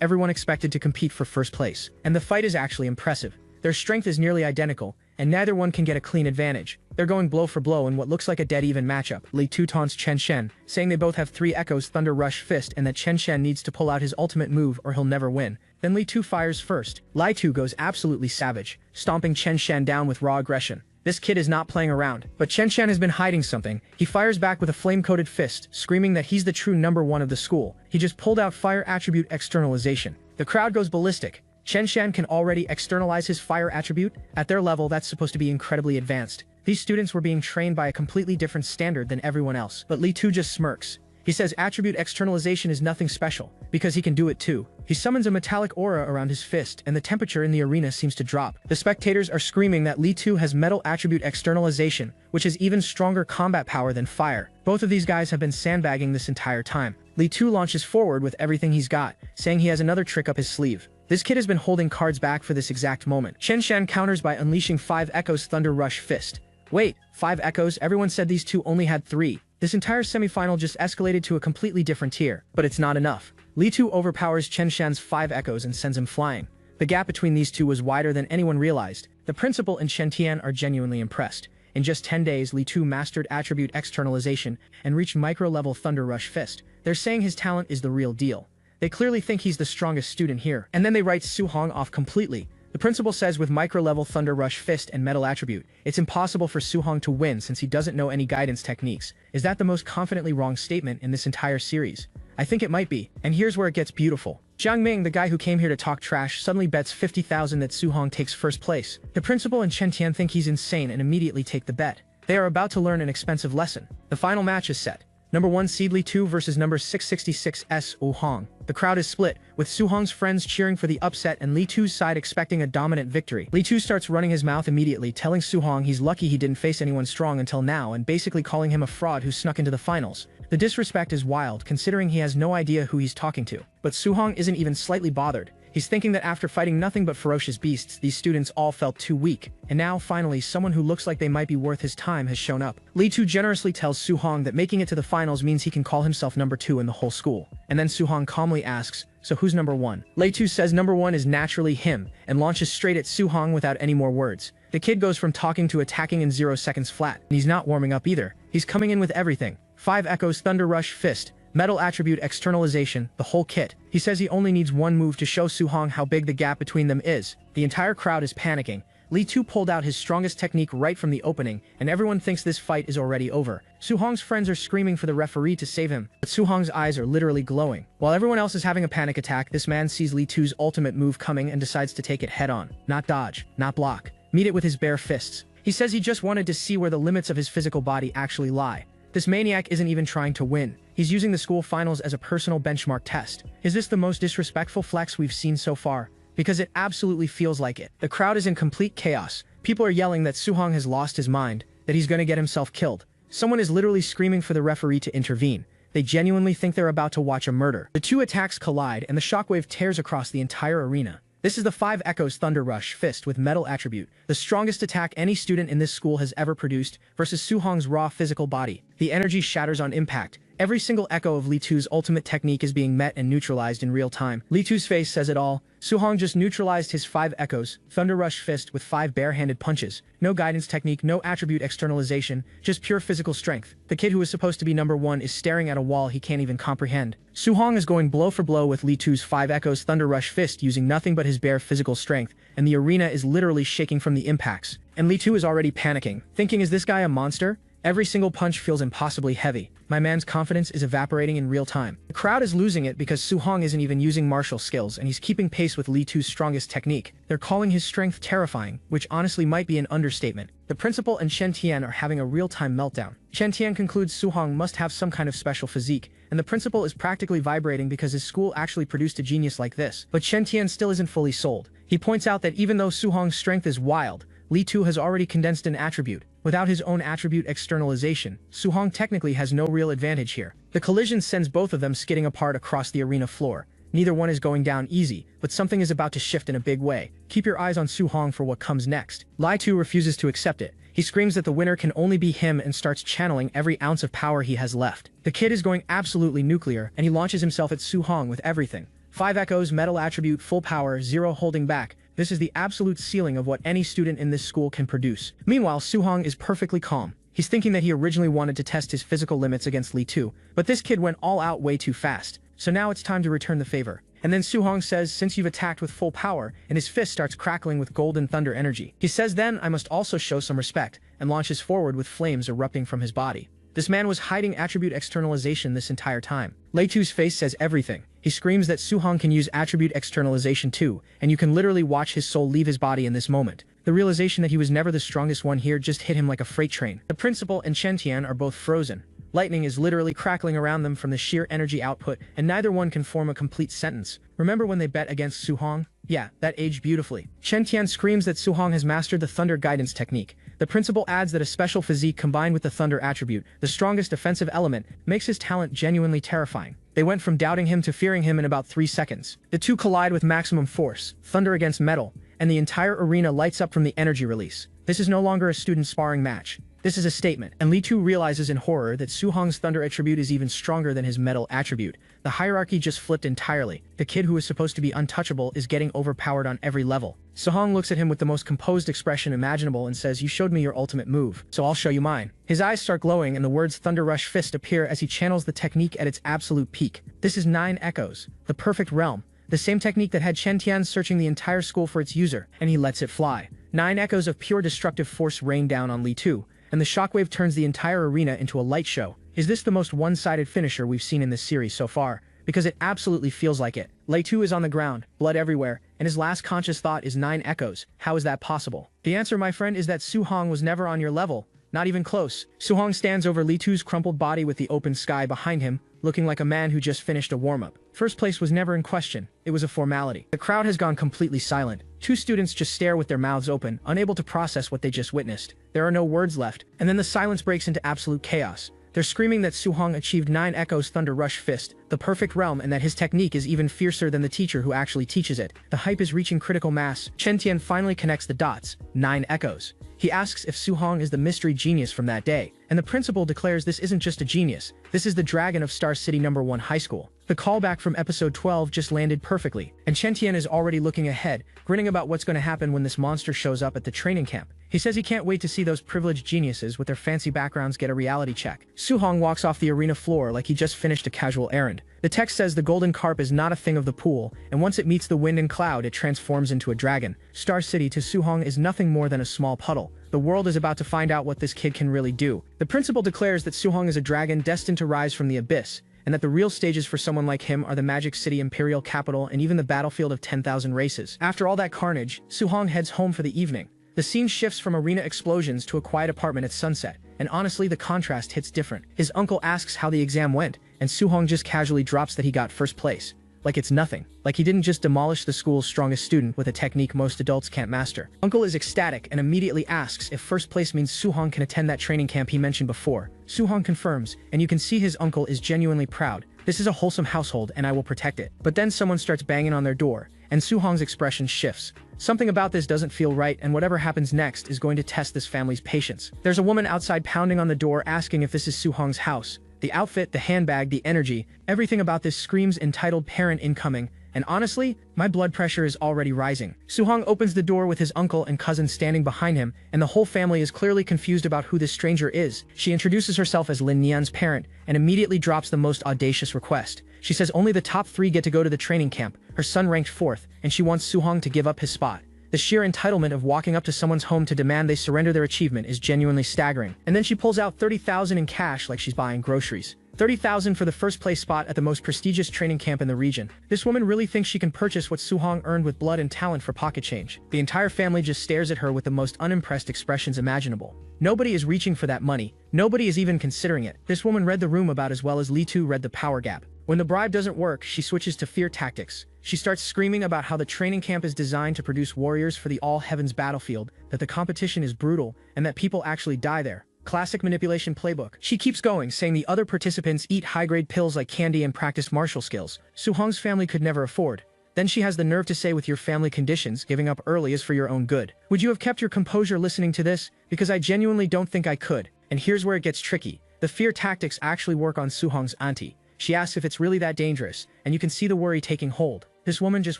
everyone expected to compete for first place, and the fight is actually impressive. Their strength is nearly identical, and neither one can get a clean advantage. They're going blow for blow in what looks like a dead-even matchup. Li Tu taunts Chen Shen, saying they both have 3 echoes Thunder Rush Fist and that Chen Shen needs to pull out his ultimate move or he'll never win. Then Li Tu fires first. Li Tu goes absolutely savage, stomping Chen Shen down with raw aggression. This kid is not playing around, but Chen Shan has been hiding something. He fires back with a flame-coated fist, screaming that he's the true #1 of the school. He just pulled out fire attribute externalization. The crowd goes ballistic. Chen Shan can already externalize his fire attribute. At their level, that's supposed to be incredibly advanced. These students were being trained by a completely different standard than everyone else. But Li Tu just smirks. He says attribute externalization is nothing special, because he can do it too. He summons a metallic aura around his fist, and the temperature in the arena seems to drop. The spectators are screaming that Li Tu has metal attribute externalization, which has even stronger combat power than fire. Both of these guys have been sandbagging this entire time. Li Tu launches forward with everything he's got, saying he has another trick up his sleeve. This kid has been holding cards back for this exact moment. Chen Shan counters by unleashing 5 echoes Thunder Rush Fist. Wait, 5 echoes? Everyone said these two only had 3. This entire semi-final just escalated to a completely different tier, but it's not enough. Li Tu overpowers Chen Shan's 5 echoes and sends him flying. The gap between these two was wider than anyone realized. The principal and Chen Tian are genuinely impressed. In just 10 days, Li Tu mastered attribute externalization and reached micro-level Thunder Rush Fist. They're saying his talent is the real deal. They clearly think he's the strongest student here. And then they write Su-hong off completely. The principal says with micro-level Thunder Rush Fist and Metal Attribute, it's impossible for Su-hong to win since he doesn't know any guidance techniques. Is that the most confidently wrong statement in this entire series? I think it might be. And here's where it gets beautiful. Jiang Ming, the guy who came here to talk trash, suddenly bets 50,000 that Su-hong takes first place. The principal and Chen Tian think he's insane and immediately take the bet. They are about to learn an expensive lesson. The final match is set. #1 seed Li Tu versus number 666 Su-hong. The crowd is split, with Su-hong's friends cheering for the upset and Li Tu's side expecting a dominant victory. Li Tu starts running his mouth immediately, telling Su-hong he's lucky he didn't face anyone strong until now and basically calling him a fraud who snuck into the finals. The disrespect is wild, considering he has no idea who he's talking to. But Su-hong isn't even slightly bothered. He's thinking that after fighting nothing but ferocious beasts, these students all felt too weak. And now, finally, someone who looks like they might be worth his time has shown up. Li Tu generously tells Su-hong that making it to the finals means he can call himself #2 in the whole school. And then Su-hong calmly asks, so who's #1? Li Tu says #1 is naturally him, and launches straight at Su-hong without any more words. The kid goes from talking to attacking in 0 seconds flat. And he's not warming up either. He's coming in with everything. 5 echoes Thunder Rush Fist, Metal Attribute Externalization, the whole kit. He says he only needs one move to show Su-hong how big the gap between them is. The entire crowd is panicking. Li Tu pulled out his strongest technique right from the opening, and everyone thinks this fight is already over. Su-hong's friends are screaming for the referee to save him, but Su-hong's eyes are literally glowing. While everyone else is having a panic attack, this man sees Li Tu's ultimate move coming and decides to take it head-on. Not dodge, not block. Meet it with his bare fists. He says he just wanted to see where the limits of his physical body actually lie. This maniac isn't even trying to win. He's using the school finals as a personal benchmark test. Is this the most disrespectful flex we've seen so far? Because it absolutely feels like it. The crowd is in complete chaos. People are yelling that Su-hong has lost his mind, that he's gonna get himself killed. Someone is literally screaming for the referee to intervene. They genuinely think they're about to watch a murder. The two attacks collide and the shockwave tears across the entire arena. This is the 5 echoes Thunder Rush Fist with Metal Attribute, the strongest attack any student in this school has ever produced, versus Su-hong's raw physical body. The energy shatters on impact. Every single echo of Li Tu's ultimate technique is being met and neutralized in real time. Li Tu's face says it all. Su-hong just neutralized his 5 echoes, Thunder Rush Fist with 5 bare-handed punches. No guidance technique, no attribute externalization, just pure physical strength. The kid who is supposed to be #1 is staring at a wall he can't even comprehend. Su-hong is going blow for blow with Li Tu's 5 echoes Thunder Rush Fist using nothing but his bare physical strength, and the arena is literally shaking from the impacts. And Li Tu is already panicking, thinking, is this guy a monster? Every single punch feels impossibly heavy. My man's confidence is evaporating in real time. The crowd is losing it because Su-hong isn't even using martial skills and he's keeping pace with Li Tu's strongest technique. They're calling his strength terrifying, which honestly might be an understatement. The principal and Chen Tian are having a real-time meltdown. Chen Tian concludes Su-hong must have some kind of special physique, and the principal is practically vibrating because his school actually produced a genius like this. But Chen Tian still isn't fully sold. He points out that even though Su-hong's strength is wild, Li Tu has already condensed an attribute. Without his own attribute externalization, Su-hong technically has no real advantage here. The collision sends both of them skidding apart across the arena floor. Neither one is going down easy, but something is about to shift in a big way. Keep your eyes on Su-hong for what comes next. Li Tu refuses to accept it. He screams that the winner can only be him and starts channeling every ounce of power he has left. The kid is going absolutely nuclear, and he launches himself at Su-hong with everything. 5 echoes, metal attribute, full power, 0 holding back. This is the absolute ceiling of what any student in this school can produce. Meanwhile, Su-hong is perfectly calm. He's thinking that he originally wanted to test his physical limits against Li Tu, but this kid went all out way too fast. So now it's time to return the favor. And then Su-hong says, since you've attacked with full power, and his fist starts crackling with golden thunder energy. He says then, I must also show some respect, and launches forward with flames erupting from his body. This man was hiding attribute externalization this entire time. Li Tu's face says everything. He screams that Su-hong can use attribute externalization too, and you can literally watch his soul leave his body in this moment. The realization that he was never the strongest one here just hit him like a freight train. The principal and Chen Tian are both frozen. Lightning is literally crackling around them from the sheer energy output, and neither one can form a complete sentence. Remember when they bet against Su-hong? Yeah, that aged beautifully. Chen Tian screams that Su-hong has mastered the thunder guidance technique. The principal adds that a special physique combined with the thunder attribute, the strongest offensive element, makes his talent genuinely terrifying. They went from doubting him to fearing him in about 3 seconds. The two collide with maximum force, thunder against metal, and the entire arena lights up from the energy release. This is no longer a student sparring match. This is a statement, and Li Tu realizes in horror that Su-hong's thunder attribute is even stronger than his metal attribute. The hierarchy just flipped entirely. The kid who is supposed to be untouchable is getting overpowered on every level. Su-hong looks at him with the most composed expression imaginable and says, you showed me your ultimate move, so I'll show you mine. His eyes start glowing and the words Thunder Rush Fist appear as he channels the technique at its absolute peak. This is 9 echoes, the perfect realm, the same technique that had Chen Tian searching the entire school for its user, and he lets it fly. 9 echoes of pure destructive force rain down on Li Tu, and the shockwave turns the entire arena into a light show. Is this the most one-sided finisher we've seen in this series so far? Because it absolutely feels like it. Li Tu is on the ground, blood everywhere, and his last conscious thought is 9 echoes. How is that possible? The answer, my friend, is that Su-hong was never on your level. Not even close. Su-hong stands over Li Tu's crumpled body with the open sky behind him, looking like a man who just finished a warm-up. First place was never in question. It was a formality. The crowd has gone completely silent. 2 students just stare with their mouths open, unable to process what they just witnessed. There are no words left, and then the silence breaks into absolute chaos. They're screaming that Su-hong achieved 9 echoes Thunder Rush Fist, the perfect realm, and that his technique is even fiercer than the teacher who actually teaches it. The hype is reaching critical mass. Chen Tian finally connects the dots. 9 echoes. He asks if Su-hong is the mystery genius from that day, and the principal declares this isn't just a genius. This is the dragon of Star City No. 1 High School. The callback from episode 12 just landed perfectly, and Chen Tian is already looking ahead, grinning about what's going to happen when this monster shows up at the training camp. He says he can't wait to see those privileged geniuses with their fancy backgrounds get a reality check. Su-hong walks off the arena floor like he just finished a casual errand. The text says the golden carp is not a thing of the pool, and once it meets the wind and cloud, it transforms into a dragon. Star City to Su-hong is nothing more than a small puddle. The world is about to find out what this kid can really do. The principal declares that Su-hong is a dragon destined to rise from the abyss, and that the real stages for someone like him are the Magic City Imperial Capital and even the battlefield of 10,000 races. After all that carnage, Su-hong heads home for the evening. The scene shifts from arena explosions to a quiet apartment at sunset, and honestly the contrast hits different. His uncle asks how the exam went, and Su-hong just casually drops that he got first place. Like it's nothing. Like he didn't just demolish the school's strongest student with a technique most adults can't master. Uncle is ecstatic and immediately asks if first place means Su-hong can attend that training camp he mentioned before. Su-hong confirms, and you can see his uncle is genuinely proud. This is a wholesome household and I will protect it. But then someone starts banging on their door, and Su-hong's expression shifts. Something about this doesn't feel right, and whatever happens next is going to test this family's patience. There's a woman outside pounding on the door asking if this is Su-hong's house. The outfit, the handbag, the energy, everything about this screams entitled parent incoming, and honestly, my blood pressure is already rising. Su-hong opens the door with his uncle and cousin standing behind him, and the whole family is clearly confused about who this stranger is. She introduces herself as Lin Nian's parent, and immediately drops the most audacious request. She says only the top 3 get to go to the training camp. Her son ranked 4th, and she wants Su-hong to give up his spot. The sheer entitlement of walking up to someone's home to demand they surrender their achievement is genuinely staggering. And then she pulls out 30,000 in cash like she's buying groceries. 30,000 for the first place spot at the most prestigious training camp in the region. This woman really thinks she can purchase what Su-hong earned with blood and talent for pocket change. The entire family just stares at her with the most unimpressed expressions imaginable. Nobody is reaching for that money. Nobody is even considering it. This woman read the room about as well as Li Tu read the power gap. When the bribe doesn't work, she switches to fear tactics. She starts screaming about how the training camp is designed to produce warriors for the all-heavens battlefield, that the competition is brutal, and that people actually die there. Classic manipulation playbook. She keeps going, saying the other participants eat high-grade pills like candy and practice martial skills. Su-hong's family could never afford. Then she has the nerve to say with your family conditions, giving up early is for your own good. Would you have kept your composure listening to this? Because I genuinely don't think I could. And here's where it gets tricky. The fear tactics actually work on Su-hong's auntie. She asks if it's really that dangerous, and you can see the worry taking hold. This woman just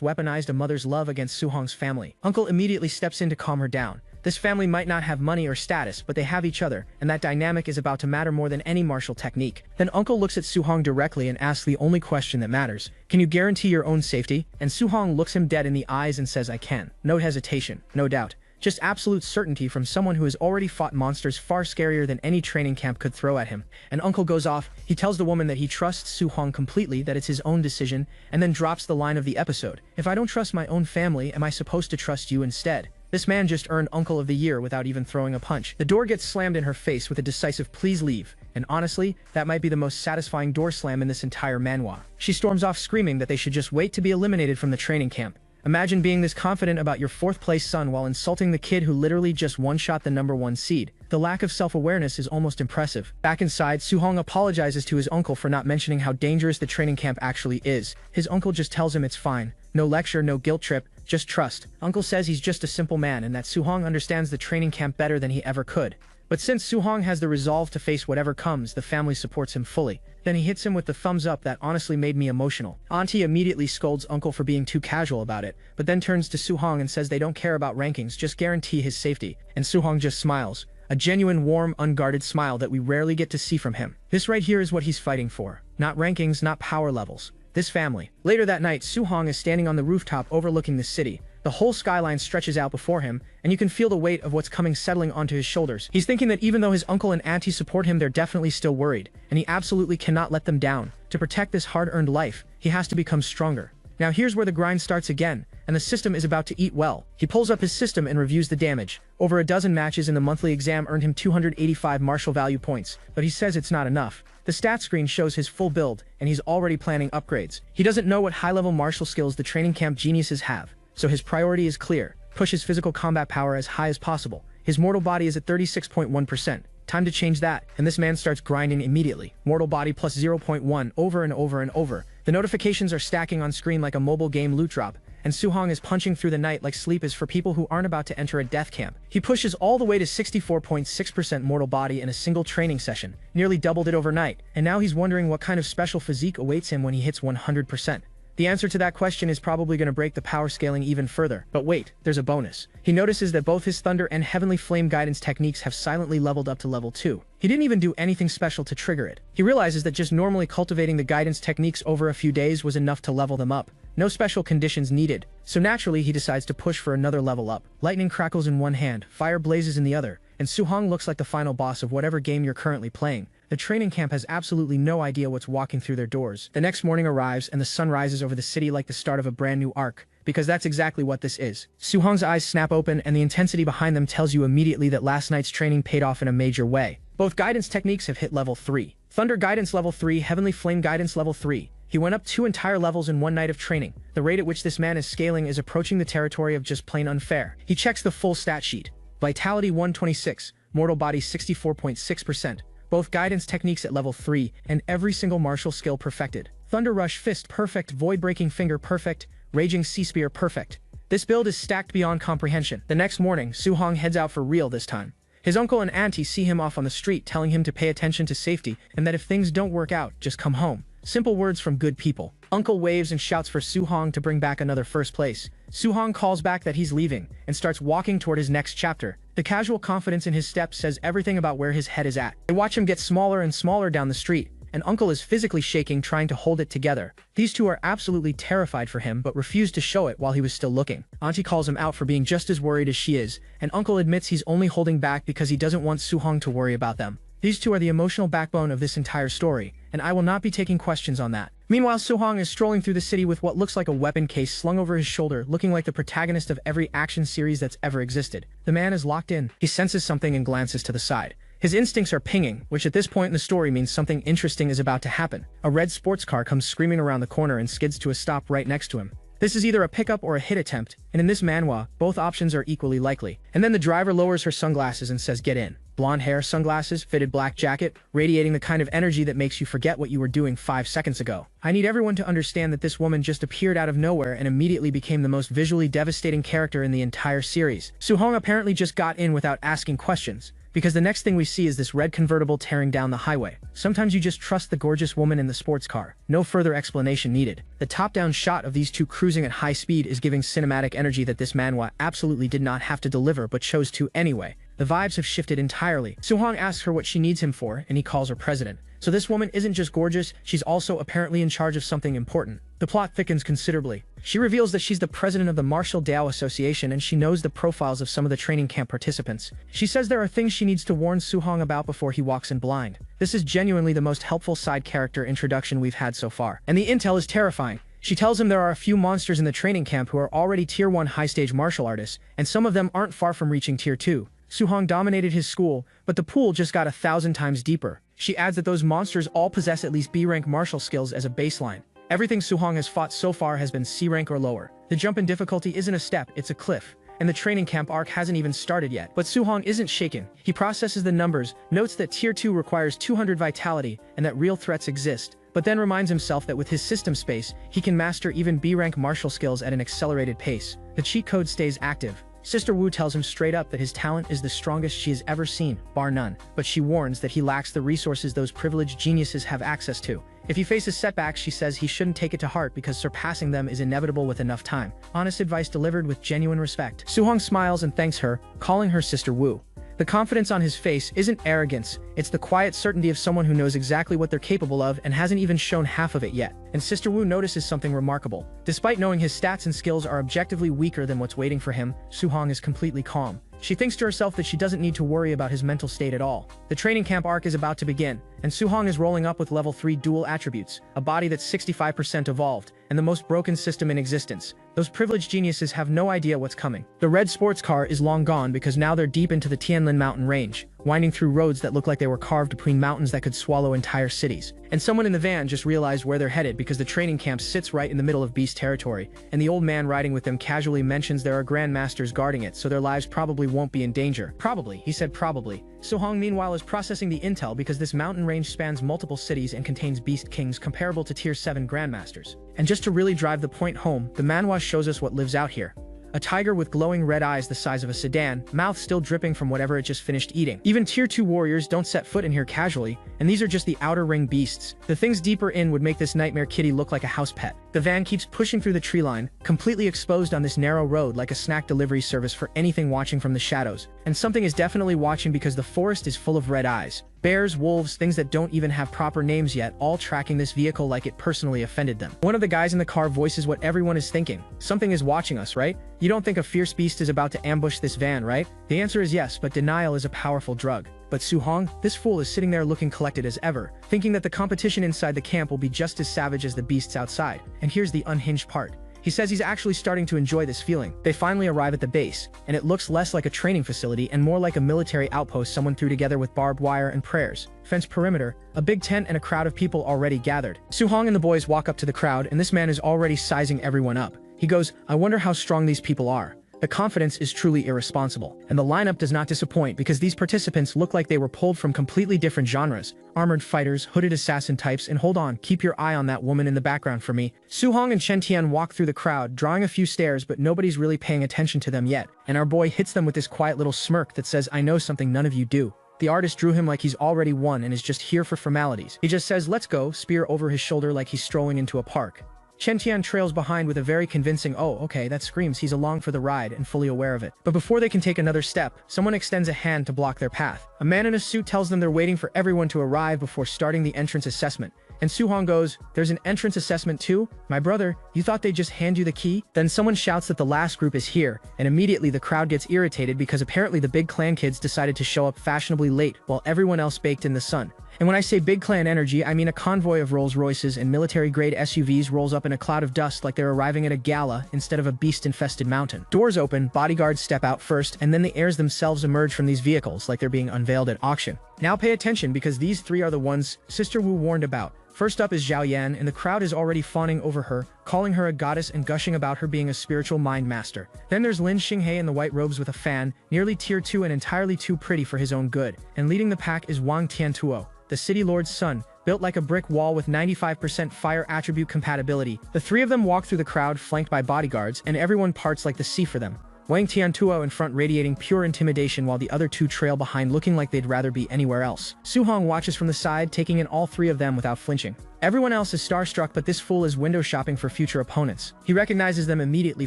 weaponized a mother's love against Su-hong's family. Uncle immediately steps in to calm her down. This family might not have money or status, but they have each other, and that dynamic is about to matter more than any martial technique. Then Uncle looks at Su-hong directly and asks the only question that matters. Can you guarantee your own safety? And Su-hong looks him dead in the eyes and says, I can. No hesitation, no doubt. Just absolute certainty from someone who has already fought monsters far scarier than any training camp could throw at him. And Uncle goes off. He tells the woman that he trusts Su-hong completely, that it's his own decision, and then drops the line of the episode. If I don't trust my own family, am I supposed to trust you instead? This man just earned Uncle of the Year without even throwing a punch. The door gets slammed in her face with a decisive please leave. And honestly, that might be the most satisfying door slam in this entire manhwa. She storms off screaming that they should just wait to be eliminated from the training camp. Imagine being this confident about your fourth-place son while insulting the kid who literally just one-shot the #1 seed. The lack of self-awareness is almost impressive. Back inside, Su-hong apologizes to his uncle for not mentioning how dangerous the training camp actually is. His uncle just tells him it's fine. No lecture, no guilt trip, just trust. Uncle says he's just a simple man and that Su-hong understands the training camp better than he ever could. But since Su-hong has the resolve to face whatever comes, the family supports him fully. Then he hits him with the thumbs up that honestly made me emotional. Auntie immediately scolds Uncle for being too casual about it, but then turns to Su-hong and says they don't care about rankings, just guarantee his safety. And Su-hong just smiles. A genuine, warm, unguarded smile that we rarely get to see from him. This right here is what he's fighting for. Not rankings, not power levels. This family. Later that night, Su-hong is standing on the rooftop overlooking the city. The whole skyline stretches out before him, and you can feel the weight of what's coming settling onto his shoulders. He's thinking that even though his uncle and auntie support him, they're definitely still worried, and he absolutely cannot let them down. To protect this hard-earned life, he has to become stronger. Now here's where the grind starts again, and the system is about to eat well. He pulls up his system and reviews the damage. Over a dozen matches in the monthly exam earned him 285 martial value points, but he says it's not enough. The stat screen shows his full build, and he's already planning upgrades. He doesn't know what high-level martial skills the training camp geniuses have. So his priority is clear. Push his physical combat power as high as possible. His mortal body is at 36.1%. Time to change that, and this man starts grinding immediately. Mortal body plus 0.1 over and over and over. The notifications are stacking on screen like a mobile game loot drop, and Su-hong is punching through the night like sleep is for people who aren't about to enter a death camp. He pushes all the way to 64.6% mortal body in a single training session, nearly doubled it overnight, and now he's wondering what kind of special physique awaits him when he hits 100%. The answer to that question is probably going to break the power scaling even further. But wait, there's a bonus. He notices that both his Thunder and Heavenly Flame guidance techniques have silently leveled up to level 2. He didn't even do anything special to trigger it. He realizes that just normally cultivating the guidance techniques over a few days was enough to level them up. No special conditions needed. So naturally, he decides to push for another level up. Lightning crackles in one hand, fire blazes in the other, and Su-hong looks like the final boss of whatever game you're currently playing. The training camp has absolutely no idea what's walking through their doors. The next morning arrives, and the sun rises over the city like the start of a brand new arc, because that's exactly what this is. Su-hong's eyes snap open, and the intensity behind them tells you immediately that last night's training paid off in a major way. Both guidance techniques have hit level 3. Thunder guidance level 3, Heavenly Flame guidance level 3. He went up 2 entire levels in one night of training. The rate at which this man is scaling is approaching the territory of just plain unfair. He checks the full stat sheet. Vitality 126, mortal body 64.6%. Both guidance techniques at level 3, and every single martial skill perfected. Thunder Rush Fist perfect, Void Breaking Finger perfect, Raging Sea Spear perfect. This build is stacked beyond comprehension. The next morning, Su-hong heads out for real this time. His uncle and auntie see him off on the street telling him to pay attention to safety and that if things don't work out, just come home. Simple words from good people. Uncle waves and shouts for Su-hong to bring back another first place. Su-hong calls back that he's leaving and starts walking toward his next chapter. The casual confidence in his steps says everything about where his head is at. They watch him get smaller and smaller down the street, and Uncle is physically shaking trying to hold it together. These two are absolutely terrified for him but refuse to show it while he was still looking. Auntie calls him out for being just as worried as she is, and Uncle admits he's only holding back because he doesn't want Suhong to worry about them. These two are the emotional backbone of this entire story, and I will not be taking questions on that. Meanwhile, Suhong is strolling through the city with what looks like a weapon case slung over his shoulder, looking like the protagonist of every action series that's ever existed. The man is locked in. He senses something and glances to the side. His instincts are pinging, which at this point in the story means something interesting is about to happen. A red sports car comes screaming around the corner and skids to a stop right next to him. This is either a pickup or a hit attempt, and in this manhwa, both options are equally likely. And then the driver lowers her sunglasses and says, "Get in." Blonde hair, sunglasses, fitted black jacket, radiating the kind of energy that makes you forget what you were doing 5 seconds ago. I need everyone to understand that this woman just appeared out of nowhere and immediately became the most visually devastating character in the entire series. Suhong apparently just got in without asking questions, because the next thing we see is this red convertible tearing down the highway. Sometimes you just trust the gorgeous woman in the sports car. No further explanation needed. The top-down shot of these two cruising at high speed is giving cinematic energy that this manhwa absolutely did not have to deliver but chose to anyway. The vibes have shifted entirely. Suhong asks her what she needs him for, and he calls her president. So this woman isn't just gorgeous, she's also apparently in charge of something important. The plot thickens considerably. She reveals that she's the president of the Martial Dao Association and she knows the profiles of some of the training camp participants. She says there are things she needs to warn Suhong about before he walks in blind. This is genuinely the most helpful side character introduction we've had so far. And the intel is terrifying. She tells him there are a few monsters in the training camp who are already Tier 1 high-stage martial artists, and some of them aren't far from reaching Tier 2. Suhong dominated his school, but the pool just got 1,000 times deeper. She adds that those monsters all possess at least B-rank martial skills as a baseline. Everything Suhong has fought so far has been C-rank or lower. The jump in difficulty isn't a step, it's a cliff. And the training camp arc hasn't even started yet. But Suhong isn't shaken. He processes the numbers, notes that Tier 2 requires 200 vitality, and that real threats exist, but then reminds himself that with his system space, he can master even B-rank martial skills at an accelerated pace. The cheat code stays active. Sister Wu tells him straight up that his talent is the strongest she has ever seen, bar none, but she warns that he lacks the resources those privileged geniuses have access to. If he faces setbacks, she says he shouldn't take it to heart because surpassing them is inevitable with enough time. Honest advice delivered with genuine respect. Suhong smiles and thanks her, calling her Sister Wu. The confidence on his face isn't arrogance, it's the quiet certainty of someone who knows exactly what they're capable of and hasn't even shown half of it yet. And Sister Wu notices something remarkable. Despite knowing his stats and skills are objectively weaker than what's waiting for him, Suhong is completely calm. She thinks to herself that she doesn't need to worry about his mental state at all. The training camp arc is about to begin, and Suhong is rolling up with level 3 dual attributes, a body that's 65% evolved, and the most broken system in existence. Those privileged geniuses have no idea what's coming. The red sports car is long gone because now they're deep into the Tianlin mountain range, winding through roads that look like they were carved between mountains that could swallow entire cities. And someone in the van just realized where they're headed because the training camp sits right in the middle of beast territory, and the old man riding with them casually mentions there are grandmasters guarding it, so their lives probably won't be in danger. Probably, he said probably. Suhong meanwhile is processing the intel because this mountain range spans multiple cities and contains beast kings comparable to Tier 7 grandmasters. And just to really drive the point home, the manhwa shows us what lives out here. A tiger with glowing red eyes the size of a sedan, mouth still dripping from whatever it just finished eating. Even Tier 2 warriors don't set foot in here casually, and these are just the outer ring beasts. The things deeper in would make this nightmare kitty look like a house pet. The van keeps pushing through the tree line, completely exposed on this narrow road like a snack delivery service for anything watching from the shadows. And something is definitely watching because the forest is full of red eyes. Bears, wolves, things that don't even have proper names yet, all tracking this vehicle like it personally offended them. One of the guys in the car voices what everyone is thinking. Something is watching us, right? You don't think a fierce beast is about to ambush this van, right? The answer is yes, but denial is a powerful drug. But Suhong, this fool is sitting there looking collected as ever, thinking that the competition inside the camp will be just as savage as the beasts outside. And here's the unhinged part. He says he's actually starting to enjoy this feeling. They finally arrive at the base, and it looks less like a training facility and more like a military outpost someone threw together with barbed wire and prayers. Fence perimeter, a big tent and a crowd of people already gathered. Suhong and the boys walk up to the crowd, and this man is already sizing everyone up. He goes, "I wonder how strong these people are." The confidence is truly irresponsible, and the lineup does not disappoint because these participants look like they were pulled from completely different genres. Armored fighters, hooded assassin types, and hold on, keep your eye on that woman in the background for me. Suhong and Chen Tian walk through the crowd, drawing a few stares, but nobody's really paying attention to them yet, and our boy hits them with this quiet little smirk that says, "I know something none of you do." The artist drew him like he's already won and is just here for formalities. He just says, "Let's go," spear over his shoulder like he's strolling into a park. Chen Tian trails behind with a very convincing "oh, okay," that screams he's along for the ride and fully aware of it. But before they can take another step, someone extends a hand to block their path. A man in a suit tells them they're waiting for everyone to arrive before starting the entrance assessment. And Su-hong goes, "There's an entrance assessment too? My brother, you thought they'd just hand you the key?" Then someone shouts that the last group is here, and immediately the crowd gets irritated because apparently the big clan kids decided to show up fashionably late while everyone else baked in the sun. And when I say big clan energy, I mean a convoy of Rolls Royces and military-grade SUVs rolls up in a cloud of dust like they're arriving at a gala instead of a beast-infested mountain. Doors open, bodyguards step out first, and then the heirs themselves emerge from these vehicles like they're being unveiled at auction. Now pay attention because these three are the ones Sister Wu warned about. First up is Zhao Yan, and the crowd is already fawning over her, calling her a goddess and gushing about her being a spiritual mind master. Then there's Lin Xinghe in the white robes with a fan, nearly tier 2 and entirely too pretty for his own good. And leading the pack is Wang Tiantuo, the city lord's son, built like a brick wall with 95% fire attribute compatibility. The three of them walk through the crowd flanked by bodyguards, and everyone parts like the sea for them. Wang Tiantuo in front radiating pure intimidation while the other two trail behind looking like they'd rather be anywhere else. Su-hong watches from the side, taking in all three of them without flinching. Everyone else is starstruck, but this fool is window shopping for future opponents. He recognizes them immediately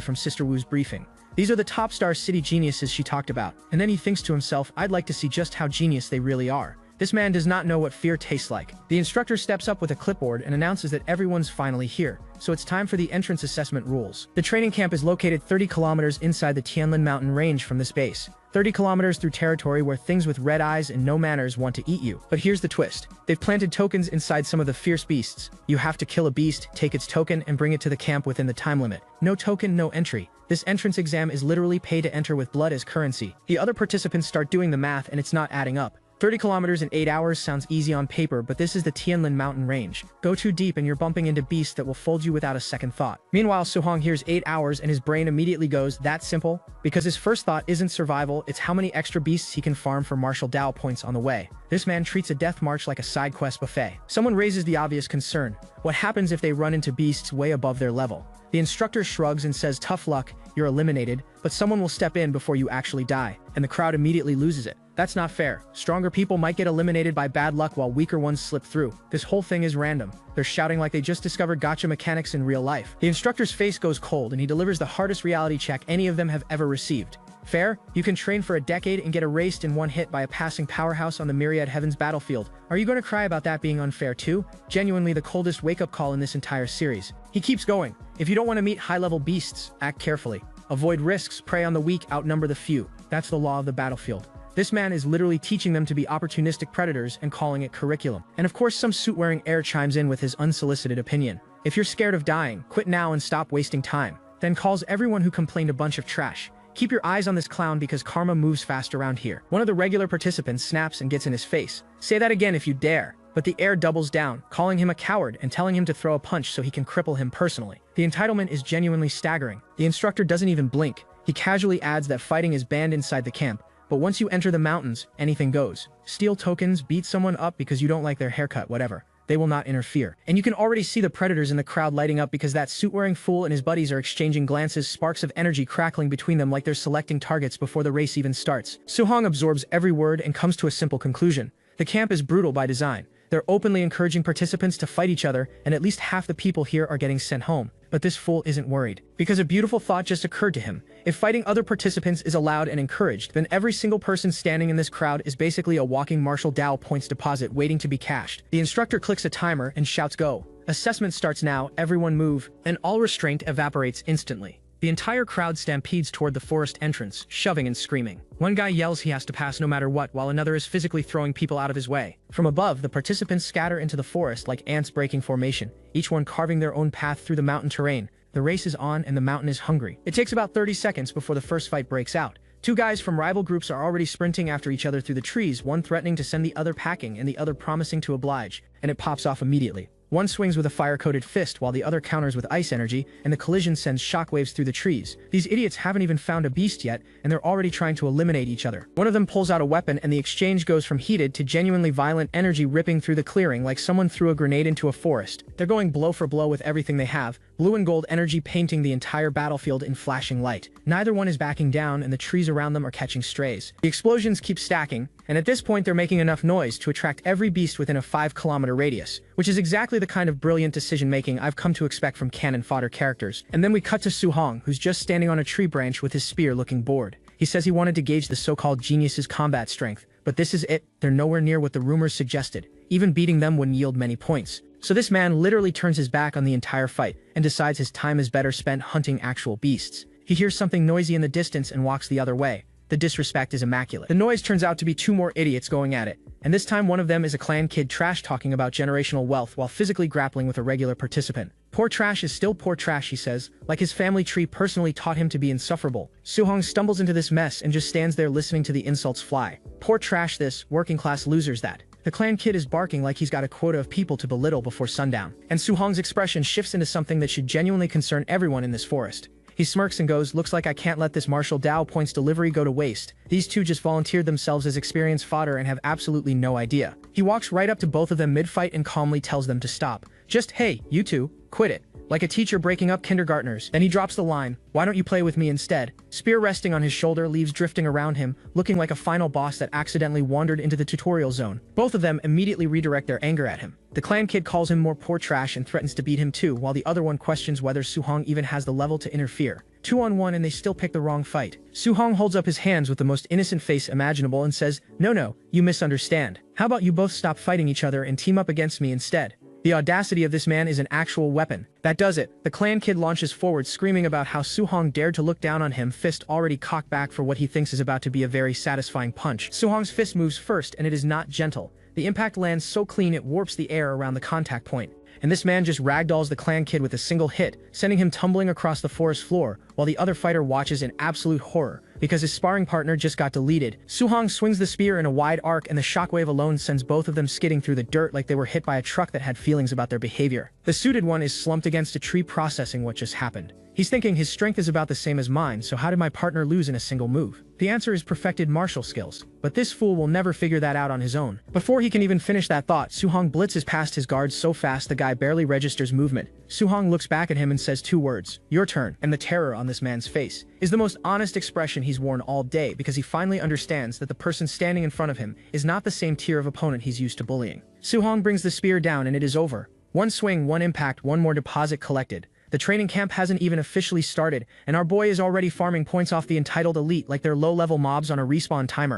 from Sister Wu's briefing. These are the top star city geniuses she talked about. And then he thinks to himself, I'd like to see just how genius they really are. This man does not know what fear tastes like. The instructor steps up with a clipboard and announces that everyone's finally here, so it's time for the entrance assessment rules. The training camp is located 30 kilometers inside the Tianlin mountain range from this base. 30 kilometers through territory where things with red eyes and no manners want to eat you. But here's the twist. They've planted tokens inside some of the fierce beasts. You have to kill a beast, take its token, and bring it to the camp within the time limit. No token, no entry. This entrance exam is literally pay to enter with blood as currency. The other participants start doing the math and it's not adding up. 30 kilometers in 8 hours sounds easy on paper, but this is the Tianlin mountain range. Go too deep and you're bumping into beasts that will fold you without a second thought. Meanwhile, Su-hong hears 8 hours and his brain immediately goes, "That simple?" Because his first thought isn't survival, it's how many extra beasts he can farm for martial Dao points on the way. This man treats a death march like a side quest buffet. Someone raises the obvious concern. What happens if they run into beasts way above their level? The instructor shrugs and says, "Tough luck, you're eliminated, but someone will step in before you actually die." And the crowd immediately loses it. That's not fair. Stronger people might get eliminated by bad luck while weaker ones slip through. This whole thing is random. They're shouting like they just discovered gacha mechanics in real life. The instructor's face goes cold and he delivers the hardest reality check any of them have ever received. Fair? You can train for a decade and get erased in one hit by a passing powerhouse on the Myriad Heavens battlefield. Are you going to cry about that being unfair too? Genuinely the coldest wake-up call in this entire series. He keeps going. If you don't want to meet high-level beasts, act carefully. Avoid risks, prey on the weak, outnumber the few. That's the law of the battlefield. This man is literally teaching them to be opportunistic predators and calling it curriculum. And of course some suit-wearing heir chimes in with his unsolicited opinion. If you're scared of dying, quit now and stop wasting time. Then calls everyone who complained a bunch of trash. Keep your eyes on this clown because karma moves fast around here. One of the regular participants snaps and gets in his face. Say that again if you dare. But the heir doubles down, calling him a coward and telling him to throw a punch so he can cripple him personally. The entitlement is genuinely staggering. The instructor doesn't even blink. He casually adds that fighting is banned inside the camp. But once you enter the mountains, anything goes. Steal tokens, beat someone up because you don't like their haircut, whatever. They will not interfere. And you can already see the predators in the crowd lighting up because that suit-wearing fool and his buddies are exchanging glances, sparks of energy crackling between them like they're selecting targets before the race even starts. Su-hong absorbs every word and comes to a simple conclusion. The camp is brutal by design. They're openly encouraging participants to fight each other, and at least half the people here are getting sent home. But this fool isn't worried, because a beautiful thought just occurred to him. If fighting other participants is allowed and encouraged, then every single person standing in this crowd is basically a walking martial Dao points deposit waiting to be cashed. The instructor clicks a timer and shouts go. Assessment starts now, everyone move, and all restraint evaporates instantly. The entire crowd stampedes toward the forest entrance, shoving and screaming. One guy yells he has to pass no matter what, while another is physically throwing people out of his way. From above, the participants scatter into the forest like ants breaking formation, each one carving their own path through the mountain terrain. The race is on and the mountain is hungry. It takes about 30 seconds before the first fight breaks out. Two guys from rival groups are already sprinting after each other through the trees, one threatening to send the other packing and the other promising to oblige, and it pops off immediately. One swings with a fire-coated fist while the other counters with ice energy, and the collision sends shockwaves through the trees. These idiots haven't even found a beast yet, and they're already trying to eliminate each other. One of them pulls out a weapon and the exchange goes from heated to genuinely violent, energy ripping through the clearing like someone threw a grenade into a forest. They're going blow for blow with everything they have, blue and gold energy painting the entire battlefield in flashing light. Neither one is backing down, and the trees around them are catching strays. The explosions keep stacking, and at this point they're making enough noise to attract every beast within a 5-kilometer radius, which is exactly the kind of brilliant decision-making I've come to expect from cannon fodder characters. And then we cut to Su-hong, who's just standing on a tree branch with his spear looking bored. He says he wanted to gauge the so-called genius's combat strength, but this is it. They're nowhere near what the rumors suggested. Even beating them wouldn't yield many points. So this man literally turns his back on the entire fight and decides his time is better spent hunting actual beasts. He hears something noisy in the distance and walks the other way. The disrespect is immaculate. The noise turns out to be 2 more idiots going at it, and this time one of them is a clan kid trash-talking about generational wealth while physically grappling with a regular participant. Poor trash is still poor trash, he says, like his family tree personally taught him to be insufferable. Su-hong stumbles into this mess and just stands there listening to the insults fly. Poor trash this, working-class losers that. The clan kid is barking like he's got a quota of people to belittle before sundown, and Su-hong's expression shifts into something that should genuinely concern everyone in this forest. He smirks and goes, "Looks like I can't let this Marshall Dao points delivery go to waste. These two just volunteered themselves as experienced fodder and have absolutely no idea." He walks right up to both of them mid-fight and calmly tells them to stop. Just, "Hey, you two, quit it." Like a teacher breaking up kindergartners. Then he drops the line, "Why don't you play with me instead?" Spear resting on his shoulder, leaves drifting around him, looking like a final boss that accidentally wandered into the tutorial zone. Both of them immediately redirect their anger at him. The clan kid calls him more poor trash and threatens to beat him too, while the other one questions whether Su-hong even has the level to interfere. 2-on-1 and they still pick the wrong fight. Su-hong holds up his hands with the most innocent face imaginable and says, No, you misunderstand. How about you both stop fighting each other and team up against me instead?" The audacity of this man is an actual weapon. That does it. The clan kid launches forward, screaming about how Su-hong dared to look down on him, fist already cocked back for what he thinks is about to be a very satisfying punch. Su-hong's fist moves first, and it is not gentle. The impact lands so clean it warps the air around the contact point. And this man just ragdolls the clan kid with a single hit, sending him tumbling across the forest floor, while the other fighter watches in absolute horror, because his sparring partner just got deleted. Su-hong swings the spear in a wide arc, and the shockwave alone sends both of them skidding through the dirt like they were hit by a truck that had feelings about their behavior. The suited one is slumped against a tree processing what just happened. He's thinking his strength is about the same as mine, so how did my partner lose in a single move? The answer is perfected martial skills, but this fool will never figure that out on his own. Before he can even finish that thought, Su-hong blitzes past his guards so fast the guy barely registers movement. Su-hong looks back at him and says 2 words, "Your turn," and the terror on this man's face is the most honest expression he's worn all day, because he finally understands that the person standing in front of him is not the same tier of opponent he's used to bullying. Su-hong brings the spear down and it is over. 1 swing, 1 impact, 1 more deposit collected. The training camp hasn't even officially started, and our boy is already farming points off the entitled elite like they're low-level mobs on a respawn timer.